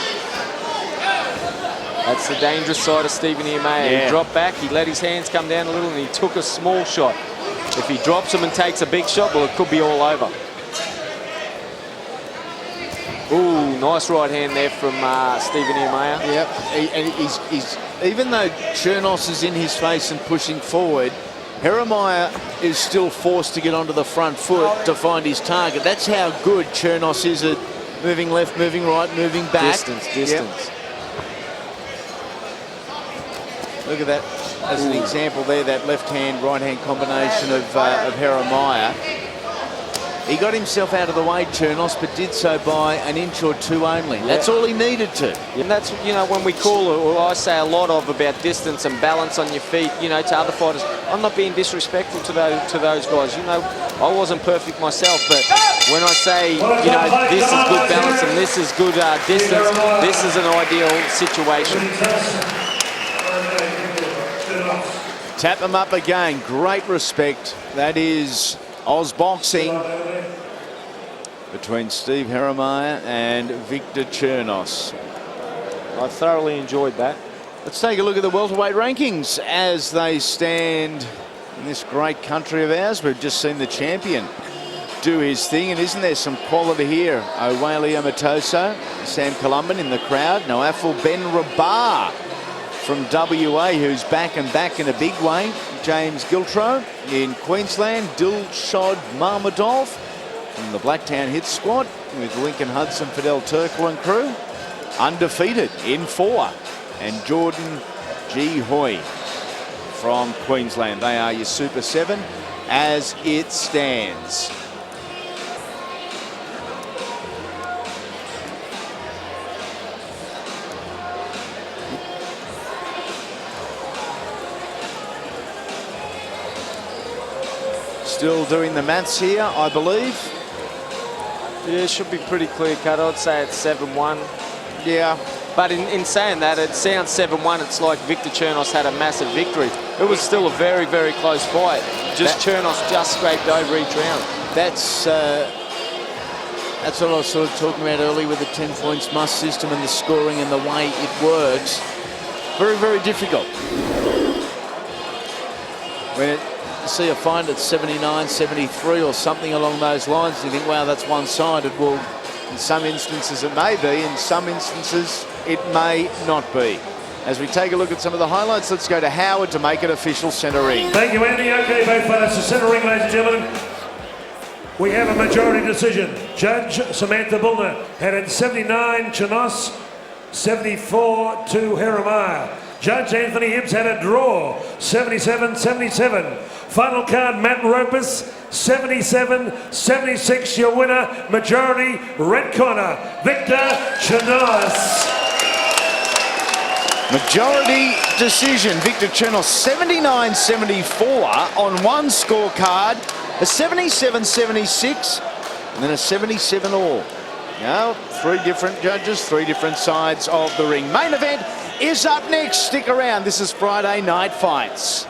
S6: That's the dangerous side of Stephen Heremaia. He dropped back, he let his hands come down a little, and he took a small shot. If he drops them and takes a big shot, well, it could be all over. Ooh, nice right hand there from Stephen Heremaia.
S2: Yep, and he's even though Chernous is in his face and pushing forward, Heremaia is still forced to get onto the front foot to find his target. That's how good Chernous is at moving left, moving right, moving back.
S6: Distance.
S2: Yep. Look at that as an example there, that left-hand, right-hand combination of Heremaia. He got himself out of the way, Chernous, but did so by an inch or two only. That's all he needed to.
S6: And that's, you know, when we call it, or I say a lot of about distance and balance on your feet, you know, to other fighters. I'm not being disrespectful to those guys. You know, I wasn't perfect myself, but when I say, you know, this is good balance and this is good distance, this is an ideal situation.
S2: Tap him up again. Great respect. That is Oz boxing between Steve Heremaia and Viktor Chernous.
S6: I thoroughly enjoyed that.
S2: Let's take a look at the welterweight rankings as they stand in this great country of ours. We've just seen the champion do his thing, and isn't there some quality here? Owalea Matoso, Sam Columban in the crowd. Noafel Ben Rabar from WA, who's back and back in a big way. James Giltro in Queensland. Dilshad Marmadov from the Blacktown Hit Squad with Lincoln Hudson, Fidel Turkle and crew. Undefeated in 4. And Jordan G. Hoy from Queensland. They are your Super 7 as it stands. Still doing the maths here, I believe.
S6: Yeah, it should be pretty clear cut. I'd say it's 7-1.
S2: Yeah.
S6: But in saying that, it sounds 7-1. It's like Viktor Chernous had a massive victory. It was still a very, very close fight. Chernous just scraped over each round.
S2: That's what I was sort of talking about earlier with the 10 points must system and the scoring and the way it works. Very, very difficult. When you see a fight at 79, 73 or something along those lines, you think, wow, that's one-sided. Well, in some instances it may be, in some instances it may not be. As we take a look at some of the highlights, let's go to Howard to make it official centre ring.
S3: Thank you, Andy. Okay, both fighters to centre ring, ladies and gentlemen. We have a majority decision. Judge Samantha Bullner headed 79 Chernous, 74 to Heremaia. Judge Anthony Hibbs had a draw, 77-77. Final card, Matt Ropus, 77-76. Your winner, majority, red corner, Viktor Chernous.
S2: Majority decision, Viktor Chernous, 79-74 on one scorecard, a 77-76, and then a 77 all. Now, 3 different judges, 3 different sides of the ring. Main event is up next. Stick around. This is Friday Night Fights.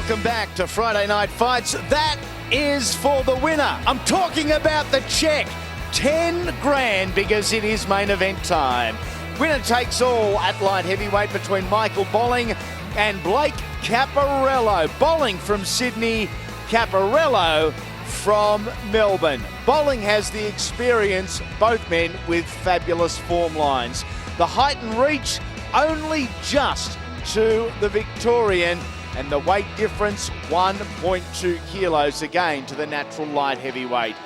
S2: Welcome back to Friday Night Fights. That is for the winner. I'm talking about the check. 10 grand because it is main event time. Winner takes all at light heavyweight between Michael Bolling and Blake Caparello. Bolling from Sydney, Caparello from Melbourne. Bolling has the experience, both men with fabulous form lines. The height and reach only just to the Victorian, and the weight difference 1.2 kilos again to the natural light heavyweight.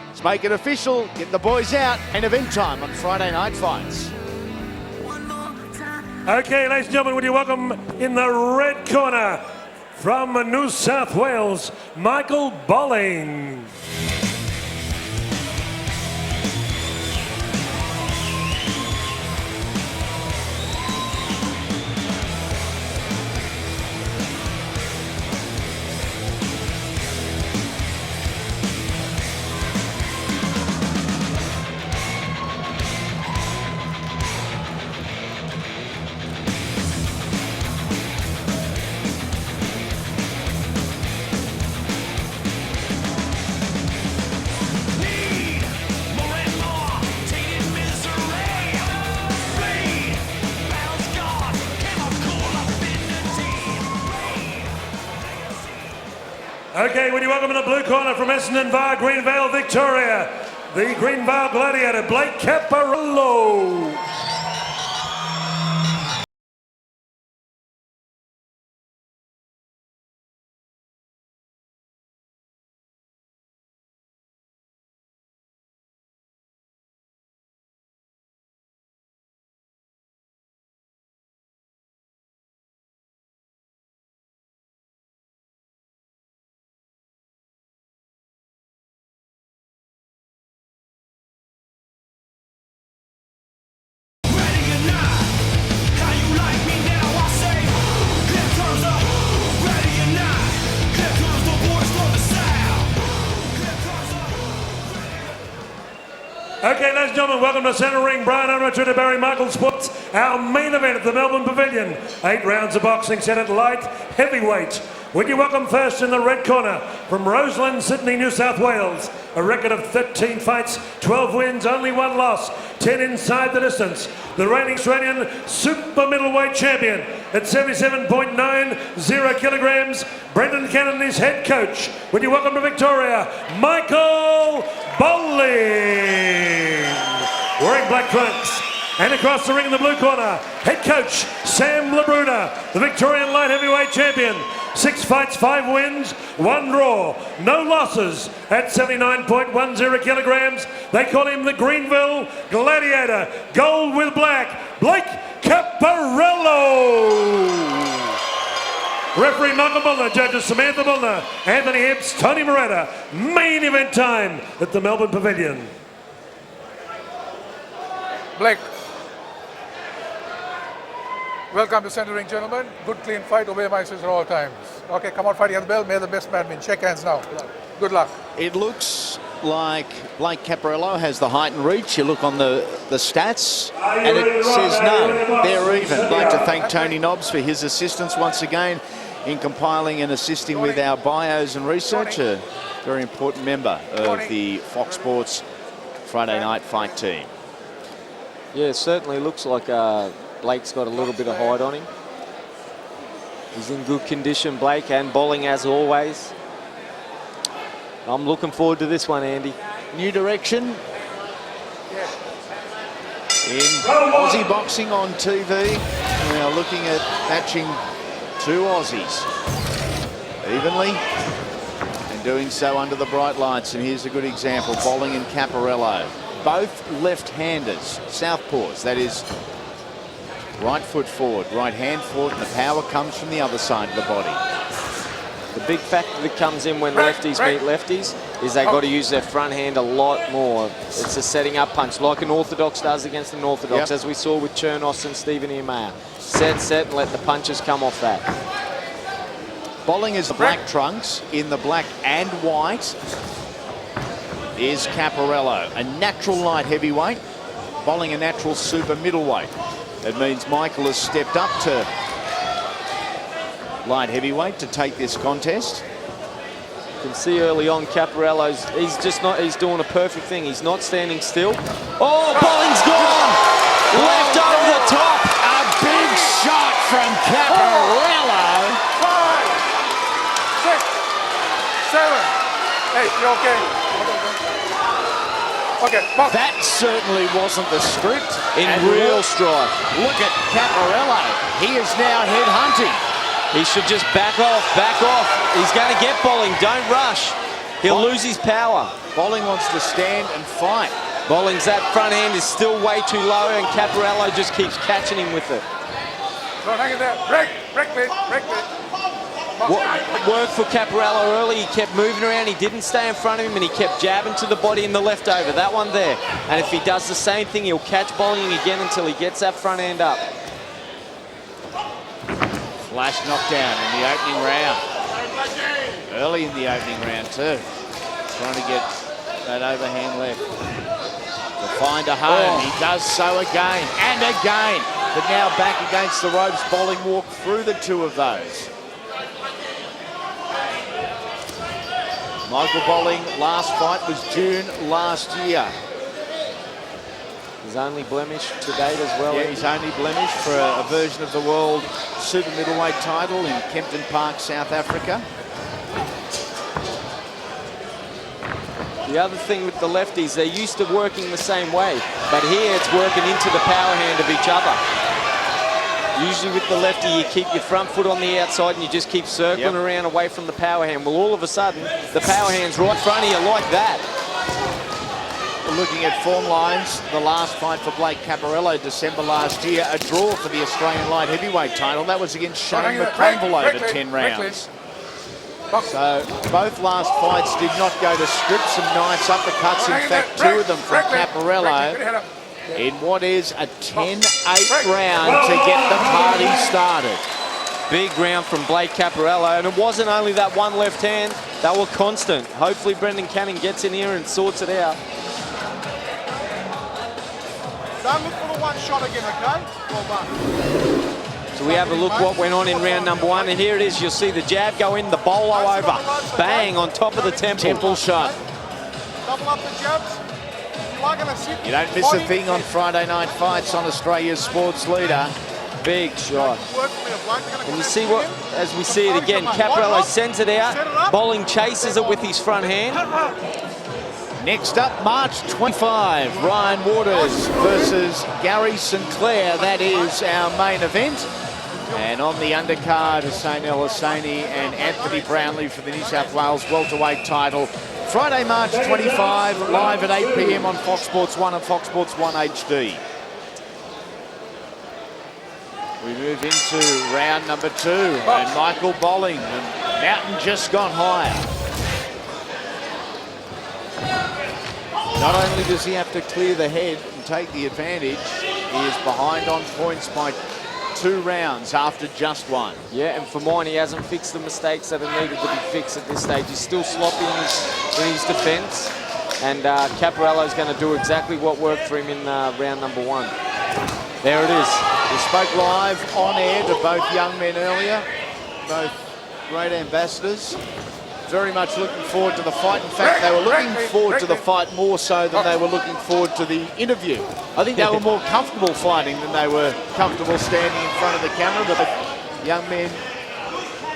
S2: Let's make it official, get the boys out, and event time on Friday Night Fights.
S3: Okay, ladies and gentlemen, would you welcome in the red corner from New South Wales, Michael Bolling. Okay, would you welcome in the blue corner from Essendon Bar, Greenvale, Victoria, the Greenvale Gladiator, Blake Caparello. Okay, ladies and gentlemen, welcome to Centre Ring. Brian Amateur to Barry Michael Sports. Our main event at the Melbourne Pavilion. 8 rounds of boxing set at light heavyweight. Would you welcome first in the red corner from Roseland, Sydney, New South Wales. A record of 13 fights, 12 wins, only 1 loss, 10 inside the distance. The reigning Australian super middleweight champion at 77.90 kilograms. Brendan Cannon is head coach. Would you welcome to Victoria, Michael Bolling. Wearing black trunks. And across the ring in the blue corner, head coach Sam Labruna, the Victorian light heavyweight champion. 6 fights, 5 wins, 1 draw, no losses at 79.10 kilograms. They call him the Greenville Gladiator. Gold with black, Blake Caparello. Referee Michael Milner, judges Samantha Milner, Anthony Hibbs, Tony Moretta. Main event time at the Melbourne Pavilion.
S9: Blake. Welcome to Centre Ring, gentlemen. Good, clean fight. Obey my instructions at all times. Okay, come on, fighting at the bell. May the best man win. Shake hands now. Good luck.
S2: It looks like Blake Caparello has the height and reach. You look on the stats, and it says no. They're even. I'd like to thank Tony Nobbs for his assistance once again in compiling and assisting with our bios and research. A very important member of the Fox Sports Friday Night Fight team.
S6: Yeah, it certainly looks like Blake's got a little bit of height on him. He's in good condition, Blake, and Bolling as always. I'm looking forward to this one, Andy.
S2: New direction in Aussie boxing on TV. We are looking at matching 2 Aussies evenly and doing so under the bright lights. And here's a good example, Bolling and Caparello. Both left-handers, southpaws, that is right foot forward, right hand forward, and the power comes from the other side of the body.
S6: The big factor that comes in when lefties meet lefties is they've got to use their front hand a lot more. It's a setting up punch, like an orthodox does against an orthodox, as we saw with Chernous and Stephen Heremaia. Set, and let the punches come off that.
S2: Bolling is the black trunks. In the black and white is Caparello, a natural light heavyweight. Bolling a natural super middleweight. That means Michael has stepped up to light heavyweight to take this contest.
S6: You can see early on Caparello's, he's doing a perfect thing. He's not standing still. Oh, Bolling's gone! Left over the top.
S2: A big shot from Caparello.
S9: 5, 6, 7, 8, you okay? Okay, box.
S2: That certainly wasn't the script.
S6: In real strife.
S2: Look at Caparello. He is now head hunting.
S6: He should just back off, back off. He's going to get Bolling, don't rush. He'll lose his power.
S2: Bolling wants to stand and fight.
S6: Bolling's that front hand is still way too low and Caparello just keeps catching him with it.
S9: Don't hang it there. Break, please, break, please.
S6: Worked for Caparello early. He kept moving around. He didn't stay in front of him and he kept jabbing to the body in the leftover. That one there. And if he does the same thing, he'll catch Bolling again until he gets that front hand up.
S2: Flash knockdown in the opening round. Early in the opening round too. Trying to get that overhand left. To find a home. He does so again and again. But now back against the ropes. Bolling walked through the two of those. Michael Bolling, last fight was June last year.
S6: His only blemish to date as well.
S2: Yeah, his only blemish for a version of the world super middleweight title in Kempton Park, South Africa.
S6: The other thing with the lefties, they're used to working the same way, but here it's working into the power hand of each other. Usually with the lefty, you keep your front foot on the outside and you just keep circling around away from the power hand. Well, all of a sudden, the power hand's right in front of you like that.
S2: Looking at form lines, the last fight for Blake Caparello, December last year, a draw for the Australian light heavyweight title. That was against Shane McConville over 10 rounds. So both last fights did not go to script. Some nice uppercuts, in fact, two of them from Caparello in what is a 10-8 round to get the party started.
S6: Big round from Blake Caparello, and it wasn't only that one left hand, they were constant. Hopefully Brendan Canning gets in here and sorts it out.
S12: Don't look for the one shot again, okay? Well done.
S6: So we have a look what went on in round number one, and here it is. You'll see the jab go in, the bolo over, bang, on top of the temple.
S2: Temple shot.
S12: Double up the jabs. You are going to sit.
S2: You don't miss a thing on Friday night fights on Australia's sports leader.
S6: Big shot. And you see what, as we see it again, Caparello sends it out, Bolling chases it with his front hand.
S2: Next up, March 25, Ryan Waters versus Gary Sinclair. That is our main event. And on the undercard, Hussein El Husseini and Anthony Brownlee for the New South Wales welterweight title. Friday, March 25, live at 8 p.m. on Fox Sports 1 and Fox Sports 1 HD. We move into round number 2, and Michael Bolling, and Mountain just gone higher. Not only does he have to clear the head and take the advantage, he is behind on points by 2 rounds after just one.
S6: Yeah, and for mine, he hasn't fixed the mistakes that are needed to be fixed at this stage. He's still sloppy in his defence, and Caparello's going to do exactly what worked for him in round number 1. There it is.
S2: We spoke live on air to both young men earlier, both great ambassadors. Very much looking forward to the fight. In fact, they were looking forward to the fight more so than they were looking forward to the interview. I think they were more comfortable fighting than they were comfortable standing in front of the camera, but the young men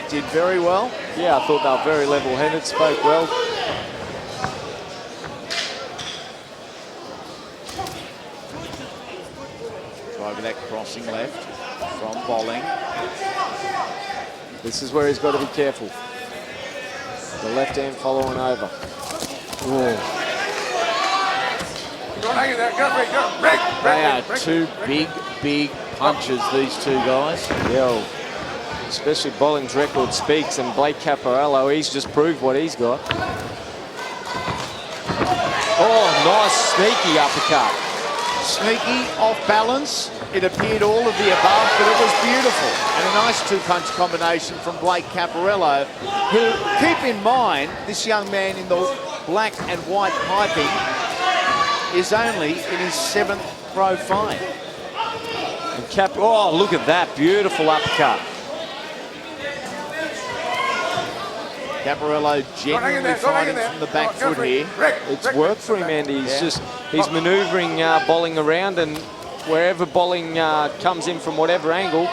S2: did very well.
S6: Yeah, I thought they were very level-headed, spoke well.
S2: Try with that crossing left from Bolling.
S6: This is where he's got to be careful. The left hand following over.
S2: They are two big punches, these two guys.
S6: Yeah, especially Bolling's record speaks, and Blake Caparello, he's just proved what he's got. Oh, nice sneaky uppercut.
S2: Sneaky, off balance. It appeared all of the above, but it was beautiful. And a nice two-punch combination from Blake Caparello, who, keep in mind, this young man in the black and white piping is only in his 7th pro fight.
S6: And oh, look at that, beautiful uppercut.
S2: Caparello genuinely fighting from the back foot here.
S6: It's worked for him, Andy. He's manoeuvring Bolling around, and wherever Bolling comes in from whatever angle,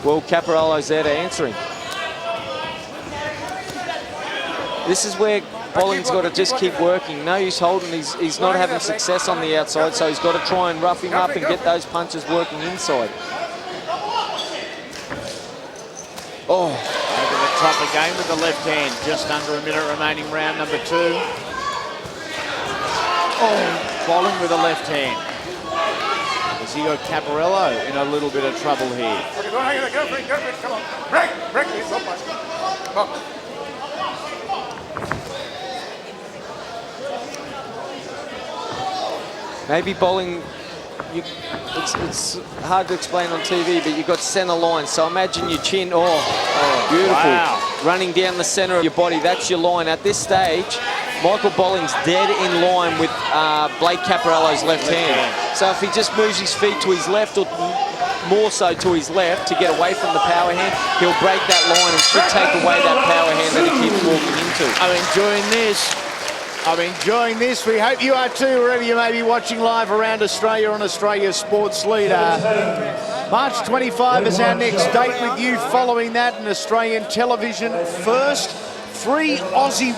S6: well, Caparello's there to answer him. This is where Bolling's got to just keep working. No use holding. He's not having success on the outside, so he's got to try and rough him up and get those punches working inside.
S2: Oh, over the top again with the left hand. Just under a minute remaining, round number 2. Oh, Bolling with the left hand. Has he got Caparello in a little bit of trouble here?
S9: Okay, don't hang it, go for it, come on. Break, please, don't punch. Come on.
S6: Maybe Bolling, it's hard to explain on TV, but you've got centre line. So imagine your chin, beautiful.
S2: Wow.
S6: Running down the centre of your body, that's your line. At this stage, Michael Bolling's dead in line with Blake Caparello's left hand. So if he just moves his feet to his left, or more so to his left, to get away from the power hand, he'll break that line and should take away that power hand that he keeps walking into.
S2: I'm enjoying this. I'm enjoying this. We hope you are too, wherever you may be watching live around Australia on Australia's Sports Leader. March 25 is our next date with you. Following that, an Australian television first. 3 Aussie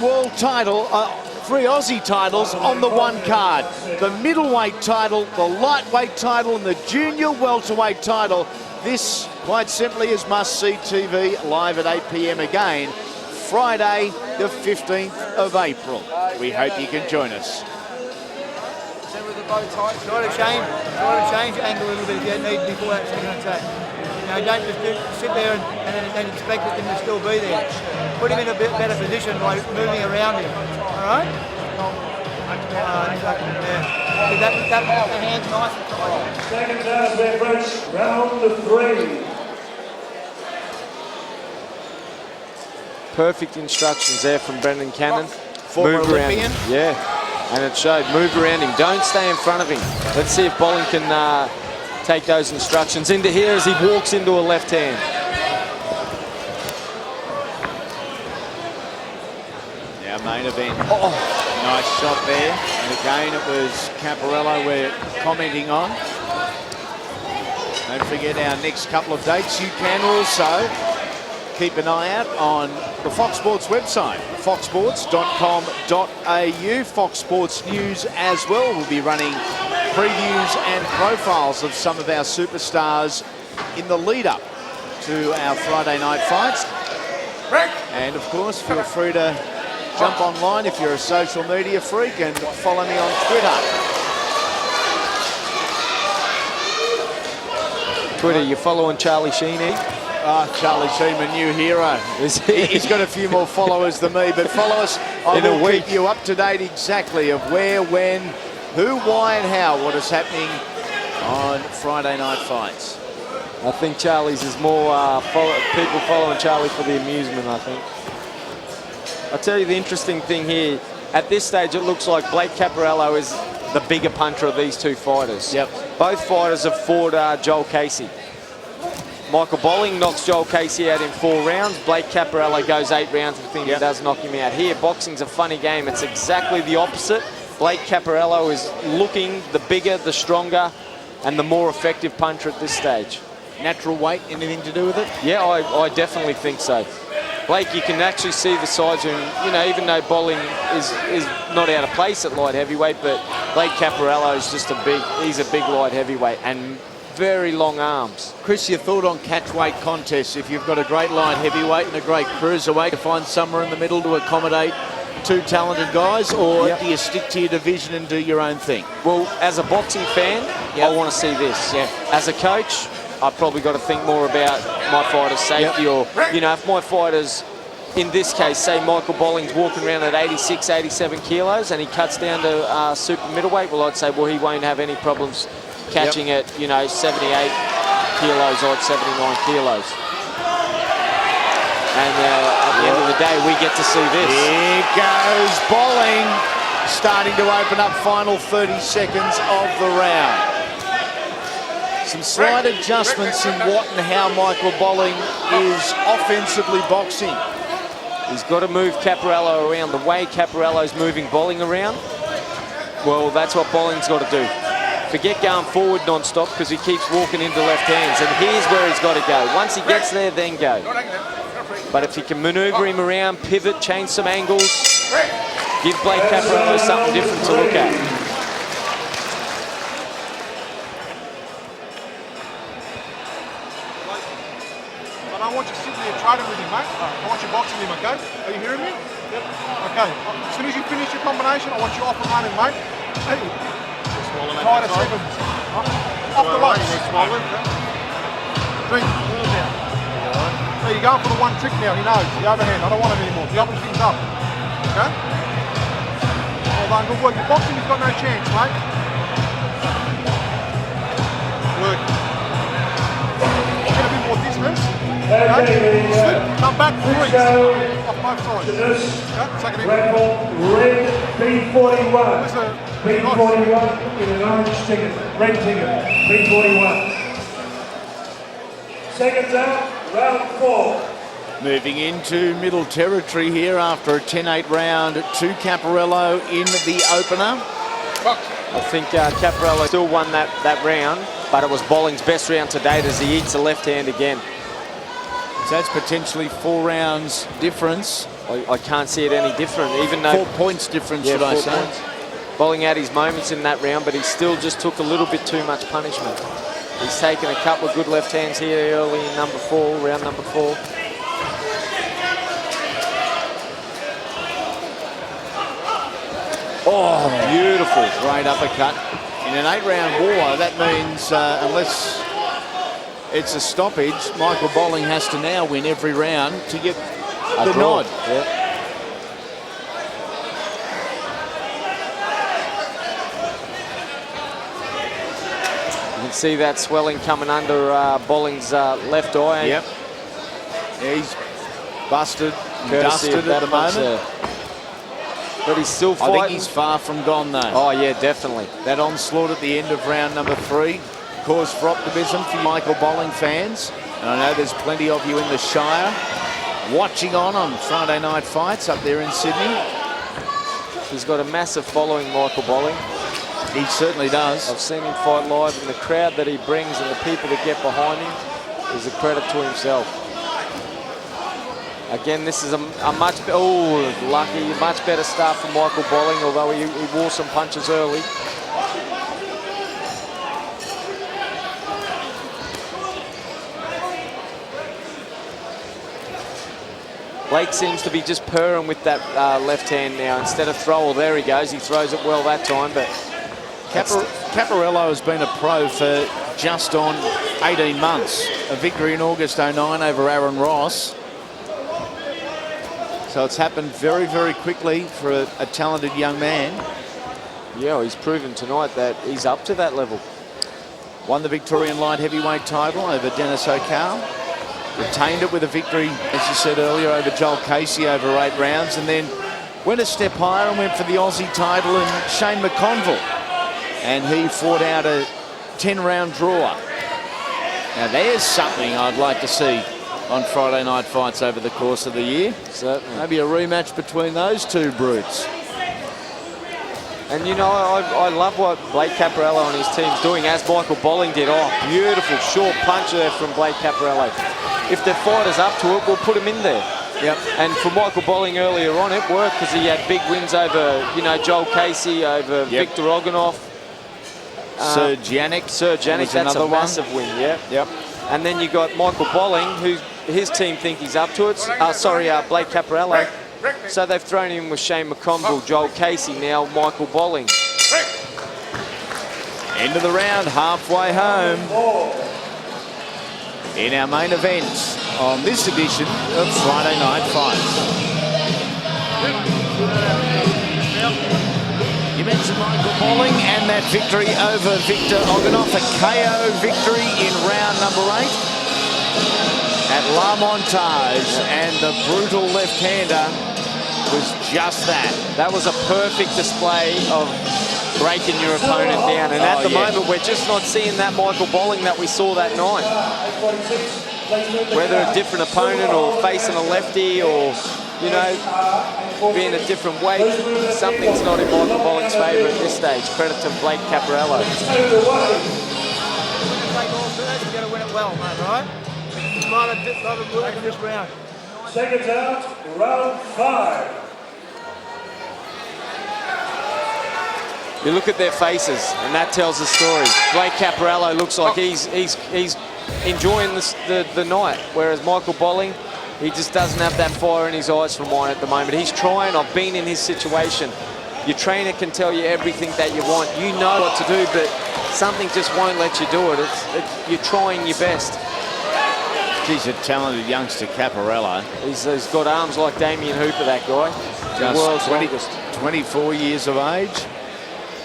S2: titles on the one card. The middleweight title, the lightweight title, and the junior welterweight title. This, quite simply, is must-see TV, live at 8 p.m. again, Friday, the 15th of April. We hope you can join us.
S14: Try to change angle a little bit if you need before that second attack. Don't just sit there and expect them to still be there. Put him in a bit better position by moving around him. All right? That hand's nice and tight.
S3: Second down there, Brent. Round 3.
S6: Perfect instructions there from Brendan Cannon.
S2: Former
S6: Move around
S2: Olympian.
S6: him. Yeah, and it showed. Move around him. Don't stay in front of him. Let's see if Bolling can take those instructions into here as he walks into a left hand.
S2: Now main event. Nice shot there. And again, it was Caparello we're commenting on. Don't forget our next couple of dates. You can also keep an eye out on the Fox Sports website, foxsports.com.au. Fox Sports News as well. We'll be running previews and profiles of some of our superstars in the lead-up to our Friday night fights. And, of course, feel free to jump online if you're a social media freak and follow me on
S6: Twitter, you following Charlie Sheen?
S2: Charlie Sheen, a new hero. He's got a few more followers than me, but follow us. I will keep you up to date exactly of where, when, who, why and how, what is happening on Friday night fights.
S6: I think Charlie's is more people following Charlie for the amusement, I think. I'll tell you the interesting thing here. At this stage, it looks like Blake Caparello is the bigger puncher of these two fighters.
S2: Yep.
S6: Both fighters have fought Joel Casey. Michael Bolling knocks Joel Casey out in 4 rounds. Blake Caparello goes 8 rounds with him and does knock him out. Here, boxing's a funny game. It's exactly the opposite. Blake Caparello is looking the bigger, the stronger, and the more effective puncher at this stage.
S2: Natural weight, anything to do with it?
S6: Yeah, I definitely think so. Blake, you can actually see the size, and even though Bolling is not out of place at light heavyweight, but Blake Caparello is just he's a big light heavyweight and very long arms.
S2: Chris, your thought on catchweight contests? If you've got a great light heavyweight and a great cruiserweight, to find somewhere in the middle to accommodate 2 talented guys, or do you stick to your division and do your own thing?
S6: Well, as a boxing fan, I want to see this. As a coach, I've probably got to think more about my fighter's safety, or, if my fighters, in this case, say Michael Bolling's walking around at 86, 87 kilos and he cuts down to super middleweight, well, I'd say, well, he won't have any problems catching at, 78 kilos or 79 kilos. And at the end of the day, we get to see this.
S2: Here goes Bolling, starting to open up final 30 seconds of the round. Some slight adjustments in what and how Michael Bolling is offensively boxing.
S6: He's got to move Caparello around. The way Caparello's moving Bolling around, well, that's what Bolling's got to do. Forget going forward non-stop because he keeps walking into left hands. And here's where he's got to go. Once he gets there, then go. But if he can manoeuvre him around, pivot, change some angles, give Blake Caparello something different to look at.
S12: But I want you sitting there trading with him, mate. I want you boxing him, okay? Are you hearing me? Yep. Okay. As soon as you finish your combination, I want you off and running, mate. Hey. Try to sevens. Off the ropes. Drink. So you're going for the one trick now. He knows. The overhand. I don't want it anymore. You open things up. Okay? Well done. Good work. Your boxing has got no chance, mate. Work. Get a bit more distance. Okay? Slip. Come back. Freeze. Off both sides. Okay? Second in.
S3: Red B41. B41 in an orange ticket, red ticket, B41. Seconds out, round 4.
S2: Moving into middle territory here after a 10-8 round to Caparello in the opener.
S6: I think Caparello still won that round, but it was Bolling's best round to date as he eats the left hand again.
S2: So that's potentially 4 rounds difference.
S6: I can't see it any different, even though...
S2: 4 points difference, should I say.
S6: Points. Bolling had his moments in that round, but he still just took a little bit too much punishment. He's taken a couple of good left hands here early in number 4, round number 4.
S2: Oh, beautiful. Great uppercut. In an 8-round war, that means unless it's a stoppage, Michael Bolling has to now win every round to get the nod.
S6: Yeah. You can see that swelling coming under Bolling's left eye.
S2: Yep. Yeah, he's busted, dusted at the moment.
S6: But he's still fighting.
S2: I think he's far from gone, though.
S6: Oh, yeah, definitely.
S2: That onslaught at the end of round number 3 cause for optimism for Michael Bolling fans. And I know there's plenty of you in the Shire watching on Friday Night Fights up there in Sydney.
S6: He's got a massive following, Michael Bolling.
S2: He certainly does.
S6: I've seen him fight live, and the crowd that he brings and the people that get behind him is a credit to himself. Again, this is a much better start from Michael Bolling, although he wore some punches early. Blake seems to be just purring with that left hand now. Instead of throw, well, there he goes. He throws it well that time, but...
S2: Caparello has been a pro for just on 18 months. A victory in August 09 over Aaron Ross. So it's happened very, very quickly for a talented young man.
S6: Yeah, he's proven tonight that he's up to that level.
S2: Won the Victorian light heavyweight title over Dennis O'Carl. Retained it with a victory, as you said earlier, over Joel Casey over 8 rounds, and then went a step higher and went for the Aussie title and Shane McConville. And he fought out a 10-round draw. Now there's something I'd like to see on Friday Night Fights over the course of the year.
S6: Certainly.
S2: Maybe a rematch between those two brutes.
S6: And you know, I love what Blake Caparello and his team's doing, as Michael Bolling did. Oh, beautiful short punch there from Blake Caparello. If the fighter's up to it, we'll put him in there.
S2: Yep.
S6: And for Michael Bolling earlier on, it worked because he had big wins over, you know, Joel Casey, over Viktor Oganov.
S2: Serge Yannick.
S6: That's a massive win, yeah.
S2: Yep.
S6: And then you got Michael Bolling, who his team think he's up to it. Blake Caparello. So they've thrown him with Shane McConville, Joel Casey, now Michael Bolling.
S2: End of the round, halfway home. In our main event on this edition of Friday Night Fights. You mentioned Michael Bolling and that victory over Viktor Oganov, a KO victory in round number 8 at La Montage, and the brutal left-hander was just that.
S6: That was a perfect display of breaking your opponent down, and at the moment we're just not seeing that Michael Bolling that we saw that night. Whether a different opponent or facing a lefty or you know, being a different weight, something's not in Michael Bolling's favour at this stage. Credit to Blake Caparello.
S14: You've got to win it well, mate, right? It's a lot of work in this round.
S3: Seconds out, round 5.
S6: You look at their faces, and that tells the story. Blake Caparello looks like he's enjoying the night, whereas Michael Bolling, he just doesn't have that fire in his eyes for mine at the moment. He's trying. I've been in his situation. Your trainer can tell you everything that you want. You know what to do, but something just won't let you do it. You're trying your best.
S15: He's a talented youngster, Caparello.
S6: He's got arms like Damien Hooper, that guy.
S15: Just
S6: the world's longest.
S15: 24 years of age.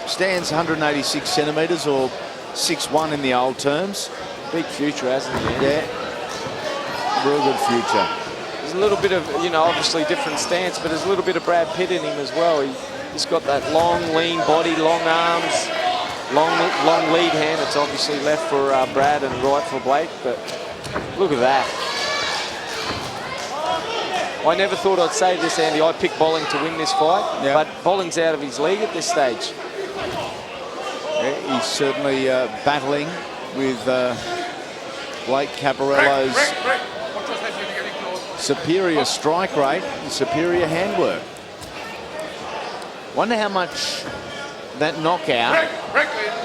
S15: Stands 186 centimetres or 6'1" in the old terms.
S6: Big future, hasn't he?
S15: Yeah. Real good future.
S6: There's a little bit of, you know, obviously different stance, but there's a little bit of Brad Pitt in him as well. He's got that long, lean body, long arms, long lead hand. It's obviously left for Brad and right for Blake, but look at that. I never thought I'd say this, Andy. I picked Bolling to win this fight, but Bolling's out of his league at this stage.
S15: Yeah, he's certainly battling with Blake Caparello's superior strike rate and superior handwork. Wonder how much that knockout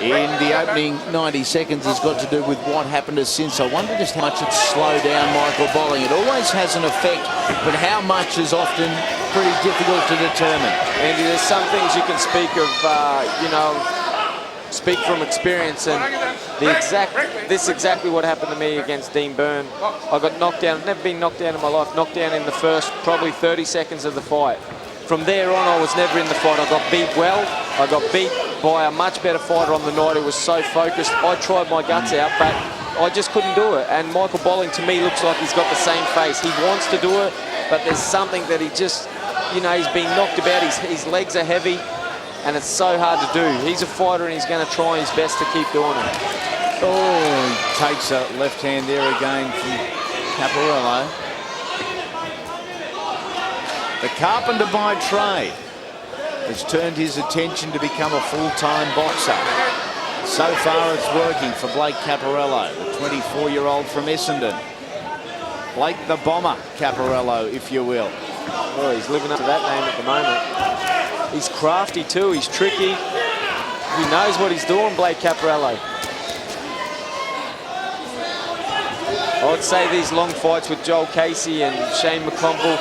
S15: in the opening 90 seconds has got to do with what happened to since. I wonder just how much it's slowed down Michael Bolling. It always has an effect, but how much is often pretty difficult to determine.
S6: Andy, there's some things you can speak of, you know, speak from experience, and this is exactly what happened to me against Dean Byrne. I got knocked down. I've never been knocked down in my life. Knocked down in the first probably 30 seconds of the fight. From there on, I was never in the fight. I got beat well. I got beat by a much better fighter on the night who was so focused. I tried my guts out, but I just couldn't do it. And Michael Bolling, to me, looks like he's got the same face. He wants to do it, but there's something that he just, you know, he's been knocked about. His legs are heavy, and it's so hard to do. He's a fighter, and he's going to try his best to keep doing it.
S15: Oh, he takes a left hand there again from Caparello. The carpenter by trade has turned his attention to become a full-time boxer. So far it's working for Blake Caparello, the 24-year-old from Essendon. Blake the Bomber Caparello, if you will.
S6: Oh, he's living up to that name at the moment. He's crafty too, he's tricky. He knows what he's doing, Blake Caparello. I would say these long fights with Joel Casey and Shane McConville,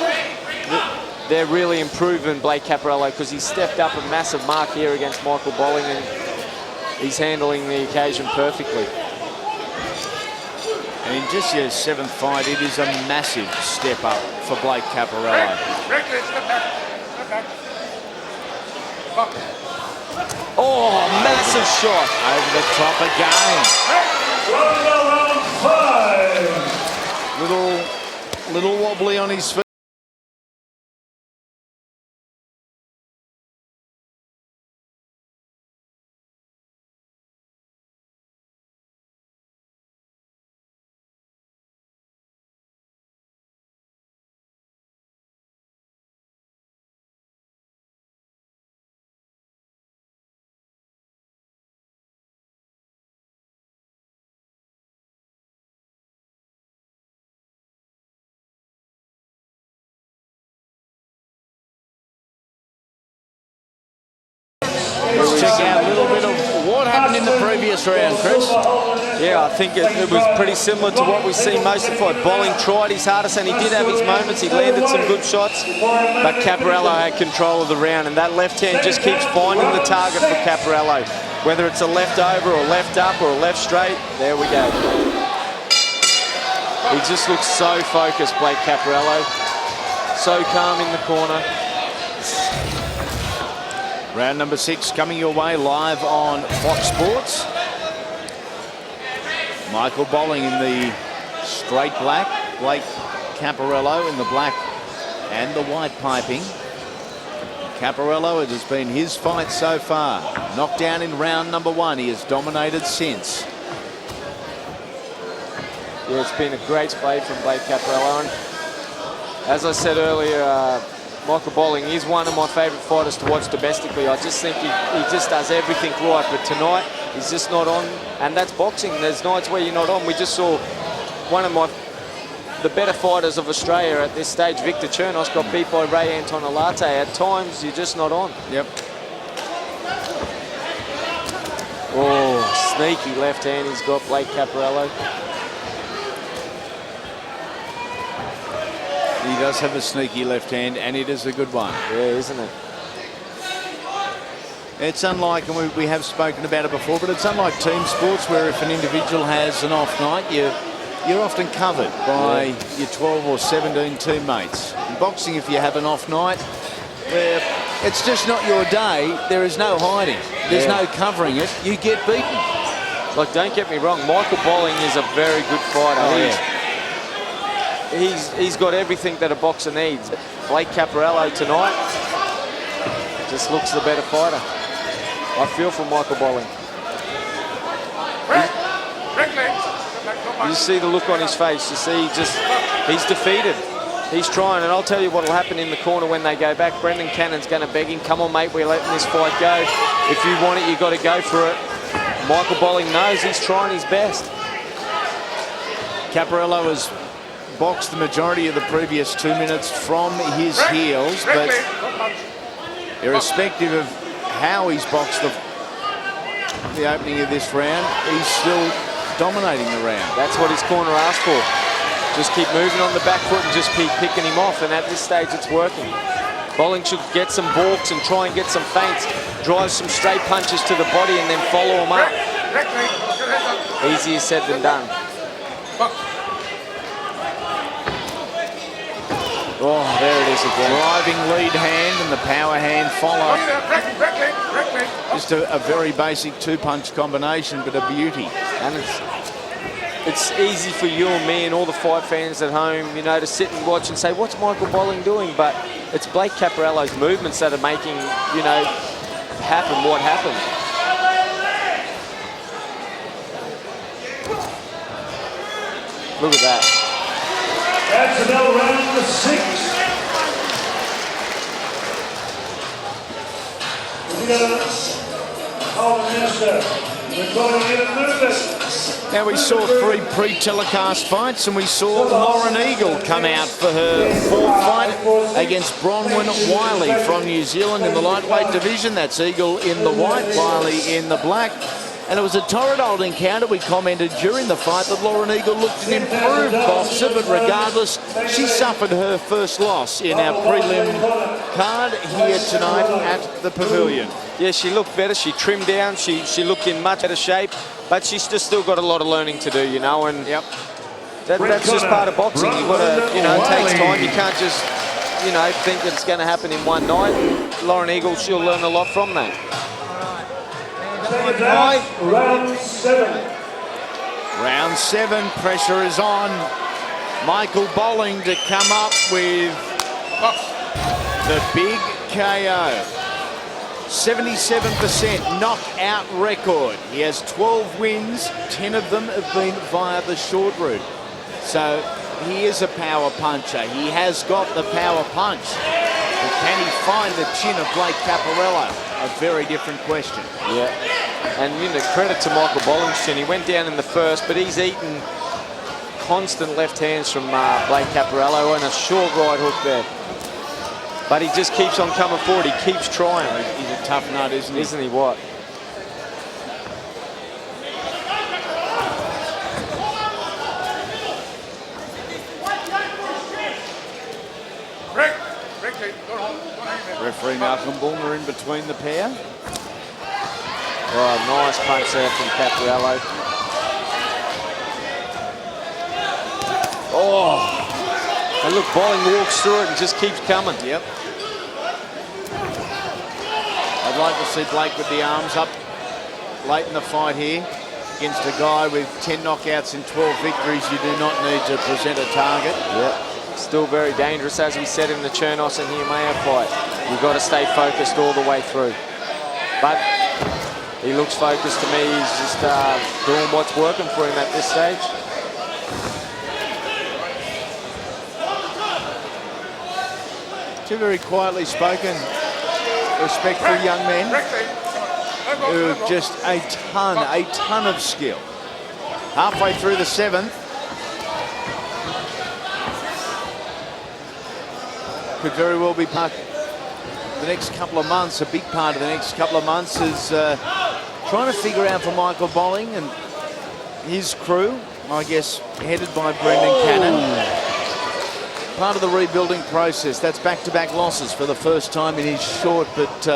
S6: they're really improving Blake Caparello, because he's stepped up a massive mark here against Michael Bolling, and he's handling the occasion perfectly.
S15: And in just your 7th fight, it is a massive step up for Blake Caparello.
S6: Oh, massive shot.
S15: Over the top again. Little wobbly on his feet. Let's check out a little bit of what happened in the previous round, Chris.
S6: Yeah, I think it was pretty similar to what we've seen most of the fight. Bolling tried his hardest, and he did have his moments. He landed some good shots, but Caparello had control of the round, and that left hand just keeps finding the target for Caparello. Whether it's a left over or left up or a left straight, there we go. He just looks so focused, Blake Caparello. So calm in the corner.
S15: Round number 6 coming your way live on Fox Sports. Michael Bolling in the straight black, Blake Caparello in the black and the white piping. Caparello, it has been his fight so far. Knocked down in round number 1. He has dominated since.
S6: Yeah, it's been a great play from Blake Caparello. And As I said earlier, Michael Bolling is one of my favourite fighters to watch domestically. I just think he just does everything right, but tonight he's just not on, and that's boxing. There's nights where you're not on. We just saw one of the better fighters of Australia at this stage, Viktor Chernous, got beat by Ray Anton Alate. At times, you're just not on.
S15: Yep.
S6: Oh, sneaky left hand he's got, Blake Caparello.
S15: He does have a sneaky left hand, and it is a good one.
S6: Yeah, isn't it?
S15: It's unlike, and we have spoken about it before, but it's unlike team sports where if an individual has an off night, you're often covered by your 12 or 17 teammates. In boxing, if you have an off night, where it's just not your day, there is no hiding. There's no covering it. You get beaten.
S6: Look, don't get me wrong, Michael Bolling is a very good fighter. He's got everything that a boxer needs. Blake Caparello tonight just looks the better fighter. I feel for Michael Bolling. You see the look on his face. You see he's defeated. He's trying, and I'll tell you what will happen in the corner when they go back. Brendan Cannon's going to beg him, come on, mate, we're letting this fight go. If you want it, you've got to go for it. Michael Bolling knows he's trying his best.
S15: Caparello has boxed the majority of the previous 2 minutes from his heels, but irrespective of how he's boxed the opening of this round, he's still dominating the round.
S6: That's what his corner asked for. Just keep moving on the back foot and just keep picking him off, and at this stage it's working. Bolling should get some balks and try and get some feints, drive some straight punches to the body and then follow him up. Easier said than done.
S15: Oh, there it is again. Driving lead hand and the power hand follow. Just a very basic two-punch combination, but a beauty.
S6: And it's easy for you and me and all the fight fans at home, you know, to sit and watch and say, what's Michael Bolling doing? But it's Blake Caparello's movements that are making, you know, happen what happened. Look at that.
S3: That's another round of 6.
S15: Now we saw 3 pre-telecast fights, and we saw Lauren Eagle come out for her 4th fight against Bronwyn Wiley from New Zealand in the lightweight division. That's Eagle in the white, Wiley in the black. And it was a torrid old encounter. We commented during the fight that Lauren Eagle looked an improved boxer, but regardless, she suffered her first loss in our prelim card here tonight at the Pavilion.
S6: Yeah, she looked better. She trimmed down. She looked in much better shape, but she's just still got a lot of learning to do, you know. And that's just part of boxing. You've got to, you know, it takes time. You can't just, you know, think that it's going to happen in one night. Lauren Eagle, she'll learn a lot from that.
S3: Round 7.
S15: Round 7, pressure is on. Michael Bolling to come up with the big KO. 77% knockout record. He has 12 wins, 10 of them have been via the short route. So he is a power puncher. He has got the power punch. But can he find the chin of Blake Caparello? A very different question.
S6: Yeah, and you know, credit to Michael Bolling's chin. He went down in the first, but he's eaten constant left hands from Blake Caparello and a short right hook there. But he just keeps on coming forward. He keeps trying.
S15: He's a tough nut, isn't he?
S6: Isn't he what?
S15: Referee Malcolm Bulmer in between the pair.
S6: Oh, nice punch there from Caparello. Oh, and look, Bolling walks through it and just keeps coming.
S15: Yep. I'd like to see Blake with the arms up late in the fight here against a guy with 10 knockouts and 12 victories. You do not need to present a target.
S6: Yep. Still very dangerous, as we said in the Chernous and Heremaia fight. You've got to stay focused all the way through. But he looks focused to me. He's just doing what's working for him at this stage.
S15: Two very quietly spoken, respectful young men who have just a ton of skill. Halfway through the 7th. Could very well be part of the next couple of months. A big part of the next couple of months is trying to figure out for Michael Bolling and his crew, I guess headed by Brendan Cannon. Part of the rebuilding process. That's back-to-back losses for the first time in his short but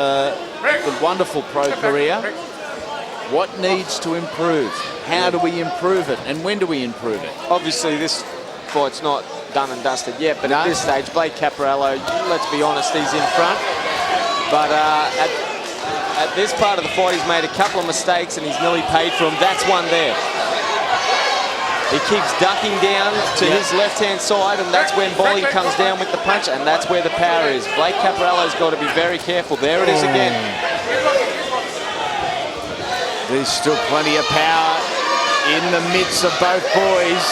S15: wonderful pro career. What needs to improve? How do we improve it? And when do we improve it?
S6: Obviously, this fight's not done and dusted yet, but at this stage, Blake Caparello, let's be honest, he's in front. But at this part of the fight, he's made a couple of mistakes and he's nearly paid for them. That's one there. He keeps ducking down to his left-hand side, and that's when Bolling comes down with the punch, and that's where the power is. Blake Caparello's got to be very careful. There it is again.
S15: There's still plenty of power in the midst of both boys.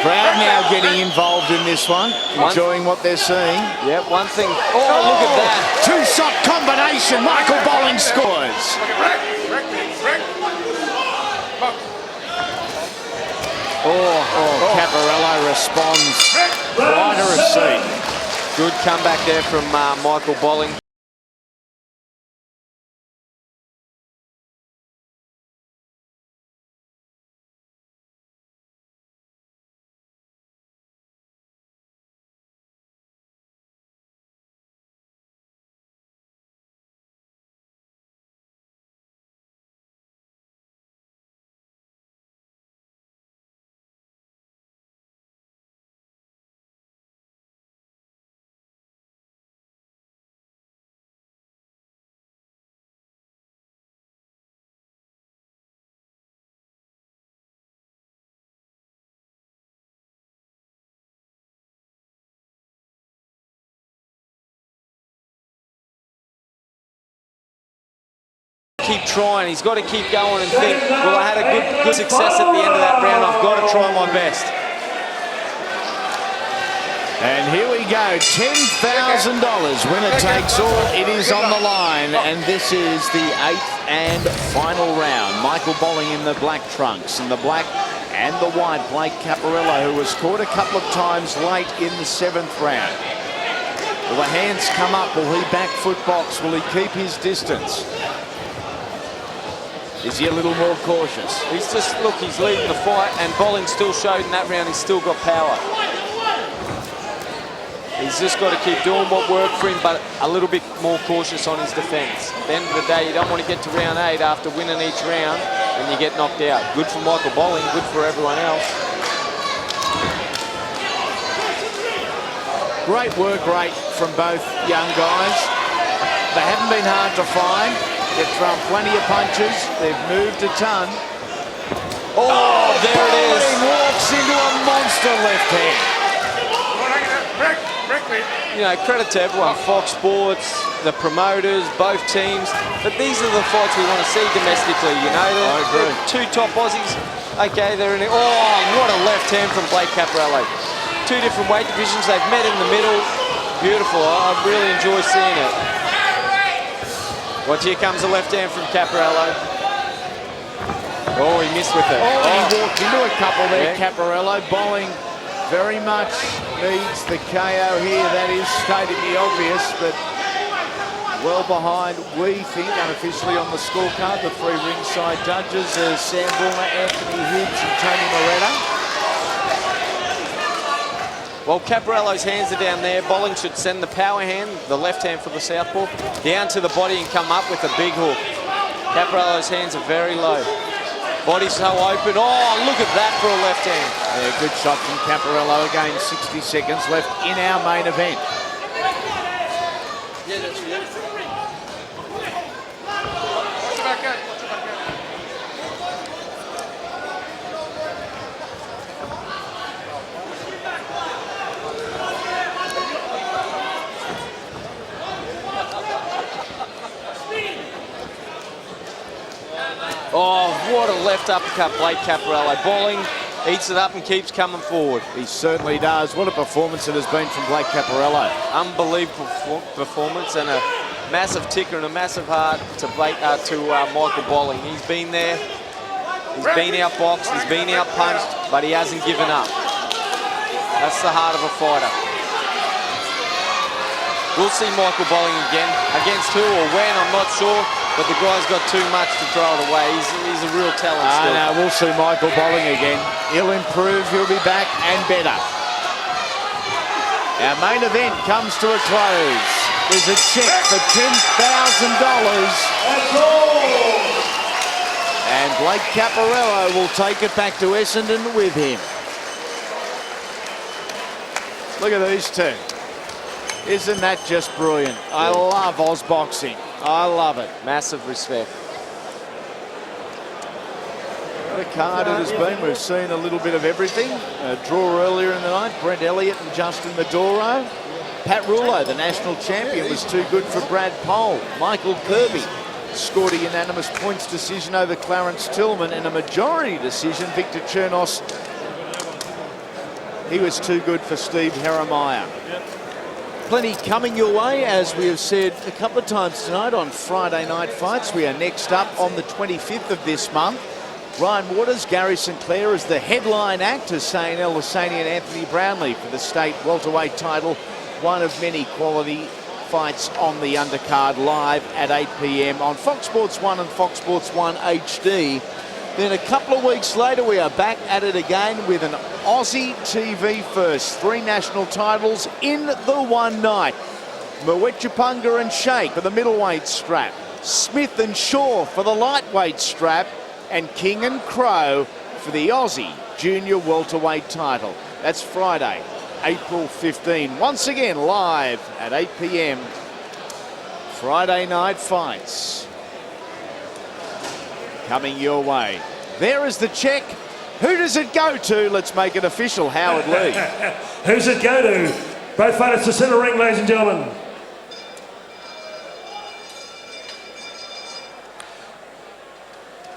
S15: Crowd now getting involved in this one, enjoying what they're seeing.
S6: Yeah, one thing. Oh, look at that.
S15: Two-shot combination. Michael Bolling scores. Caparello responds right to receipt.
S6: Good comeback there from Michael Bolling. Keep trying. He's got to keep going and think, well, I had a good success at the end of that round. I've got to try my best.
S15: And here we go, $10,000. Winner takes all. It is on the line. And this is the 8th and final round. Michael Bolling in the black trunks, and the black and the white Blake Caparello, who was caught a couple of times late in the 7th round. Will the hands come up? Will he back foot box? Will he keep his distance? Is he a little more cautious?
S6: He's just, look, he's leading the fight, and Bolling still showed in that round he's still got power. He's just got to keep doing what worked for him, but a little bit more cautious on his defence. At the end of the day, you don't want to get to round 8 after winning each round and you get knocked out. Good for Michael Bolling, good for everyone else.
S15: Great work rate from both young guys. They haven't been hard to find. They've thrown plenty of punches. They've moved a ton.
S6: Oh, there it is.
S15: He walks into a monster left hand.
S6: You know, credit to everyone, Fox Sports, the promoters, both teams. But these are the fights we want to see domestically, you know.
S15: I agree.
S6: Two top Aussies. Okay, they're in it. Oh, what a left hand from Blake Caparello. Two different weight divisions. They've met in the middle. Beautiful. I really enjoy seeing it. Watch, here comes a left hand from Caparello. Oh, he missed with it.
S15: He walked into a couple there, Caparello. Bolling very much needs the KO here. That is stating the obvious, but well behind, we think, unofficially on the scorecard, the three ringside judges, Sam Bulmer, Anthony Hibbs and Tony Moretta.
S6: Well, Caparello's hands are down there. Bolling should send the power hand, the left hand for the southpaw, down to the body and come up with a big hook. Caparello's hands are very low. Body's so open. Oh, look at that for a left hand.
S15: Yeah, good shot from Caparello. Again, 60 seconds left in our main event.
S12: Yeah, that's it. Watch your back out. Watch your back out.
S6: Oh, what a left uppercut, Blake Caparello. Bolling eats it up and keeps coming forward.
S15: He certainly does. What a performance it has been from Blake Caparello.
S6: Unbelievable performance and a massive ticker and a massive heart to Michael Bolling. He's been there. He's been outboxed. He's been outpunched, but he hasn't given up. That's the heart of a fighter. We'll see Michael Bolling again. Against who or when, I'm not sure. But the guy's got too much to throw it away. He's a real talent still.
S15: No, we'll see Michael Bolling again. He'll improve. He'll be back and better. Our main event comes to a close. There's a check for $10,000. And Blake Caparello will take it back to Essendon with him. Look at these two. Isn't that just brilliant? I love Oz boxing. I love it.
S6: Massive respect.
S15: What a card it has been. We've seen a little bit of everything. A draw earlier in the night. Brent Elliott and Justin Medoro. Pat Rullo, the national champion, was too good for Brad Pole. Michael Kirby scored a unanimous points decision over Clarence Tillman, and a majority decision, Viktor Chernous. He was too good for Steve Heremaia. Plenty coming your way, as we have said a couple of times tonight on Friday Night Fights. We are next up on the 25th of this month. Ryan Waters, Gary Sinclair as the headline act, Hussein El Husseini and Anthony Brownlee for the state welterweight title. One of many quality fights on the undercard, live at 8 p.m. on Fox Sports 1 and Fox Sports 1 HD. Then a couple of weeks later, we are back at it again with an Aussie TV first. 3 national titles in the one night. Mwetchupunga and Sheikh for the middleweight strap. Smith and Shaw for the lightweight strap. And King and Crow for the Aussie junior welterweight title. That's Friday, April 15. Once again, live at 8 p.m. Friday Night Fights. Coming your way. There is the check. Who does it go to? Let's make it official. Howard Lee.
S3: Who's it go to? Both fighters to centre ring, ladies and gentlemen.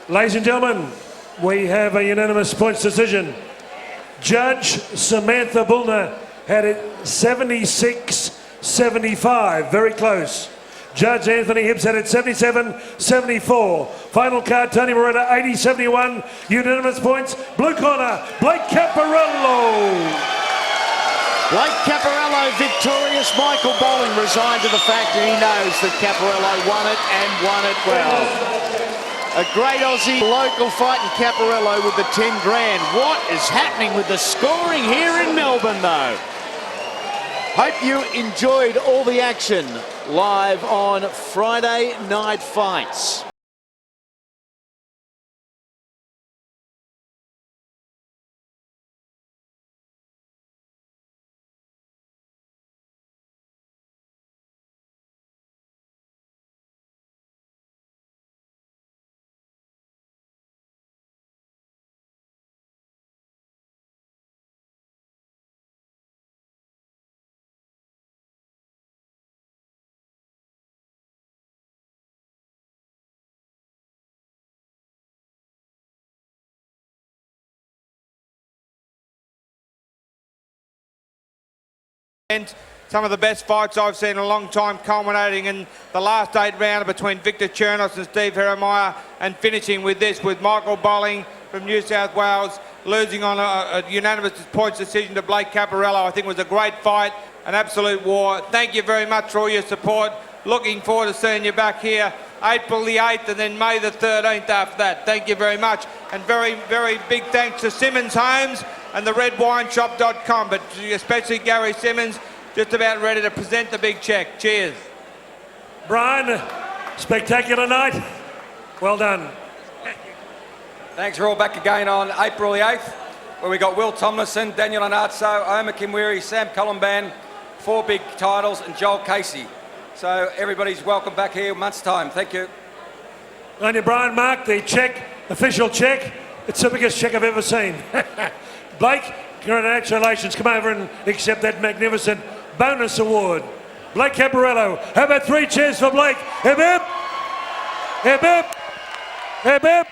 S3: Ladies and gentlemen, we have a unanimous points decision. Judge Samantha Bullner had it 76-75, very close. Judge Anthony Hibbs had it 77-74. Final card, Tony Moretta, 80-71. Unanimous points. Blue corner, Blake Caparello.
S15: Blake Caparello victorious. Michael Bolling resigned to the fact that he knows that Caparello won it and won it well. A great Aussie local fight, and Caparello with the 10 grand. What is happening with the scoring here in Melbourne, though? Hope you enjoyed all the action live on Friday Night Fights.
S11: Some of the best fights I've seen in a long time, culminating in the last 8 rounds between Viktor Chernous and Steve Heremaia, and finishing with this, with Michael Bolling from New South Wales losing on a unanimous points decision to Blake Caparello. I think it was a great fight, an absolute war. Thank you very much for all your support. Looking forward to seeing you back here April the 8th and then May the 13th after that. Thank you very much. And very, very big thanks to Simmons Homes and the redwineshop.com, but especially Gary Simmons, just about ready to present the big check. Cheers.
S3: Brian, spectacular night. Well done.
S16: Thanks. We're all back again on April the 8th, where we got Will Tomlinson, Daniel Anazzo, Omar Kimwiri, Sam Columban, 4 big titles, and Joel Casey. So everybody's welcome back here in a month's time. Thank you.
S3: On you, Brian, Mark, the check, official check. It's the biggest check I've ever seen. Blake, congratulations. Come over and accept that magnificent bonus award. Blake Caparello. How about 3 cheers for Blake? Hip hip. Hip hip. Hip hip.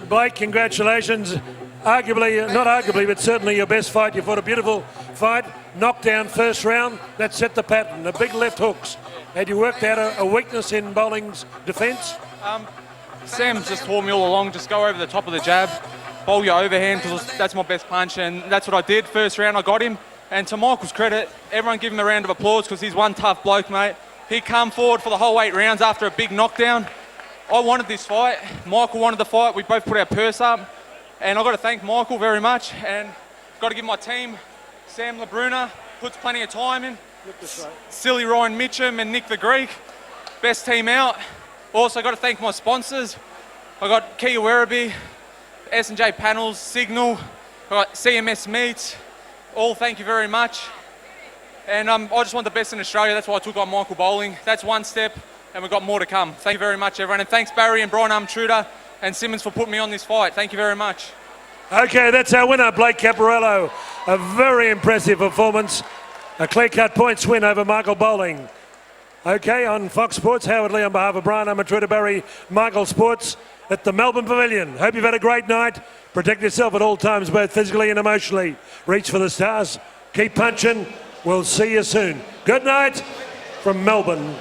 S3: Blake, congratulations. Arguably, not arguably, but certainly your best fight. You fought a beautiful fight. Knockdown first round. That set the pattern. The big left hooks. Had you worked out a weakness in Bolling's defence?
S8: Sam just taught me all along, just go over the top of the jab, bowl your overhand, because that's my best punch, and that's what I did. First round, I got him. And to Michael's credit, everyone give him a round of applause, because he's one tough bloke, mate. He come forward for the whole 8 rounds after a big knockdown. I wanted this fight. Michael wanted the fight. We both put our purse up. And I've got to thank Michael very much. And got to give my team, Sam LeBruna, puts plenty of time in. Silly Ryan Mitchum and Nick the Greek, best team out. Also got to thank my sponsors. I got Kia Werribee, S&J Panels, Signal, I got CMS Meats. All thank you very much. And I just want the best in Australia. That's why I took on Michael Bolling. That's one step, and we've got more to come. Thank you very much, everyone. And thanks Barry and Brian Armtruder and Simmons for putting me on this fight. Thank you very much.
S3: Okay, that's our winner, Blake Caparello. A very impressive performance. A clear-cut points win over Michael Bolling. Okay, on Fox Sports, Howard Lee on behalf of Brian Armtruder, Barry, Michael Sports at the Melbourne Pavilion. Hope you've had a great night. Protect yourself at all times, both physically and emotionally. Reach for the stars. Keep punching. We'll see you soon. Good night from Melbourne.